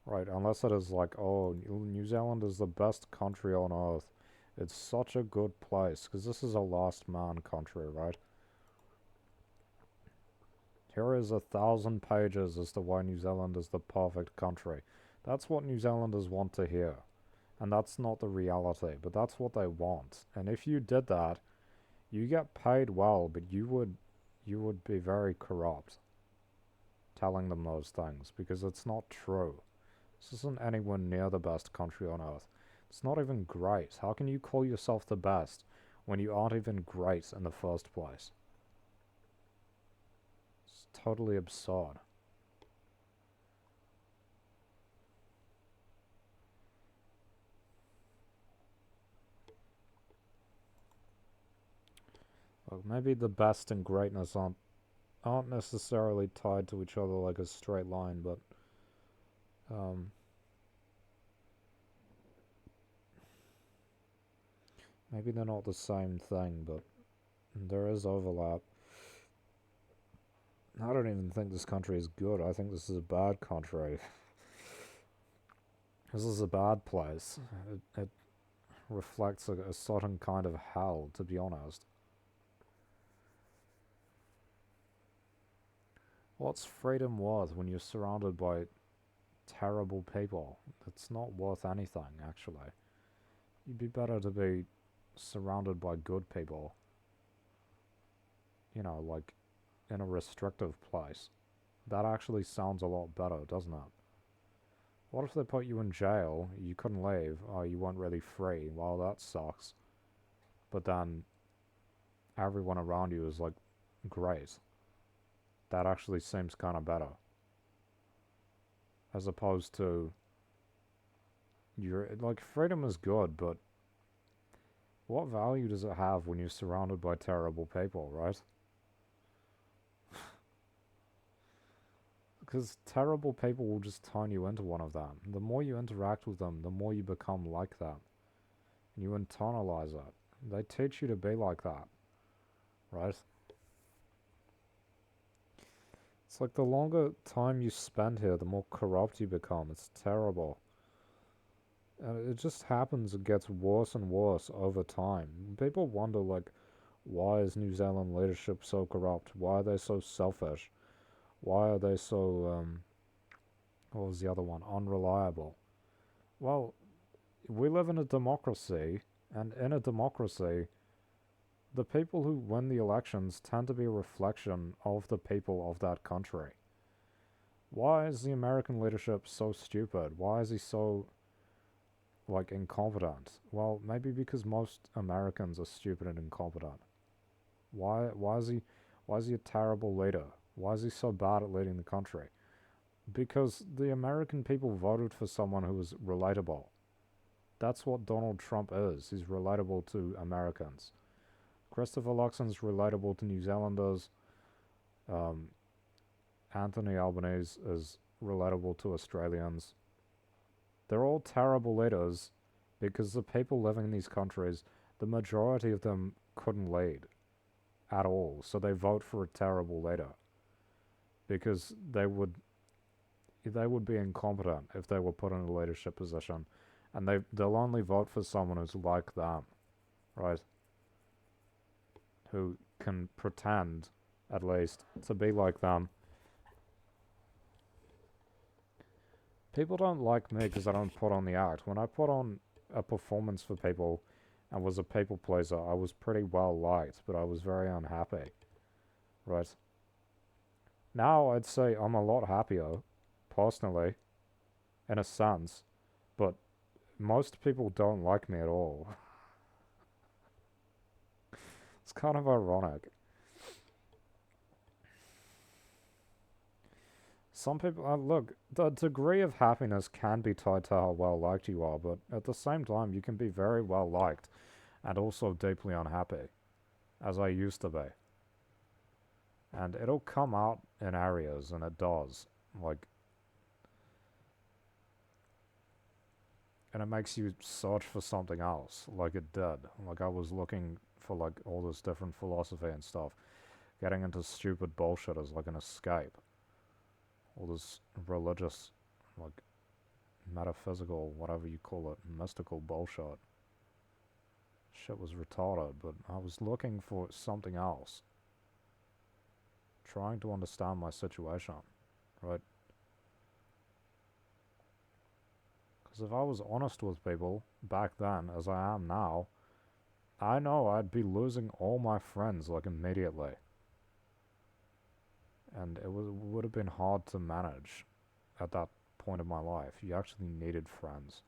right? Unless it is like, oh, New Zealand is the best country on earth. It's such a good place because this is a last man country, right? Here is 1,000 pages as to why New Zealand is the perfect country. That's what New Zealanders want to hear. And that's not the reality, but that's what they want. And if you did that, you get paid well, but you would be very corrupt telling them those things because it's not true. This isn't anywhere near the best country on earth. It's not even great. How can you call yourself the best when you aren't even great in the first place? It's totally absurd. Well, maybe the best and greatness aren't necessarily tied to each other like a straight line, but um, maybe they're not the same thing, but there is overlap. I don't even think this country is good. I think this is a bad country. This is a bad place. It reflects a certain kind of hell, to be honest. What's freedom worth when you're surrounded by terrible people? It's not worth anything, actually. You'd be better to be surrounded by good people. You know, like in a restrictive place. That actually sounds a lot better, doesn't it? What if they put you in jail, you couldn't leave, or you weren't really free? Well, that sucks. But then everyone around you is like, great. That actually seems kind of better. As opposed to, you're like, freedom is good, but what value does it have when you're surrounded by terrible people, right? Because terrible people will just turn you into one of them. The more you interact with them, the more you become like them. And you internalize it. They teach you to be like that, right? It's like the longer time you spend here, the more corrupt you become. It's terrible. And it just happens, it gets worse and worse over time. People wonder, like, why is New Zealand leadership so corrupt? Why are they so selfish? Why are they so, what was the other one? Unreliable. Well, we live in a democracy, and in a democracy, the people who win the elections tend to be a reflection of the people of that country. Why is the American leadership so stupid? Why is he so, like, incompetent? Well, maybe because most Americans are stupid and incompetent. Why is he a terrible leader? Why is he so bad at leading the country? Because the American people voted for someone who was relatable. That's what Donald Trump is. He's relatable to Americans. Christopher Luxon's relatable to New Zealanders. Um, Anthony Albanese is relatable to Australians. They're all terrible leaders because the people living in these countries, the majority of them couldn't lead at all. So they vote for a terrible leader because they would be incompetent if they were put in a leadership position, and they'll only vote for someone who's like them, right? Who can pretend, at least, to be like them. People don't like me because I don't put on the act. When I put on a performance for people and was a people pleaser, I was pretty well liked, but I was very unhappy, right? Now I'd say I'm a lot happier, personally, in a sense, but most people don't like me at all. It's kind of ironic. some people, look, the degree of happiness can be tied to how well liked you are, but at the same time, you can be very well liked and also deeply unhappy, as I used to be. And it'll come out in areas, and it does. Like, and it makes you search for something else, like it did. Like, I was looking for, like, all this different philosophy and stuff, getting into stupid bullshit as, like, an escape. All this religious, like, metaphysical, whatever you call it, mystical bullshit. Shit was retarded, but I was looking for something else. Trying to understand my situation, right? Because if I was honest with people back then, as I am now, I know I'd be losing all my friends, like, immediately. And it would have been hard to manage at that point of my life. You actually needed friends.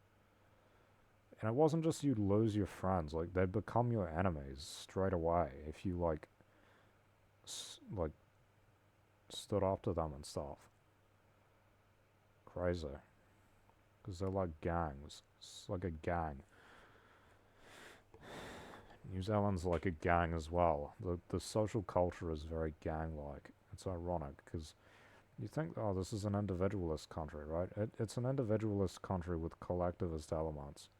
And it wasn't just you'd lose your friends, like, they'd become your enemies straight away if you, like, like, stood up to them and stuff. Crazy. Because they're like gangs. It's like a gang. New Zealand's like a gang as well. The social culture is very gang-like. It's ironic because you think, oh, this is an individualist country, right? It's an individualist country with collectivist elements.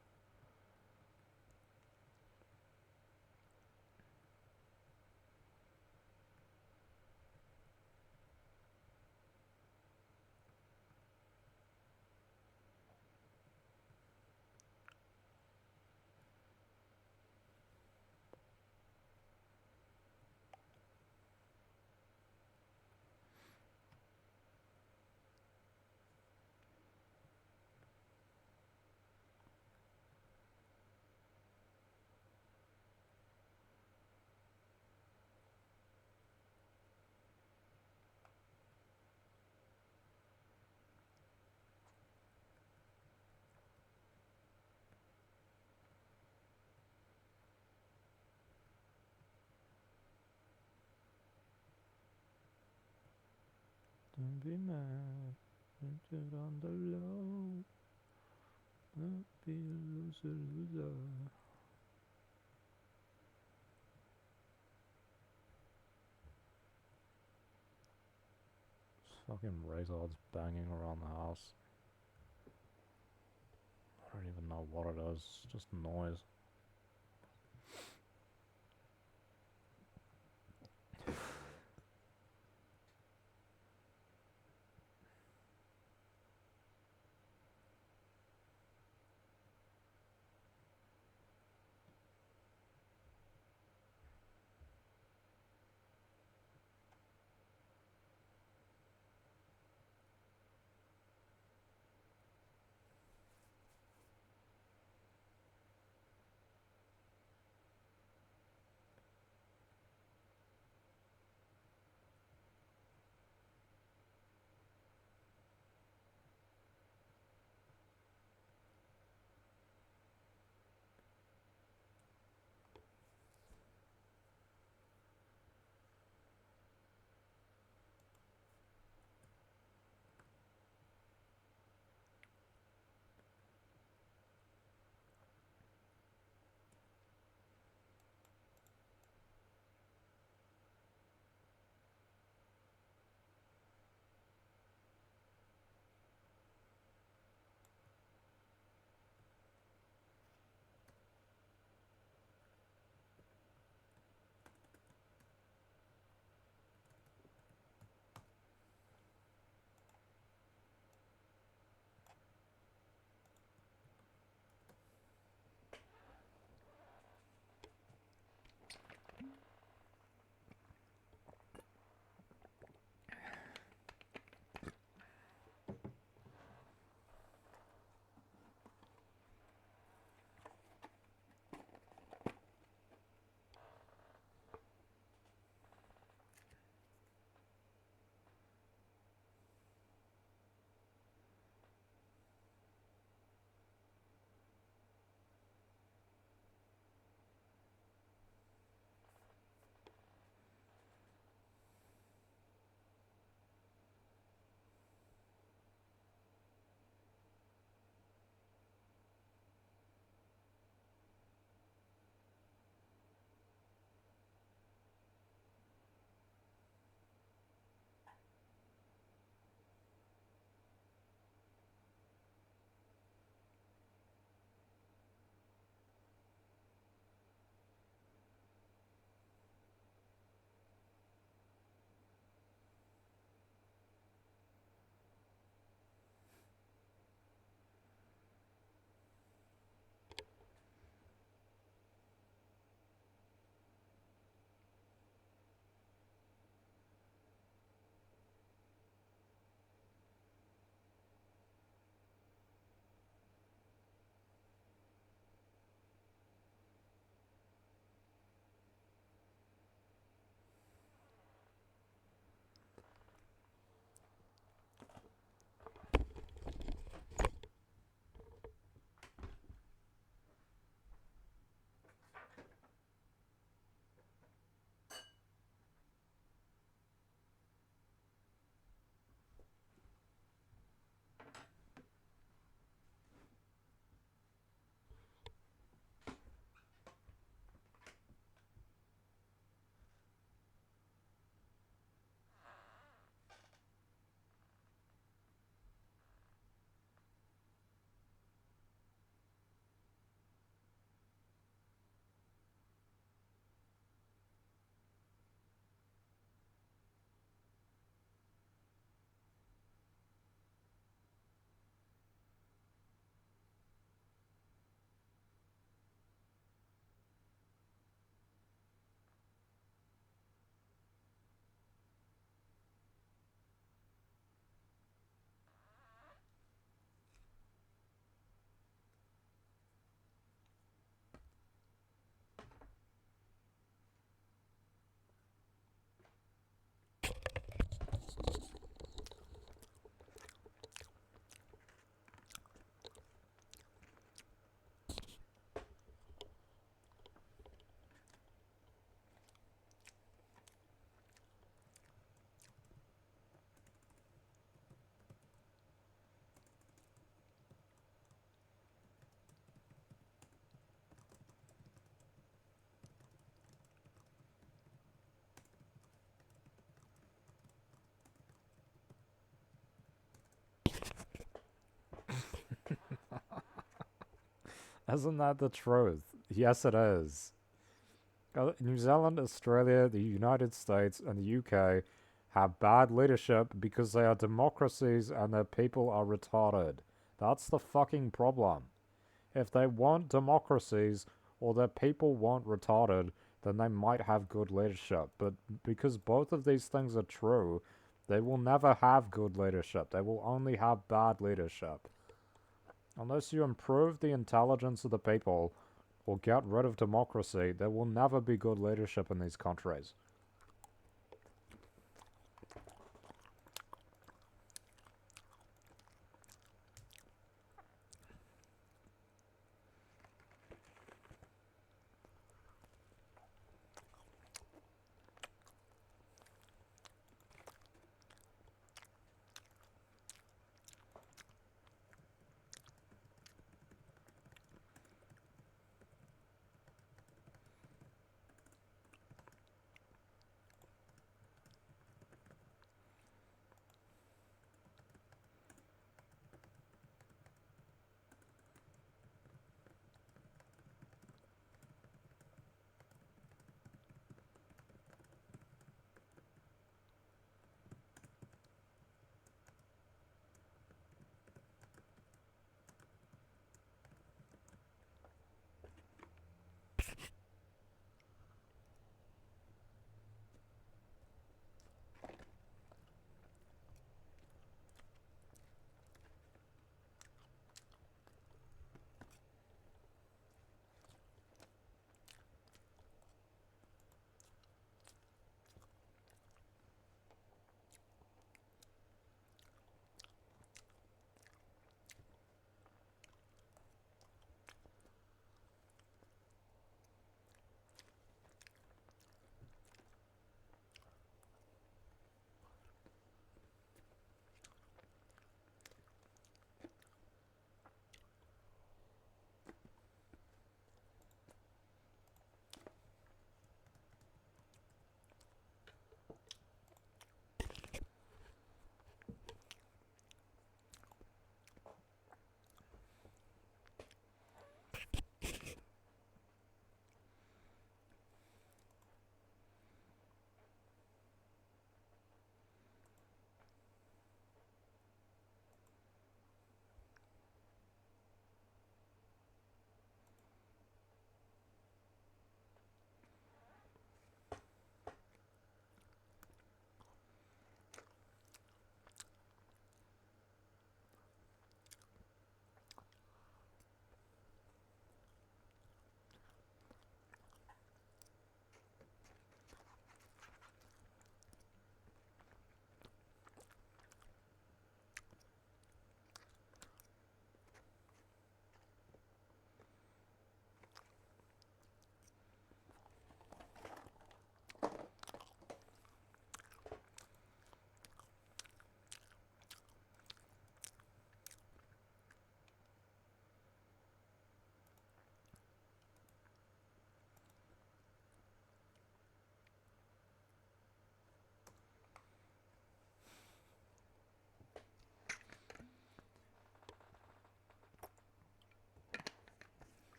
Don't be mad, put it on the low. Don't be a loser, loser. Fucking retards banging around the house. I don't even know what it is, it's just noise. Isn't that the truth? Yes, it is. New Zealand, Australia, the United States, and the UK have bad leadership because they are democracies and their people are retarded. That's the fucking problem. If they want democracies or their people want retarded, then they might have good leadership. But because both of these things are true, they will never have good leadership. They will only have bad leadership. Unless you improve the intelligence of the people or get rid of democracy, there will never be good leadership in these countries.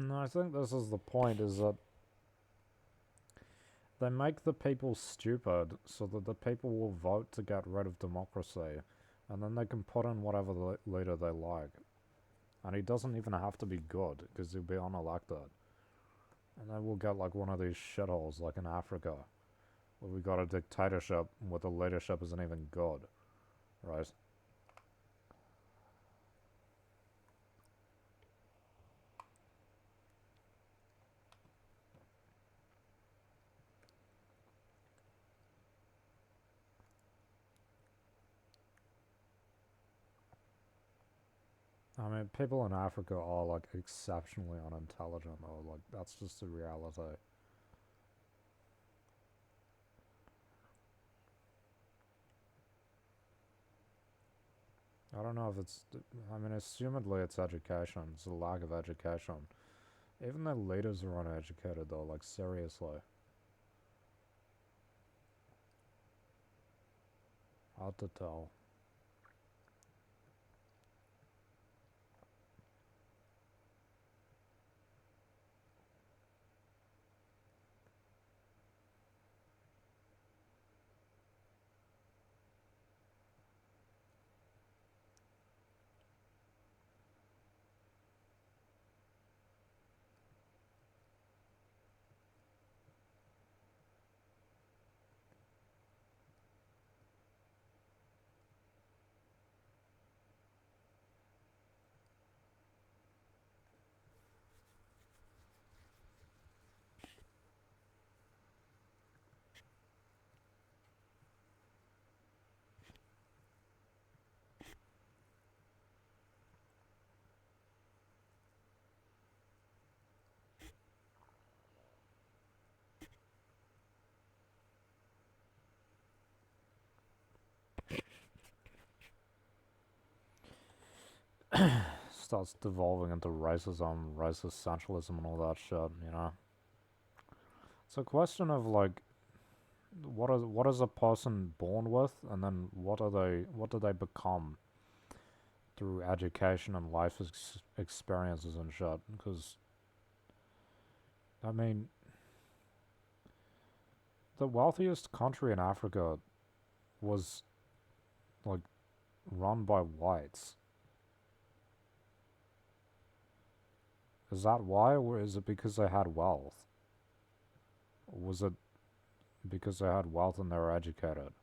I think this is the point, is that they make the people stupid so that the people will vote to get rid of democracy, and then they can put in whatever leader they like. And he doesn't even have to be good, because he'll be unelected. And then we'll get like one of these shitholes like in Africa, Well, we got a dictatorship where the leadership isn't even good, right? I mean, people in Africa are like exceptionally unintelligent, though. Like, that's just the reality. I don't know if it's. I mean, assumedly it's education. It's a lack of education. Even the leaders are uneducated, though. Like, seriously. Hard to tell. Starts devolving into racism, racist centralism, and all that shit, you know? It's a question of, like, what is a person born with, and then what do they become through education and life experiences and shit. Because I mean, the wealthiest country in Africa was like run by whites. Is that why, or is it because they had wealth? Or was it because they had wealth and they were educated?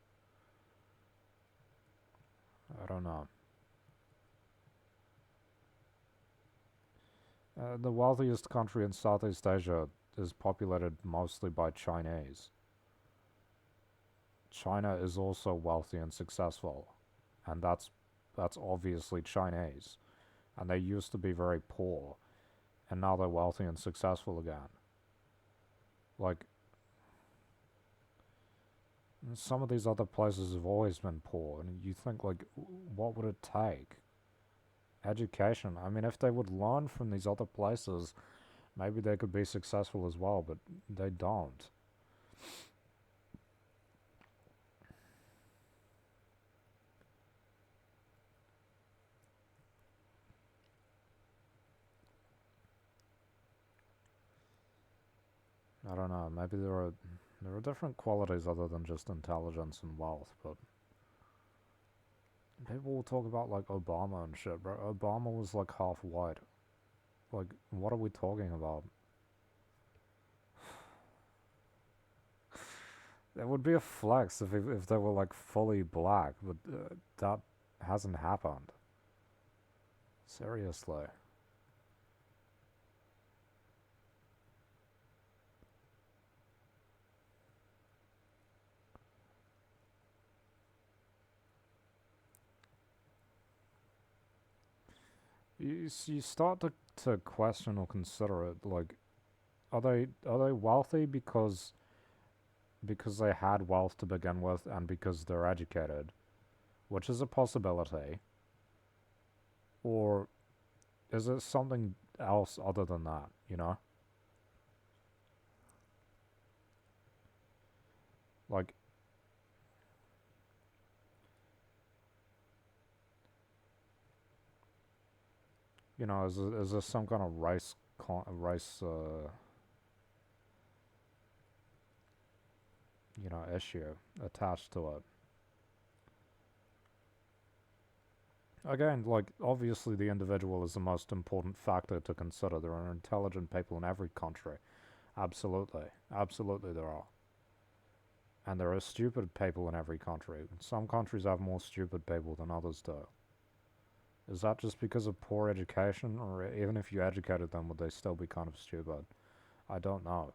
I don't know. The wealthiest country in Southeast Asia is populated mostly by Chinese. China is also wealthy and successful, and that's obviously Chinese. And they used to be very poor, and now they're wealthy and successful again. Like, some of these other places have always been poor, and you think, like, what would it take? Education. I mean, if they would learn from these other places, maybe they could be successful as well, but they don't. I don't know. Maybe there are different qualities other than just intelligence and wealth, but people will talk about like Obama and shit, bro. Obama was like half white. Like, what are we talking about? It would be a flex if they were like fully black, but that hasn't happened. Seriously. You start to question or consider it like, are they wealthy because they had wealth to begin with and because they're educated, which is a possibility, or is it something else other than that, you know? Like, is there some kind of race issue attached to it? Again, like, obviously the individual is the most important factor to consider. There are intelligent people in every country. Absolutely. Absolutely there are. And there are stupid people in every country. Some countries have more stupid people than others do. Is that just because of poor education, or even if you educated them, would they still be kind of stupid? I don't know.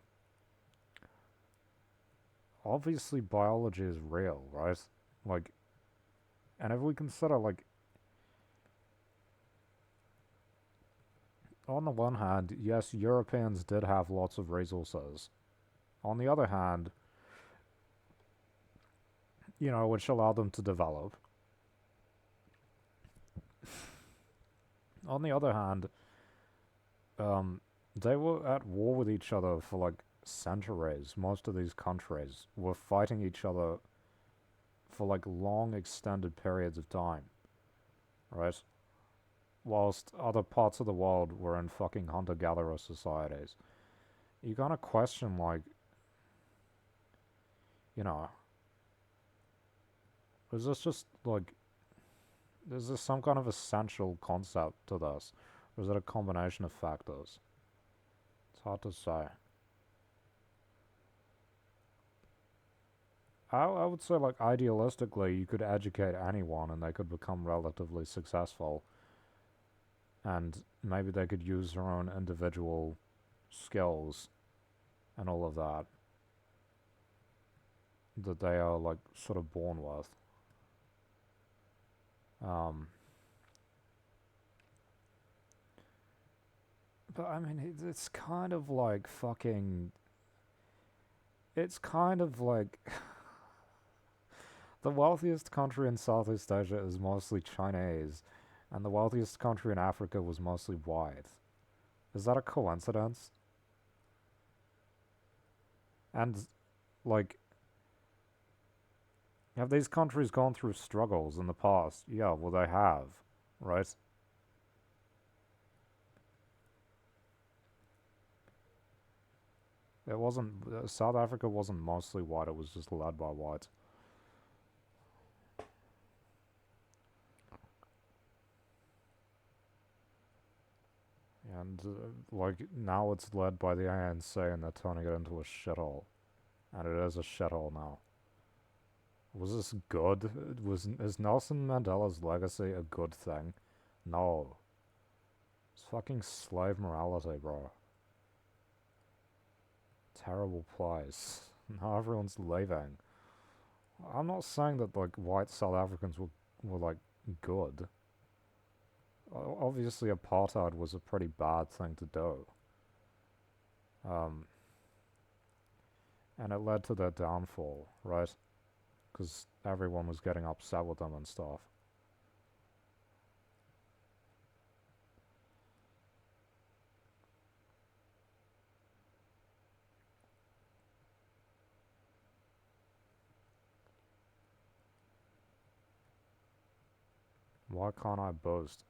Obviously, biology is real, right? Like, and if we consider, like, on the one hand, yes, Europeans did have lots of resources. On the other hand, which allowed them to develop. On the other hand, they were at war with each other for like centuries. Most of these countries were fighting each other for like long extended periods of time, right? Whilst other parts of the world were in fucking hunter-gatherer societies. You gotta question, like, you know, is this just like, is there some kind of essential concept to this? Or is it a combination of factors? It's hard to say. I would say, like, idealistically, you could educate anyone and they could become relatively successful. And maybe they could use their own individual skills and all of that they are, like, sort of born with. Um, but I mean, it's kind of like fucking. It's kind of like the wealthiest country in Southeast Asia is mostly Chinese, and the wealthiest country in Africa was mostly white. Is that a coincidence? And, like, have these countries gone through struggles in the past? Yeah, well, they have, right? It wasn't. South Africa wasn't mostly white, it was just led by whites. And, like, now it's led by the ANC and they're turning it into a shithole. And it is a shithole now. Was this good? Is Nelson Mandela's legacy a good thing? No. It's fucking slave morality, bro. Terrible place. Now everyone's leaving. I'm not saying that, like, white South Africans were like, good. Obviously, apartheid was a pretty bad thing to do. Um, and it led to their downfall, right? Because everyone was getting upset with them and stuff. Why can't I boast?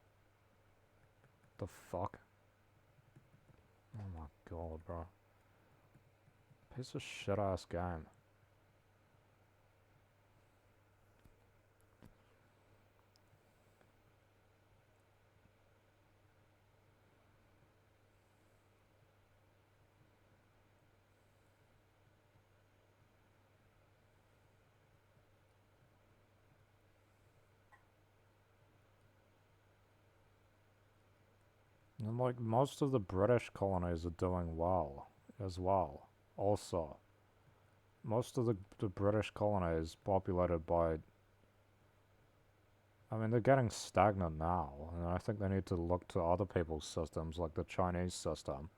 The fuck? Oh my god, bro. Piece of shit ass game. And, like, most of the British colonies are doing well as well. Also, most of the British colonies populated by. I mean, they're getting stagnant now, and I think they need to look to other people's systems, like the Chinese system.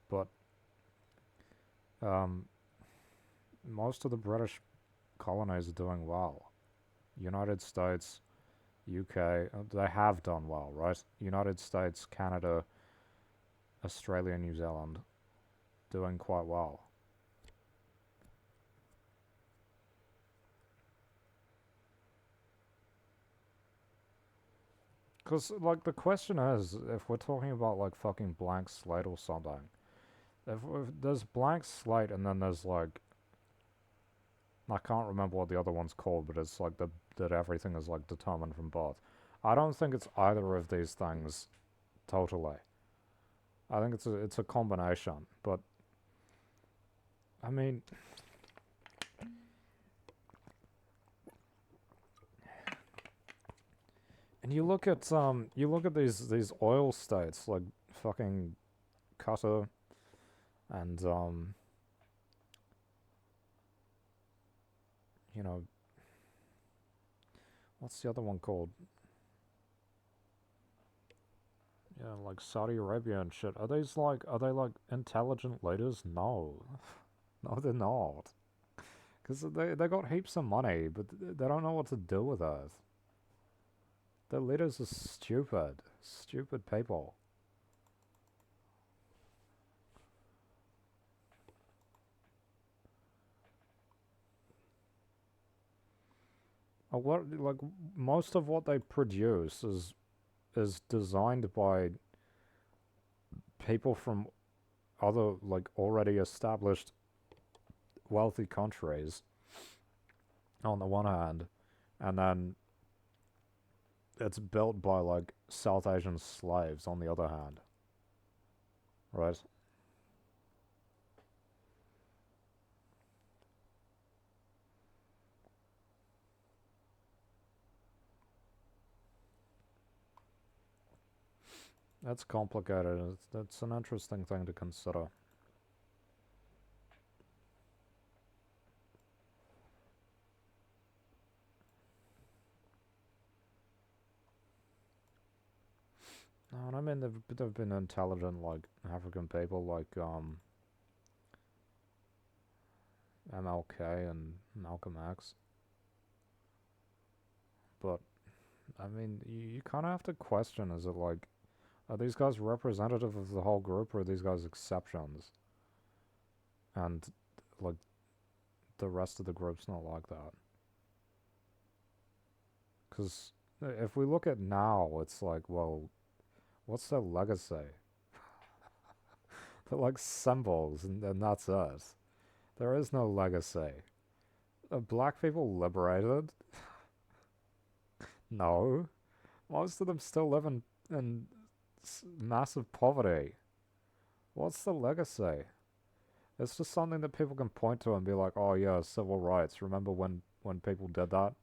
But, um, most of the British colonies are doing well. United States, UK, they have done well, right? United States, Canada, Australia, New Zealand, doing quite well. Because, like, the question is, if we're talking about, like, fucking blank slate or something, if there's blank slate and then there's, like, I can't remember what the other one's called, but it's like that everything is, like, determined from birth. I don't think it's either of these things totally. I think it's a combination, but I mean, And you look at these oil states like fucking Qatar and you know, what's the other one called? Yeah, like Saudi Arabia and shit. Are they like intelligent leaders? No. No, they're not. Because they got heaps of money, but they don't know what to do with it. Their leaders are stupid. Stupid people. What, like, most of what they produce is designed by people from other, like, already established wealthy countries on the one hand, and then it's built by, like, South Asian slaves on the other hand. Right? It's complicated. It's an interesting thing to consider. No, and I mean they've been intelligent like African people like MLK and Malcolm X, but I mean you kind of have to question: is it like are these guys representative of the whole group, or are these guys exceptions? And like the rest of the group's not like that. Because if we look at now, it's like, well, what's their legacy? They're like symbols, and that's it. There is no legacy. Are black people liberated? No. Most of them still live in massive poverty. What's the legacy? It's just something that people can point to and be like, oh yeah, civil rights. Remember when people did that?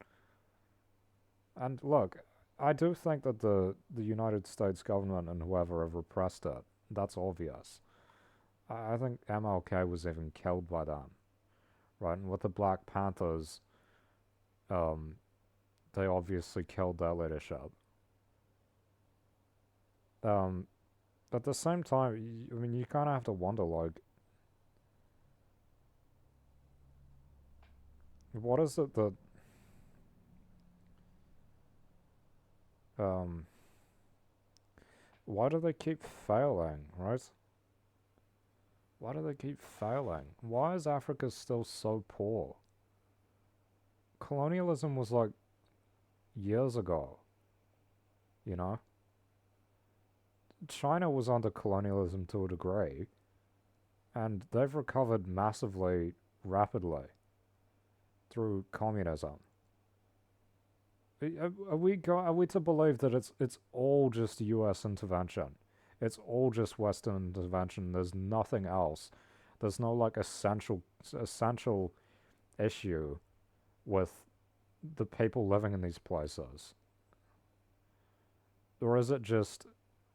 And look, I do think that the United States government and whoever have repressed it. That's obvious. I think MLK was even killed by them, right? And with the Black Panthers, um, they obviously killed their leadership. Um, at the same time, I mean, you kind of have to wonder, like, what is it that, um, why do they keep failing, right? Why do they keep failing? Why is Africa still so poor? Colonialism was like years ago, you know? China was under colonialism to a degree, and they've recovered massively, rapidly through communism. Are we to believe that it's all just U.S. intervention? It's all just Western intervention. There's nothing else. There's no like essential issue with the people living in these places, or is it just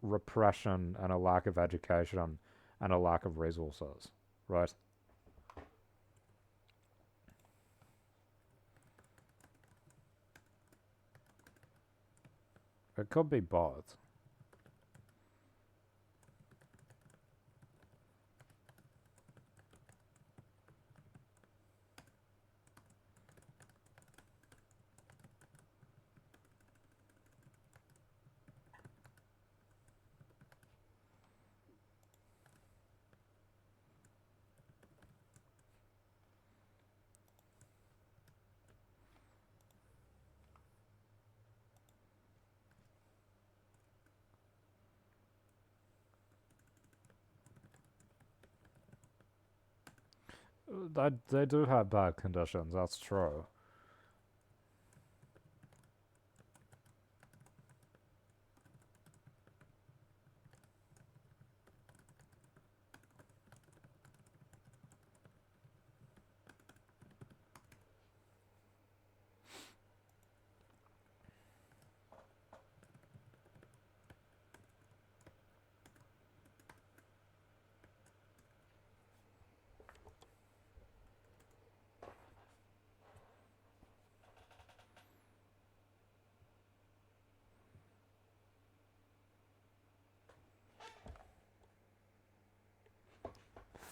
repression and a lack of education and a lack of resources? Right? It could be both. They do have bad conditions. That's true.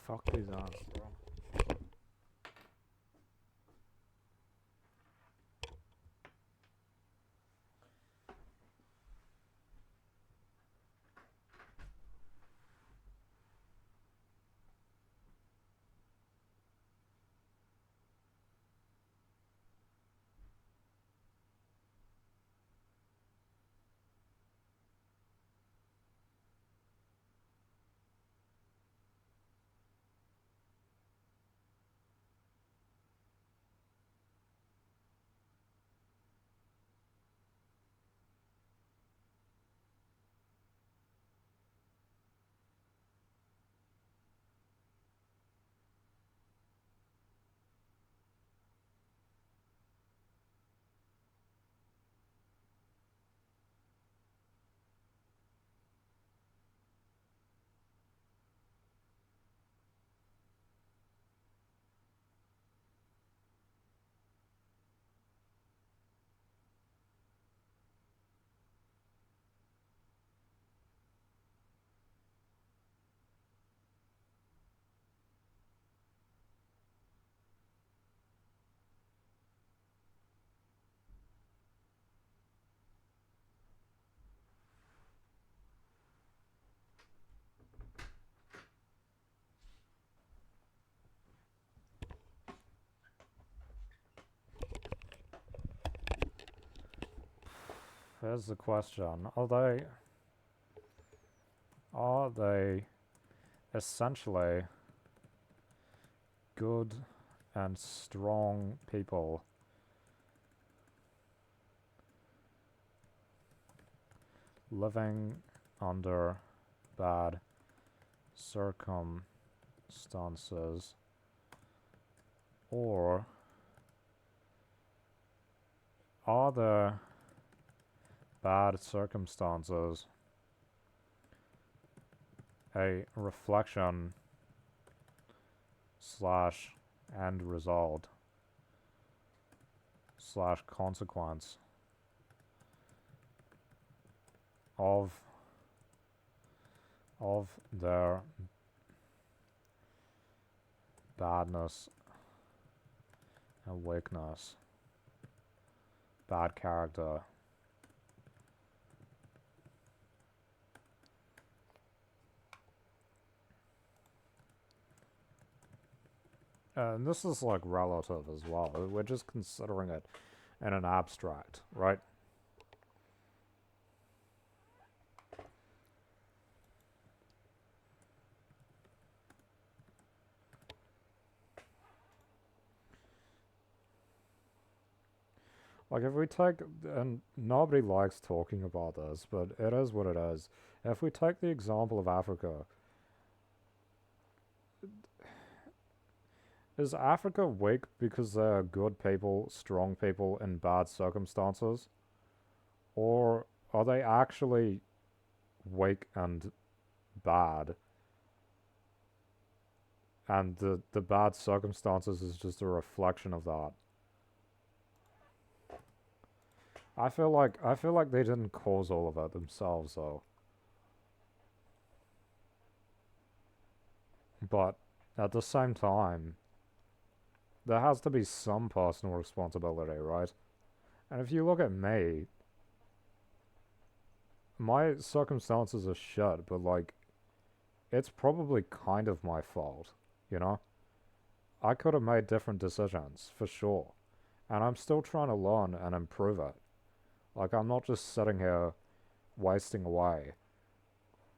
Fuck these ads, bro. Here's the question. Are they essentially good and strong people living under bad circumstances, or are the bad circumstances a reflection slash end result slash consequence of their badness and weakness, bad character? And this is like relative as well. We're just considering it in an abstract, right? Like if we take, and nobody likes talking about this, but it is what it is. If we take the example of Africa, is Africa weak because they are good people, strong people in bad circumstances? Or are they actually weak and bad? And the bad circumstances is just a reflection of that. I feel like they didn't cause all of it themselves though. But at the same time, there has to be some personal responsibility, right? And if you look at me, my circumstances are shit, but like, it's probably kind of my fault, you know? I could have made different decisions, for sure. And I'm still trying to learn and improve it. Like, I'm not just sitting here wasting away.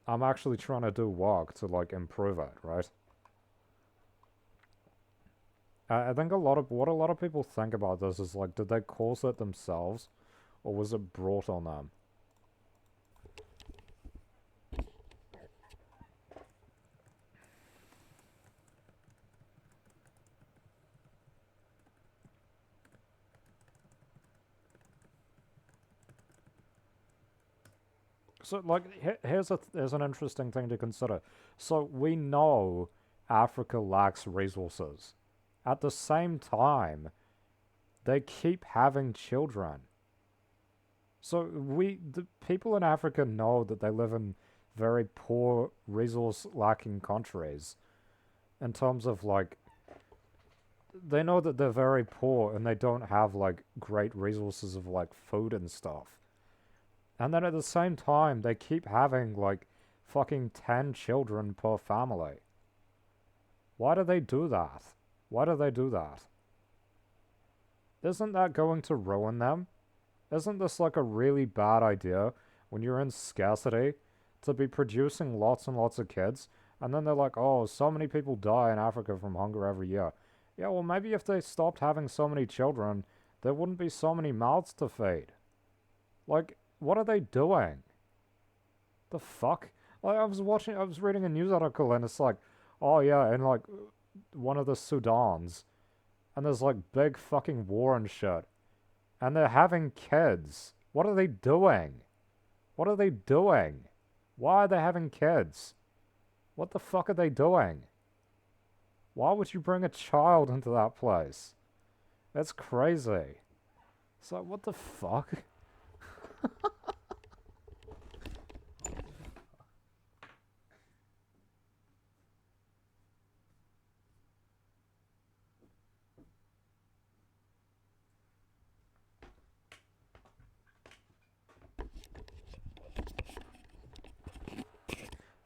I'm actually trying to do work to, like, improve it, right? I think what a lot of people think about this is, like, did they cause it themselves? Or was it brought on them? So, like, here's an interesting thing to consider. So, we know Africa lacks resources. At the same time, they keep having children. So, the people in Africa know that they live in very poor, resource lacking countries. in terms of like, they know that they're very poor and they don't have like great resources of like food and stuff. And then at the same time, they keep having like fucking 10 children per family. Why do they do that? Why do they do that? Isn't that going to ruin them? Isn't this like a really bad idea when you're in scarcity to be producing lots and lots of kids? And then they're like, oh, so many people die in Africa from hunger every year. Yeah, well, maybe if they stopped having so many children, there wouldn't be so many mouths to feed. Like, what are they doing? The fuck? Like, I was reading a news article and it's like, oh yeah, in like one of the Sudans, and there's like big fucking war and shit. And they're having kids. What are they doing? What are they doing? Why are they having kids? What the fuck are they doing? Why would you bring a child into that place? That's crazy. It's like, what the fuck?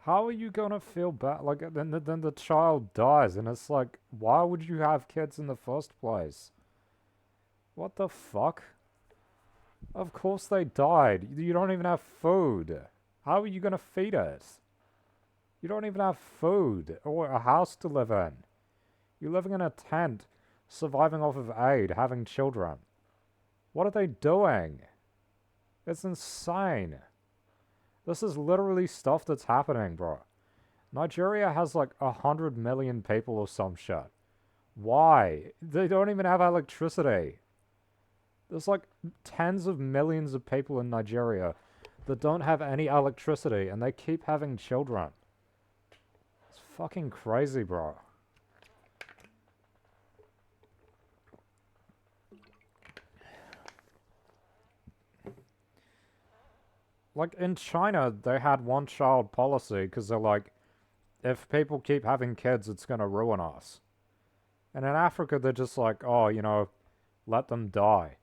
How are you gonna feel bad? Like, then the child dies, and it's like, why would you have kids in the first place? What the fuck? Of course they died. You don't even have food. How are you gonna feed it? You don't even have food or a house to live in. You're living in a tent, surviving off of aid, having children. What are they doing? It's insane. This is literally stuff that's happening, bro. Nigeria has like 100 million people or some shit. Why? They don't even have electricity. There's like tens of millions of people in Nigeria that don't have any electricity and they keep having children. It's fucking crazy, bro. Like in China, they had one child policy because they're like, if people keep having kids, it's gonna ruin us. And in Africa, they're just like, oh, let them die.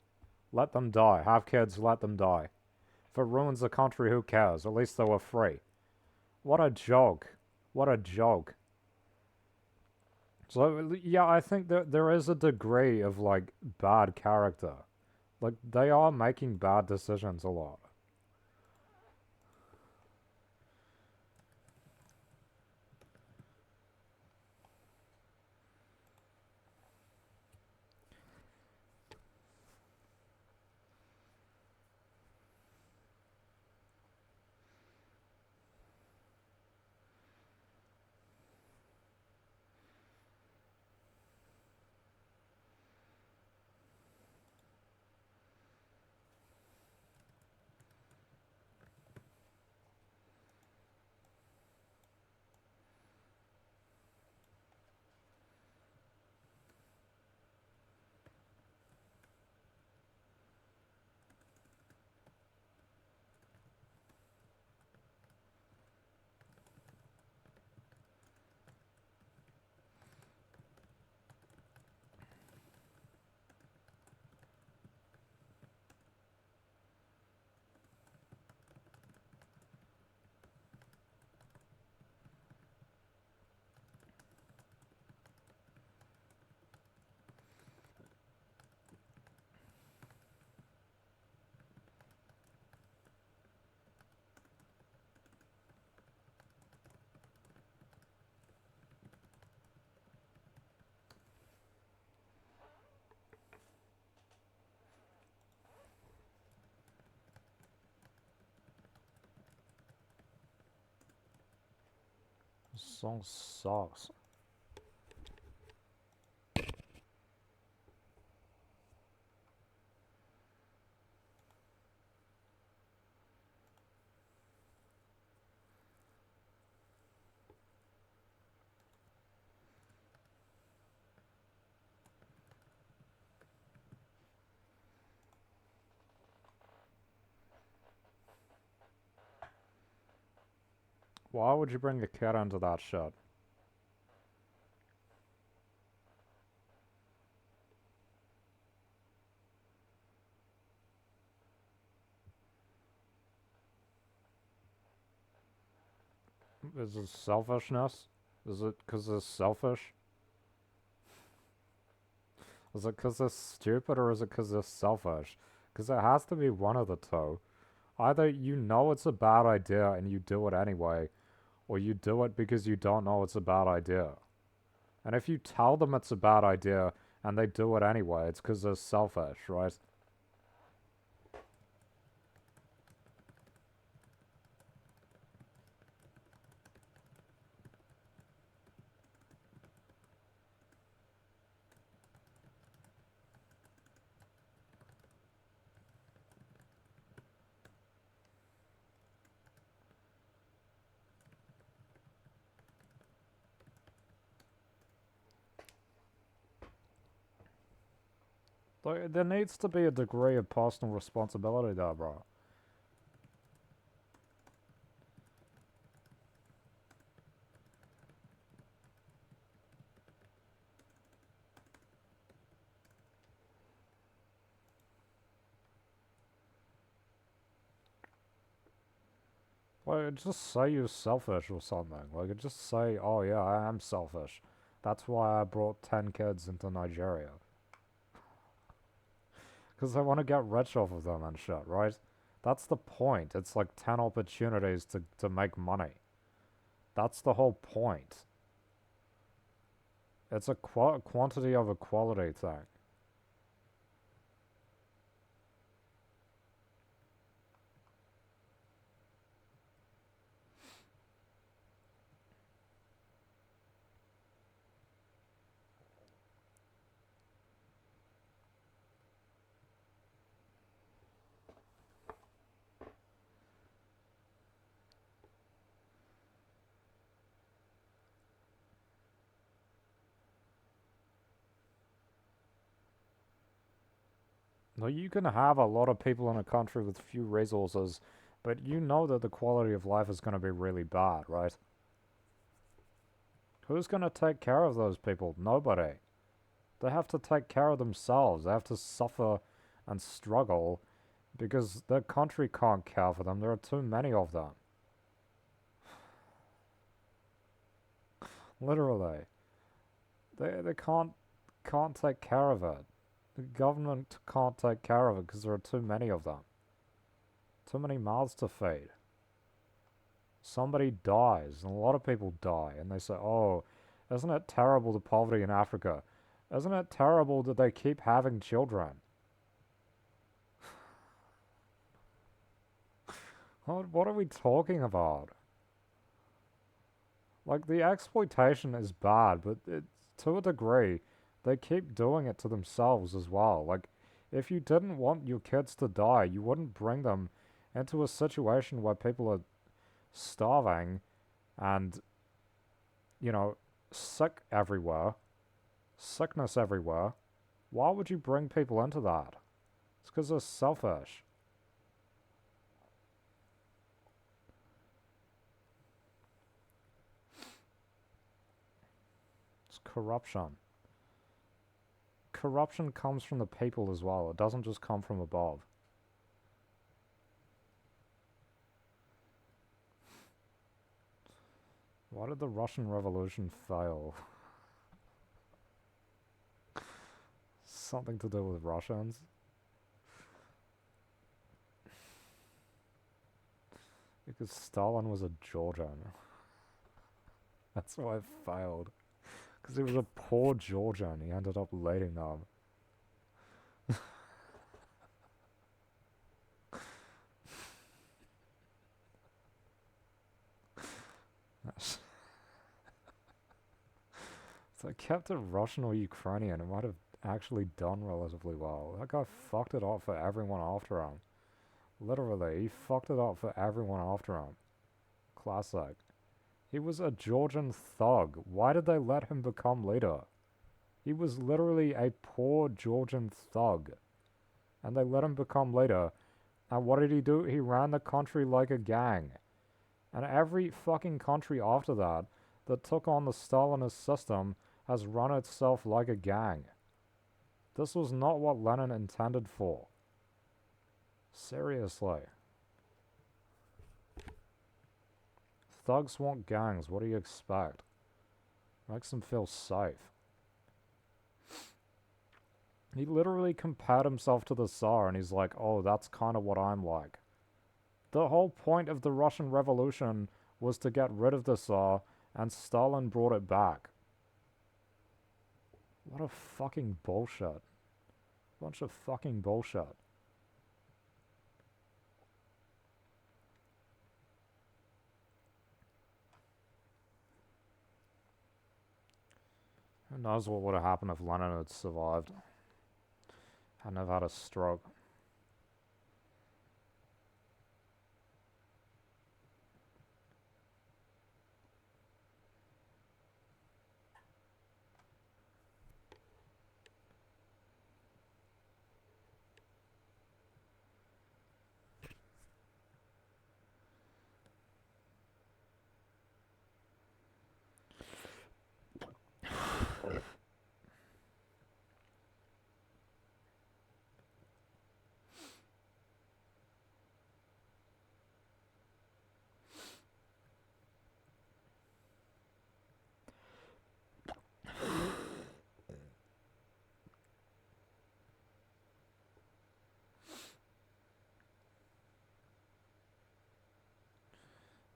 Let them die. Have kids, let them die. If it ruins the country, who cares? At least they were free. What a joke. What a joke. So, yeah, I think there is a degree of, like, bad character. Like, they are making bad decisions a lot. This song sucks. Why would you bring a kid into that shit? Is it selfishness? Is it because they're selfish? Is it because they're stupid or is it because they're selfish? Because it has to be one of the two. Either you know it's a bad idea and you do it anyway, or you do it because you don't know it's a bad idea. And if you tell them it's a bad idea and they do it anyway, it's because they're selfish, right? There needs to be a degree of personal responsibility there, bro. Like, just say you're selfish or something. Like, just say, oh yeah, I am selfish. That's why I brought 10 kids into Nigeria. Because I want to get rich off of them and shit, right? That's the point. It's like 10 opportunities to make money. That's the whole point. It's a quantity of a quality thing. Now, you can have a lot of people in a country with few resources, but you know that the quality of life is going to be really bad, right? Who's going to take care of those people? Nobody. They have to take care of themselves. They have to suffer and struggle because their country can't care for them. There are too many of them. Literally. They can't take care of it. The government can't take care of it because there are too many of them. Too many mouths to feed. Somebody dies, and a lot of people die, and they say, oh, isn't it terrible the poverty in Africa? Isn't it terrible that they keep having children? What are we talking about? Like, the exploitation is bad, but to a degree, they keep doing it to themselves as well. Like, if you didn't want your kids to die, you wouldn't bring them into a situation where people are starving and, you know, sick everywhere, sickness everywhere. Why would you bring people into that? It's because they're selfish. It's corruption. Corruption comes from the people as well. It doesn't just come from above. Why did the Russian Revolution fail? Something to do with Russians? Because Stalin was a Georgian. That's why it failed. Because he was a poor Georgian. He ended up leading them. If they kept it Russian or Ukrainian, it might have actually done relatively well. That guy fucked it up for everyone after him. Literally, he fucked it up for everyone after him. Classic. He was a Georgian thug. Why did they let him become leader? He was literally a poor Georgian thug. And they let him become leader. And what did he do? He ran the country like a gang. And every fucking country after that took on the Stalinist system has run itself like a gang. This was not what Lenin intended for. Seriously. thugs want gangs. What do you expect? Makes them feel safe. He literally compared himself to the Tsar, and he's like, oh, that's kind of what I'm like. The whole point of the Russian Revolution was to get rid of the Tsar, and Stalin brought it back. What a fucking bullshit. Bunch of fucking bullshit. Who knows what would have happened if Lenin had survived? Hadn't have had a stroke.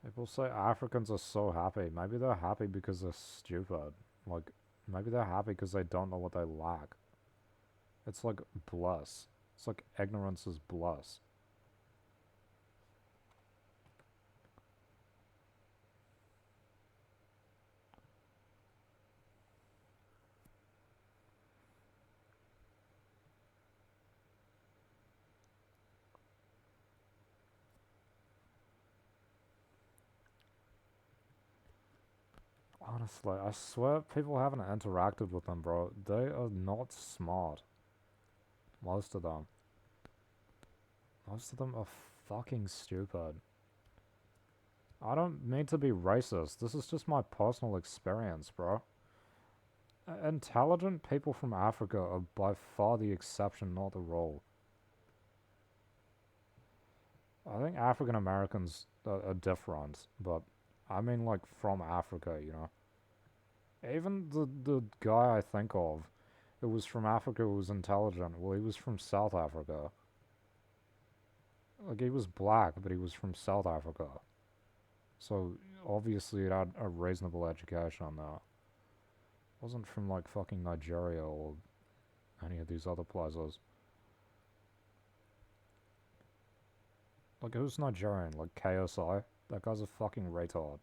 People say Africans are so happy. Maybe they're happy because they're stupid. Like, maybe they're happy because they don't know what they lack. It's like bliss. It's like ignorance is bliss. Honestly, I swear people haven't interacted with them, bro. They are not smart. Most of them. Most of them are fucking stupid. I don't mean to be racist. This is just my personal experience, bro. Intelligent people from Africa are by far the exception, not the rule. I think African Americans are different, but I mean like from Africa, you know. Even the guy I think of, who was from Africa, who was intelligent. Well, he was from South Africa. Like he was black, but he was from South Africa. So obviously he had a reasonable education now. Wasn't from like fucking Nigeria or any of these other places. Like who's Nigerian? Like KSI? That guy's a fucking retard.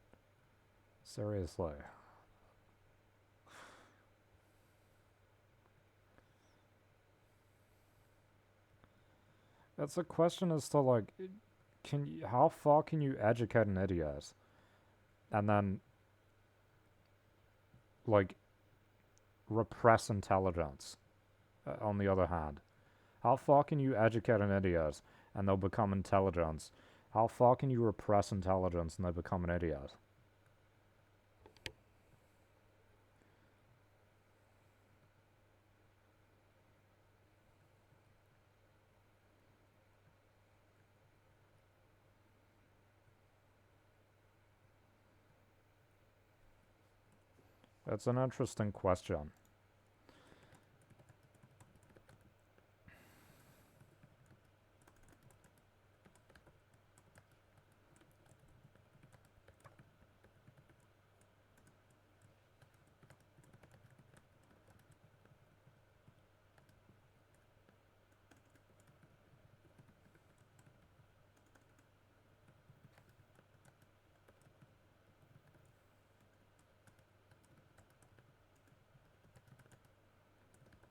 Seriously. It's a question as to like, how far can you educate an idiot? And then, like, repress intelligence, on the other hand. How far can you educate an idiot and they'll become intelligence? How far can you repress intelligence and they become an idiot? It's an interesting question.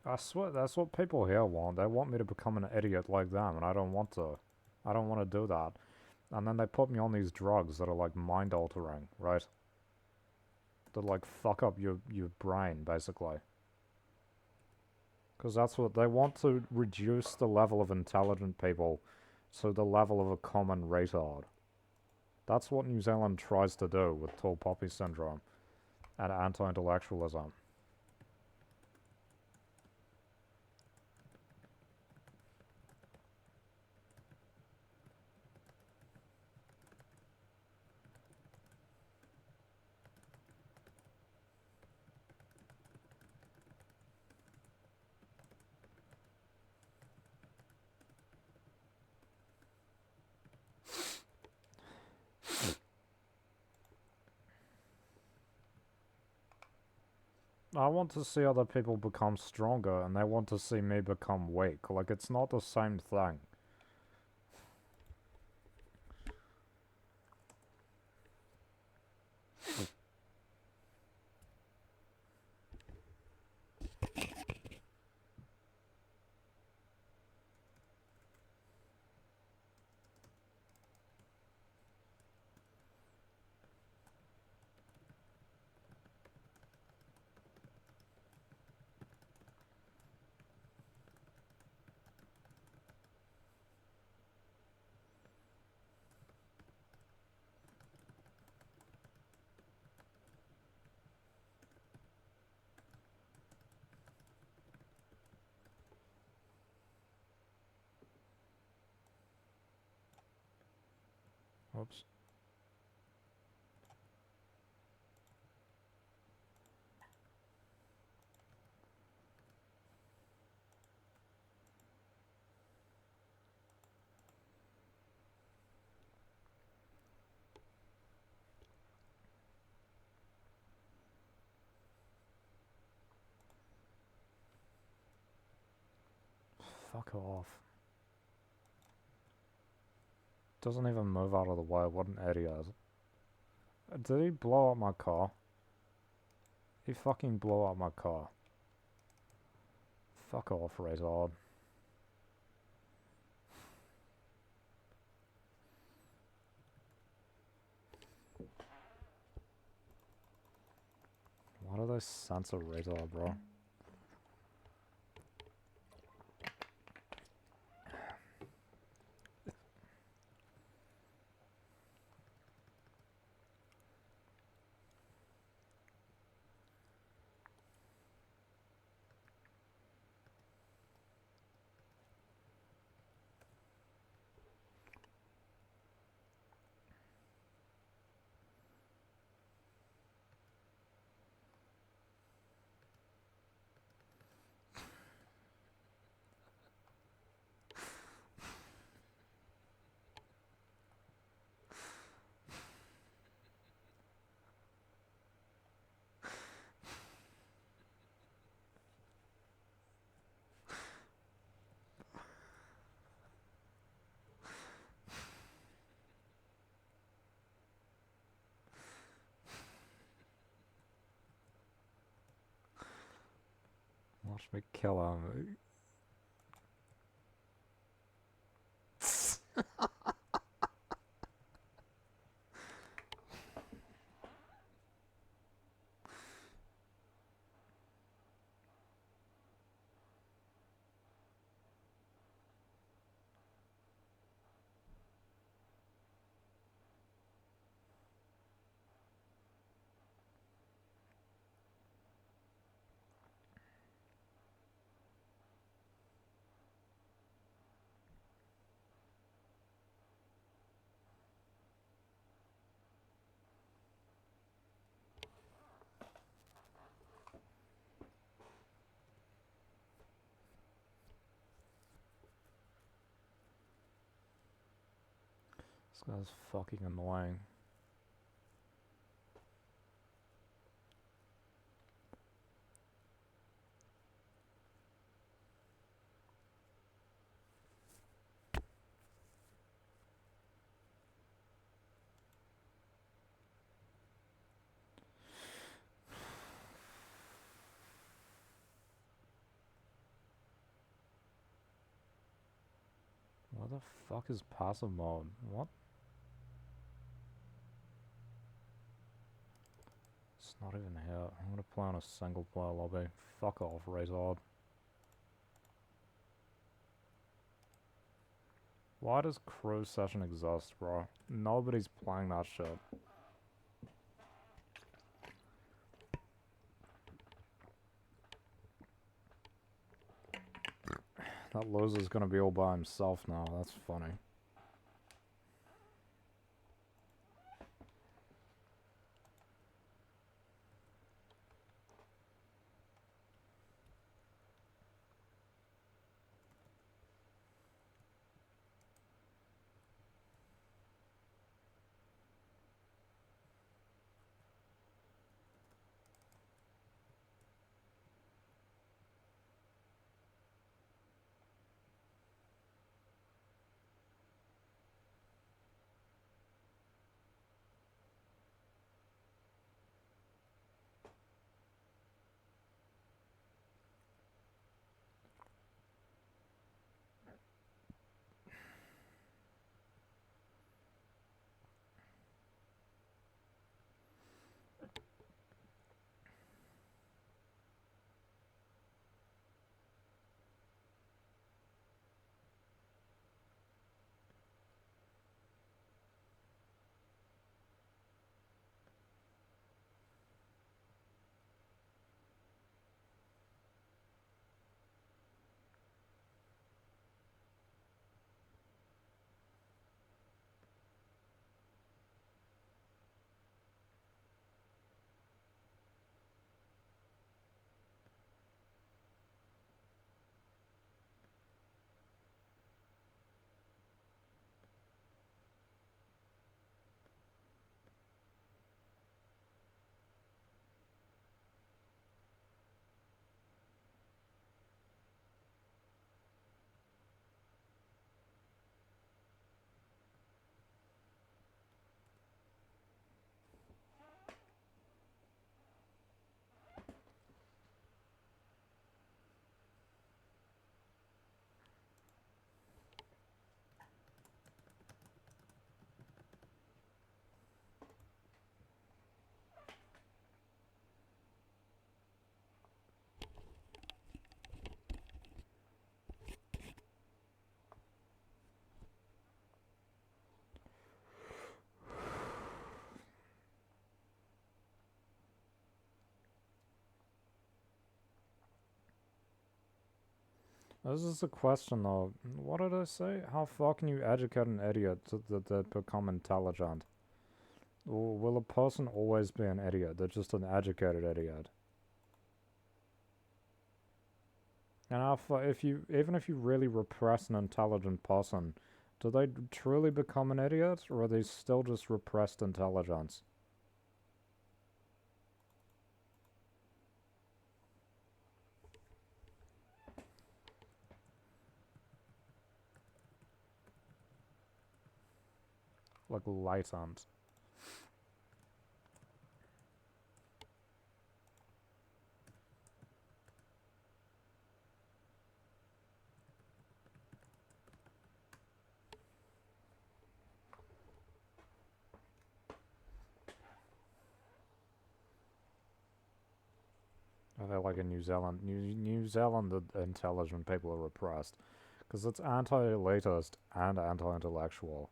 I swear, that's what people here want. They want me to become an idiot like them, and I don't want to. I don't want to do that. And then they put me on these drugs that are like mind altering, right? That like fuck up your brain, basically. Because that's what they want, to reduce the level of intelligent people to the level of a common retard. That's what New Zealand tries to do with tall poppy syndrome and anti-intellectualism. I want to see other people become stronger, and they want to see me become weak. Like, it's not the same thing. Oops. Fuck off. Doesn't even move out of the way, what an idiot. Did he blow up my car? He fucking blew up my car. Fuck off, Razor. Why do they censor Razor, bro? Watch me kill him. This guy's fucking annoying. What the fuck is passive mode? What? It's not even here. I'm gonna play on a single player lobby. Fuck off, Razor. Why does crew session exist, bro? Nobody's playing that shit. That loser's gonna be all by himself now. That's funny. This is a question though. What did I say? How far can you educate an idiot that they become intelligent? Or will a person always be an idiot? They're just an educated idiot. And how far, even if you really repress an intelligent person, do they truly become an idiot, or are they still just repressed intelligence? Like latent. Are they like in New Zealand? New Zealand, the intelligent people are repressed. Because it's anti-elitist and anti-intellectual.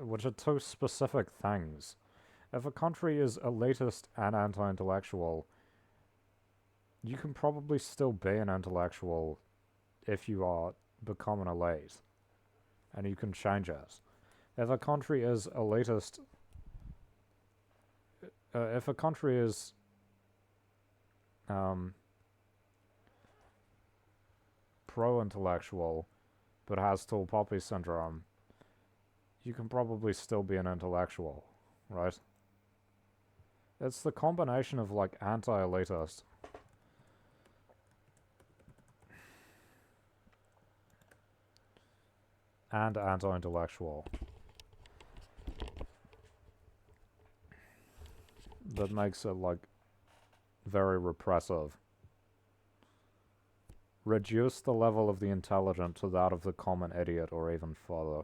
Which are two specific things. If a country is elitist and anti-intellectual, you can probably still be an intellectual if you are become an elite. And you can change it. If a country is elitist... if a country is... pro-intellectual, but has tall poppy syndrome, you can probably still be an intellectual, right? It's the combination of like anti-elitist and anti-intellectual that makes it like very repressive. Reduce the level of the intelligent to that of the common idiot or even further.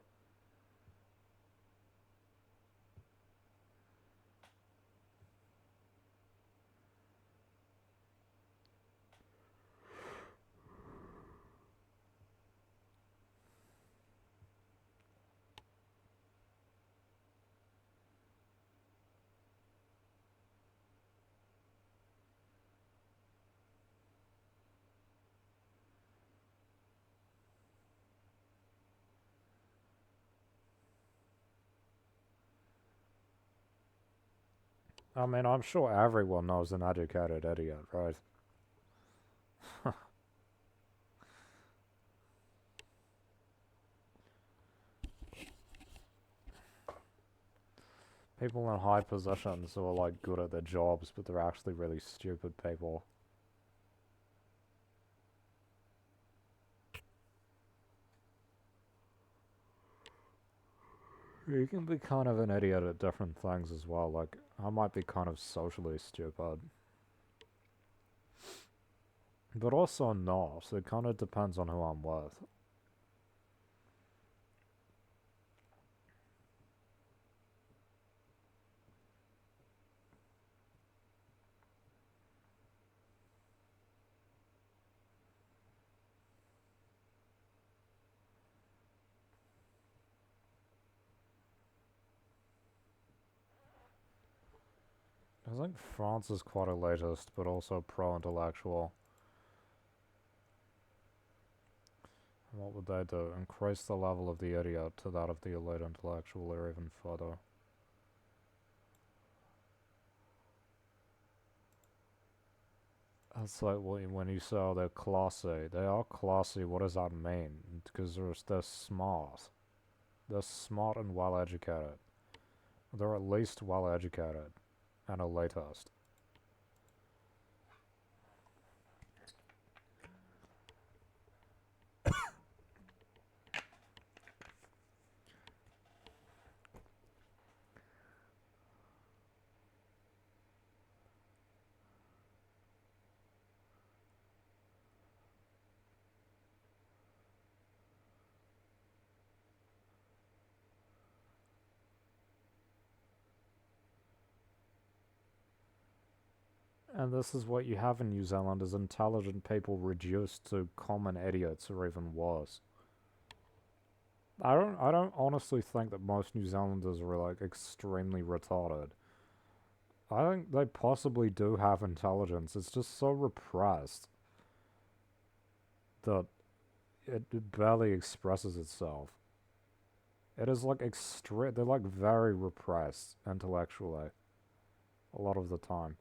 I mean, I'm sure everyone knows an educated idiot, right? People in high positions who are like good at their jobs, but they're actually really stupid people. You can be kind of an idiot at different things as well. Like, I might be kind of socially stupid. But also not. It kind of depends on who I'm with. I think France is quite elitist, but also pro-intellectual. What would they do? Increase the level of the idiot to that of the elite intellectual or even further. It's like when you say they're classy. They are classy, what does that mean? Because they're smart. They're smart and well educated. They're at least well educated and elitist. And this is what you have in New Zealand is intelligent people reduced to common idiots or even worse. I don't honestly think that most New Zealanders are like extremely retarded. I think they possibly do have intelligence. It's just so repressed. that it barely expresses itself. It is like they're like very repressed intellectually a lot of the time.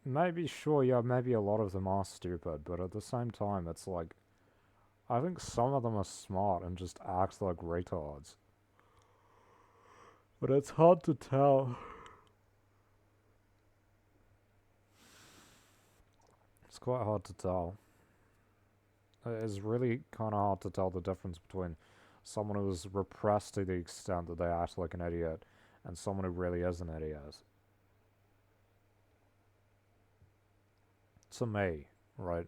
Maybe, sure, yeah, maybe a lot of them are stupid, but at the same time, it's like, I think some of them are smart and just act like retards. But it's hard to tell. It's quite hard to tell. It's really kind of hard to tell the difference between someone who is repressed to the extent that they act like an idiot and someone who really is an idiot. To me, right?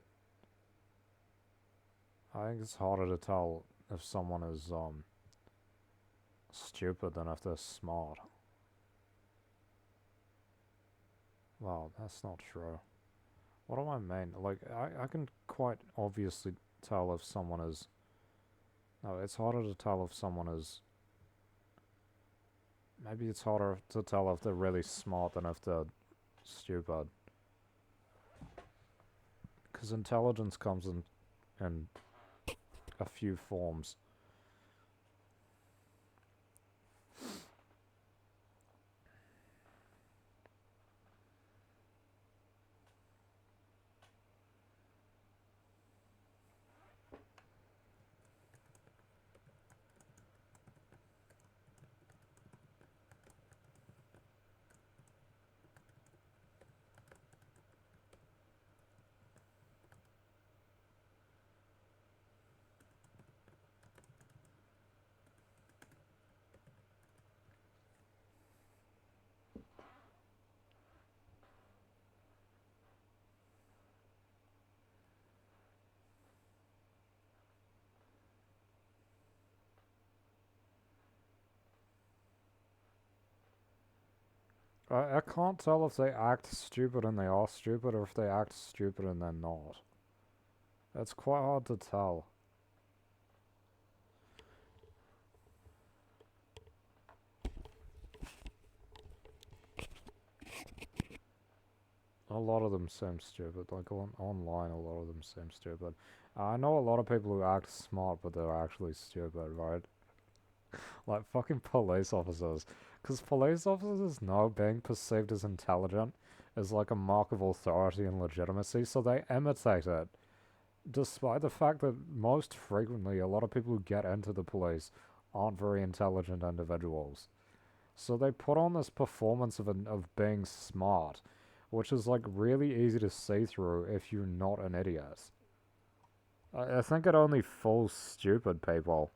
I think it's harder to tell if someone is stupid than if they're smart. Well, that's not true. What do I mean? Like, I can quite obviously tell if someone is... No, it's harder to tell if someone is... Maybe it's harder to tell if they're really smart than if they're stupid. Because intelligence comes in a few forms. I can't tell if they act stupid and they are stupid, or if they act stupid and they're not. It's quite hard to tell. A lot of them seem stupid. Like, online, a lot of them seem stupid. I know a lot of people who act smart, but they're actually stupid, right? Like, fucking police officers. Because police officers know being perceived as intelligent is like a mark of authority and legitimacy, so they imitate it. Despite the fact that most frequently a lot of people who get into the police aren't very intelligent individuals. So they put on this performance of being smart, which is like really easy to see through if you're not an idiot. I think it only fools stupid people.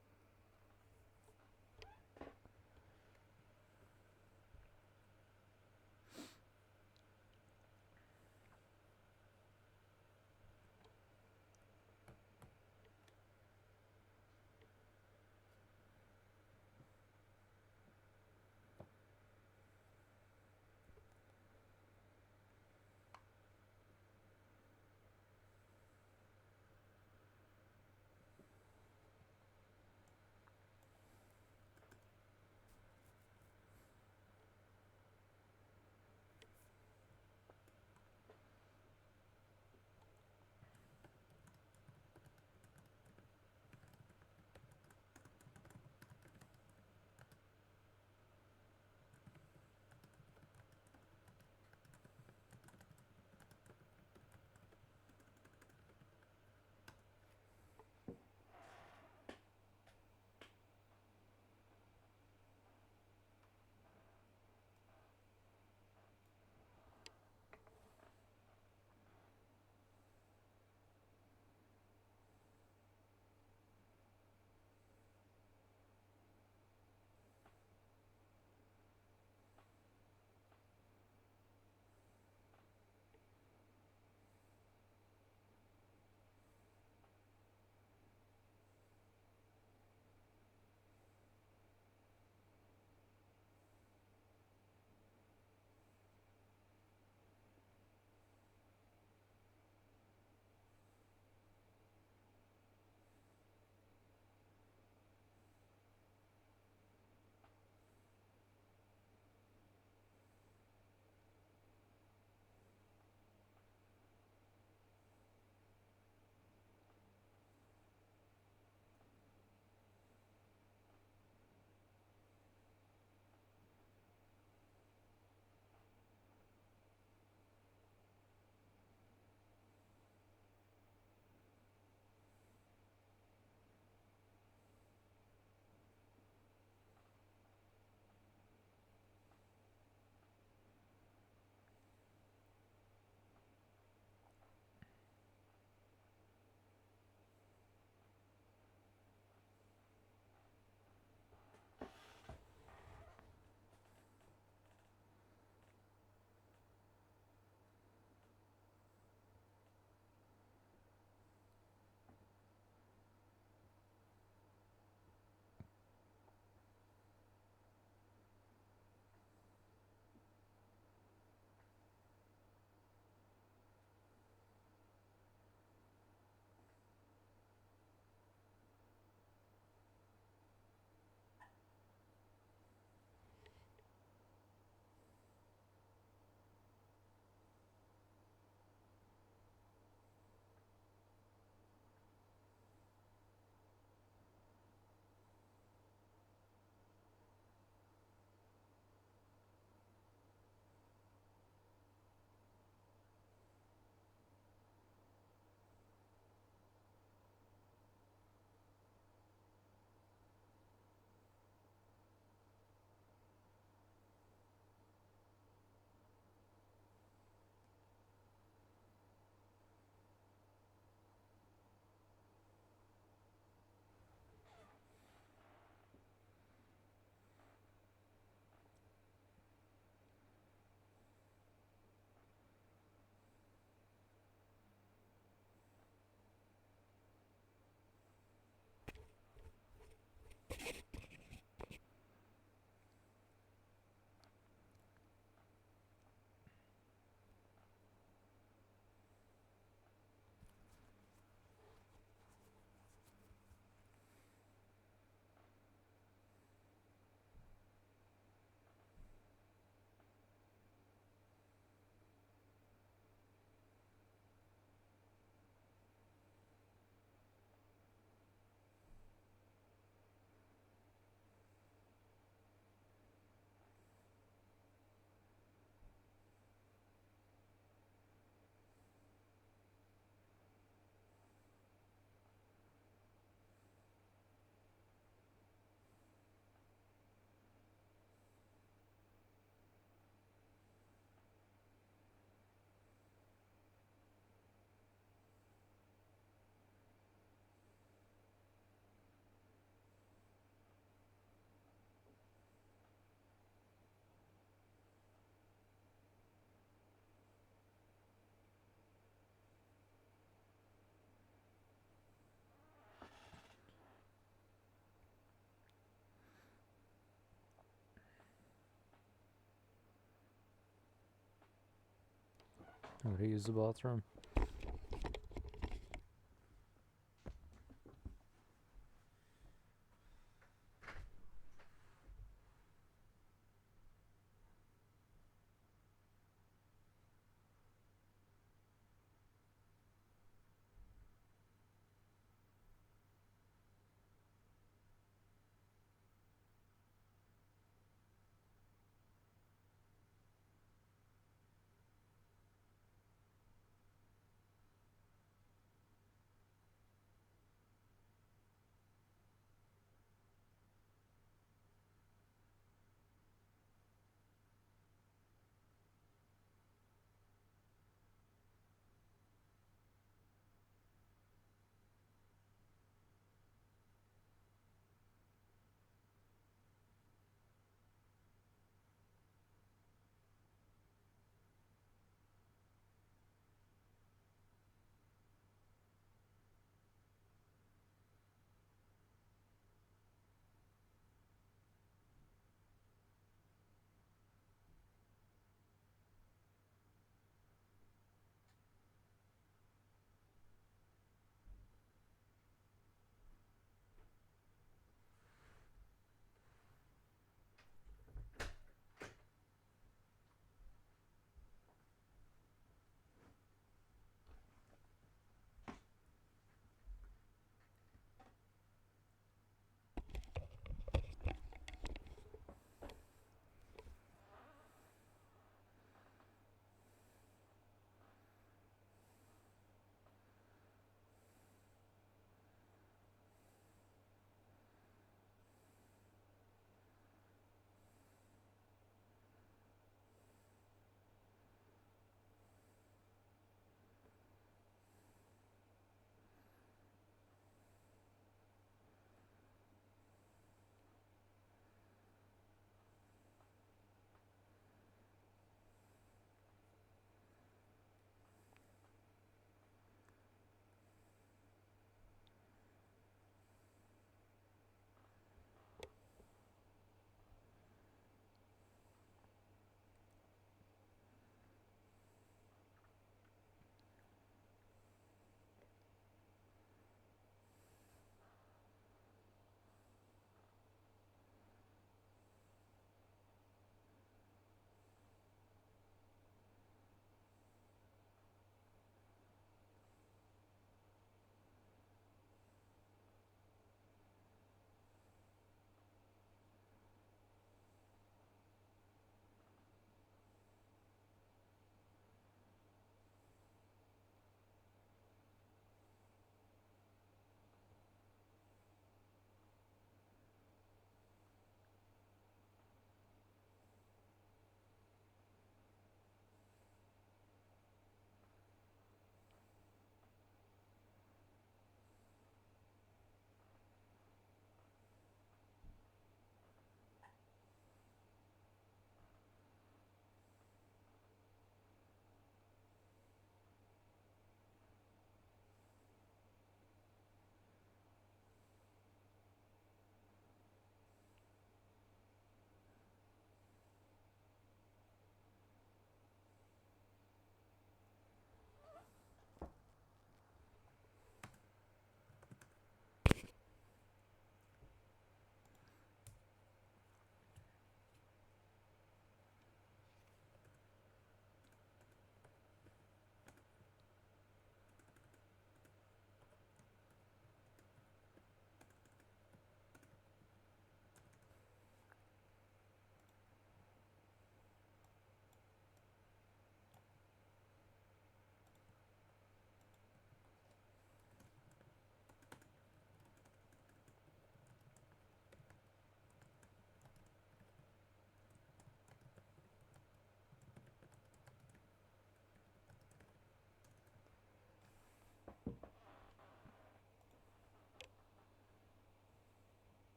I'm gonna use the bathroom.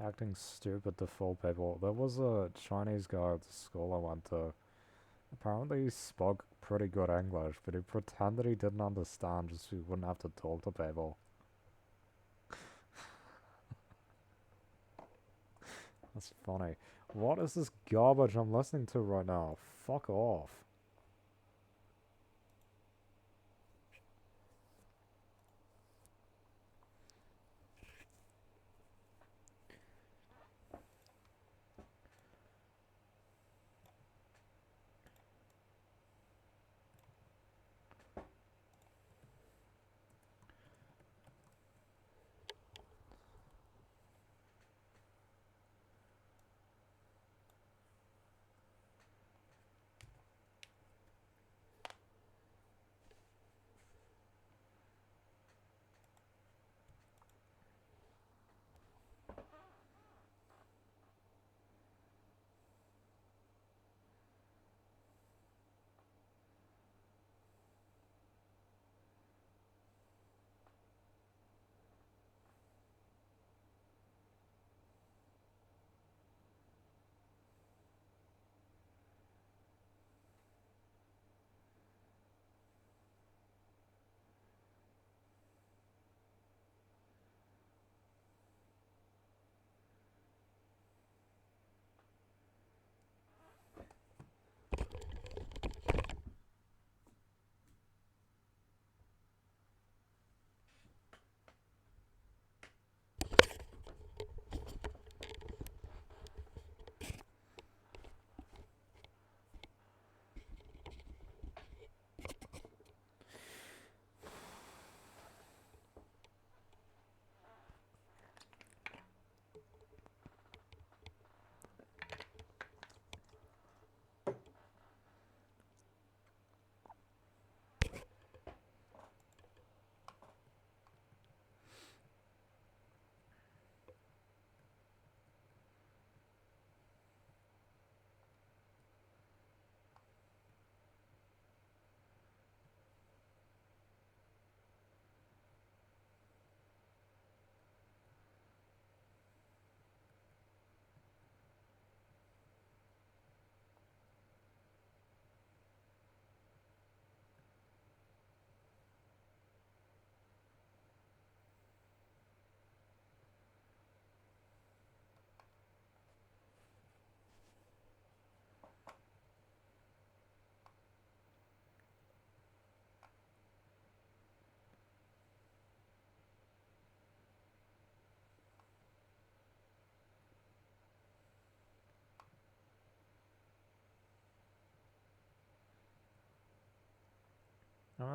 Acting stupid to fool people. There was a Chinese guy at the school I went to. Apparently he spoke pretty good English, but he pretended he didn't understand just so he wouldn't have to talk to people. That's funny. What is this garbage I'm listening to right now? Fuck off.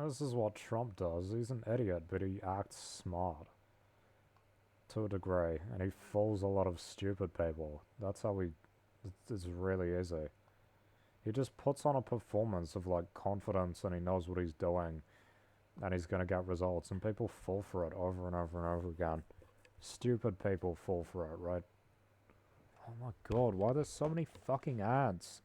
This is what Trump does. He's an idiot, but he acts smart. To a degree, and he fools a lot of stupid people. That's how he... It's really easy. He just puts on a performance of, like, confidence and he knows what he's doing. And he's gonna get results, and people fall for it over and over and over again. Stupid people fall for it, right? Oh my god, why are there so many fucking ads?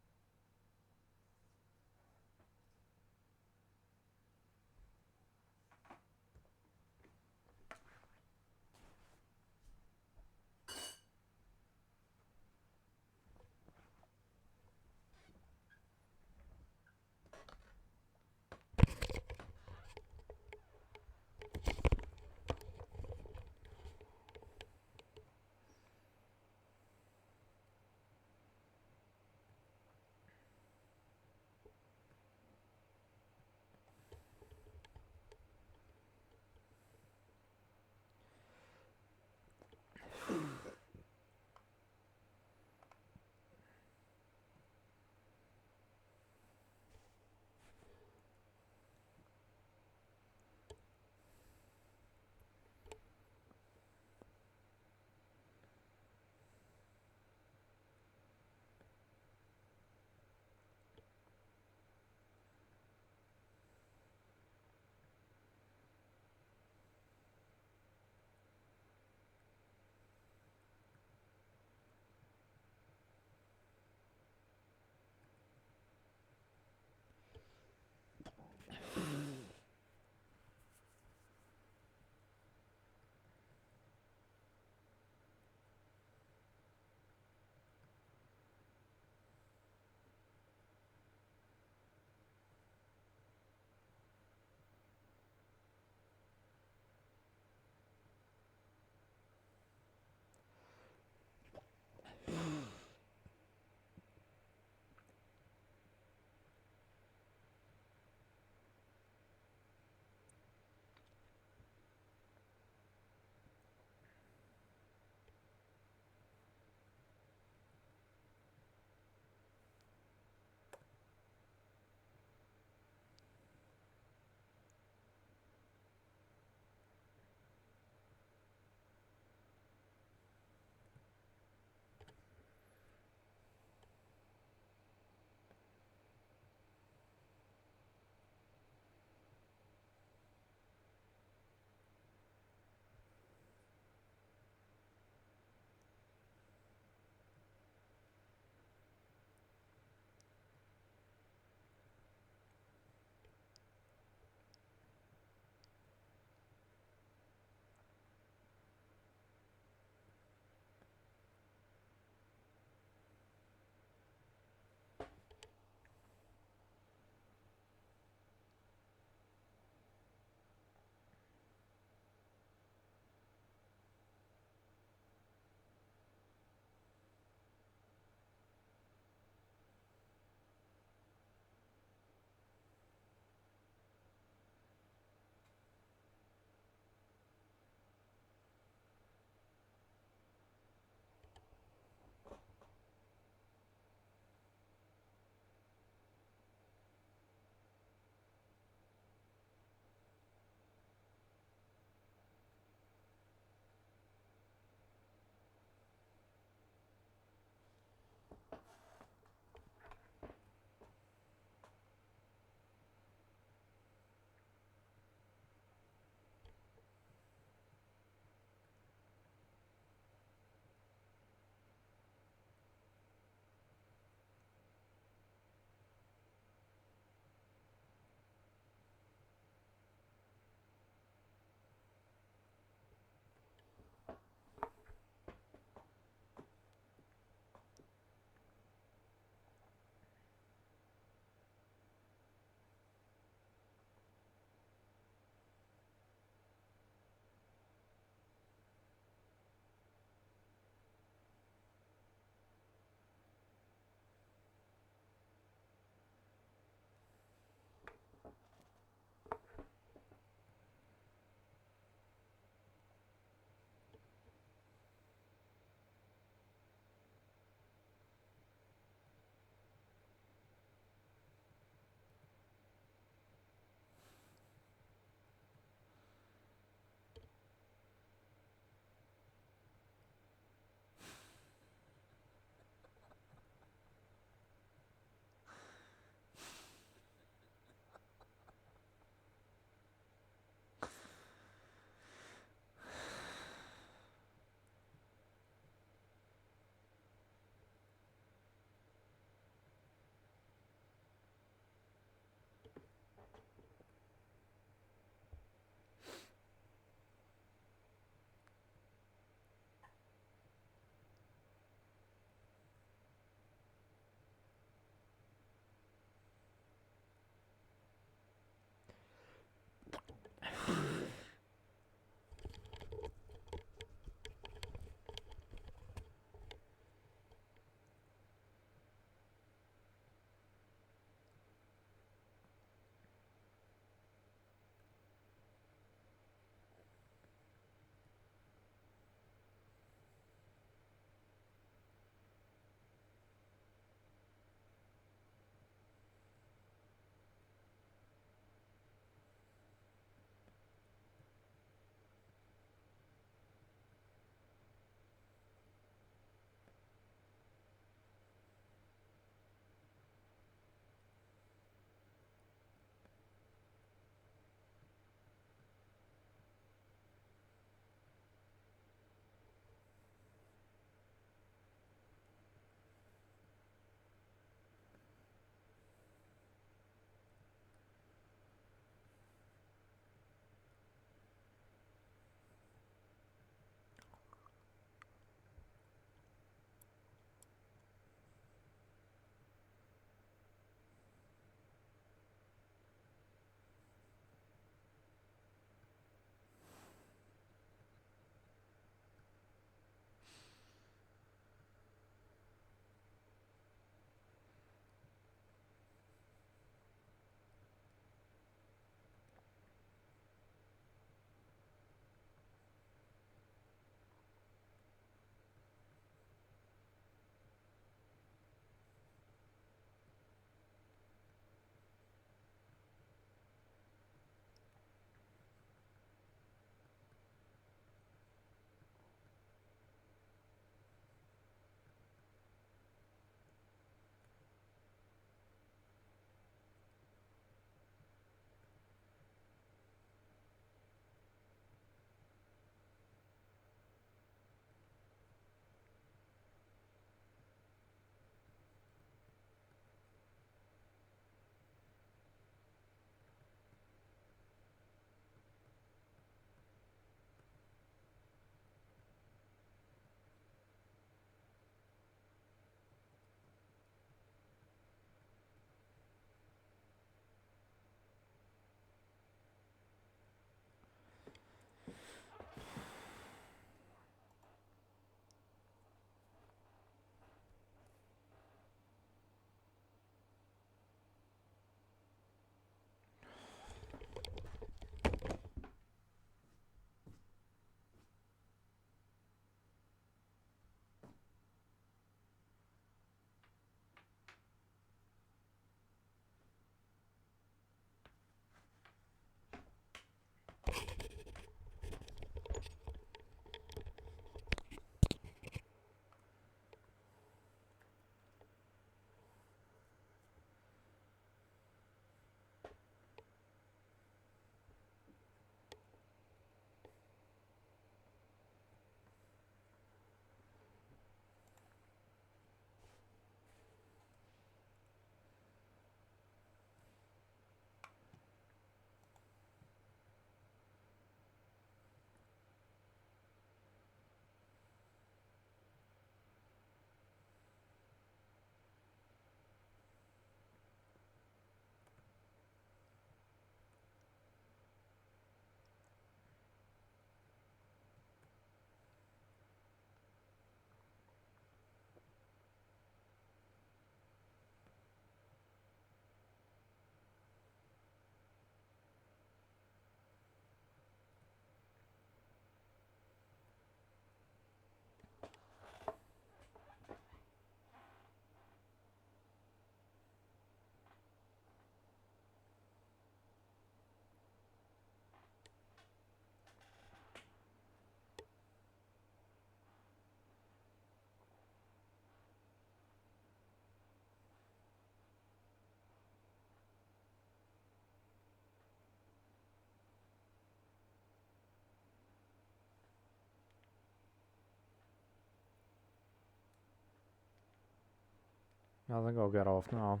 I think I'll get off now.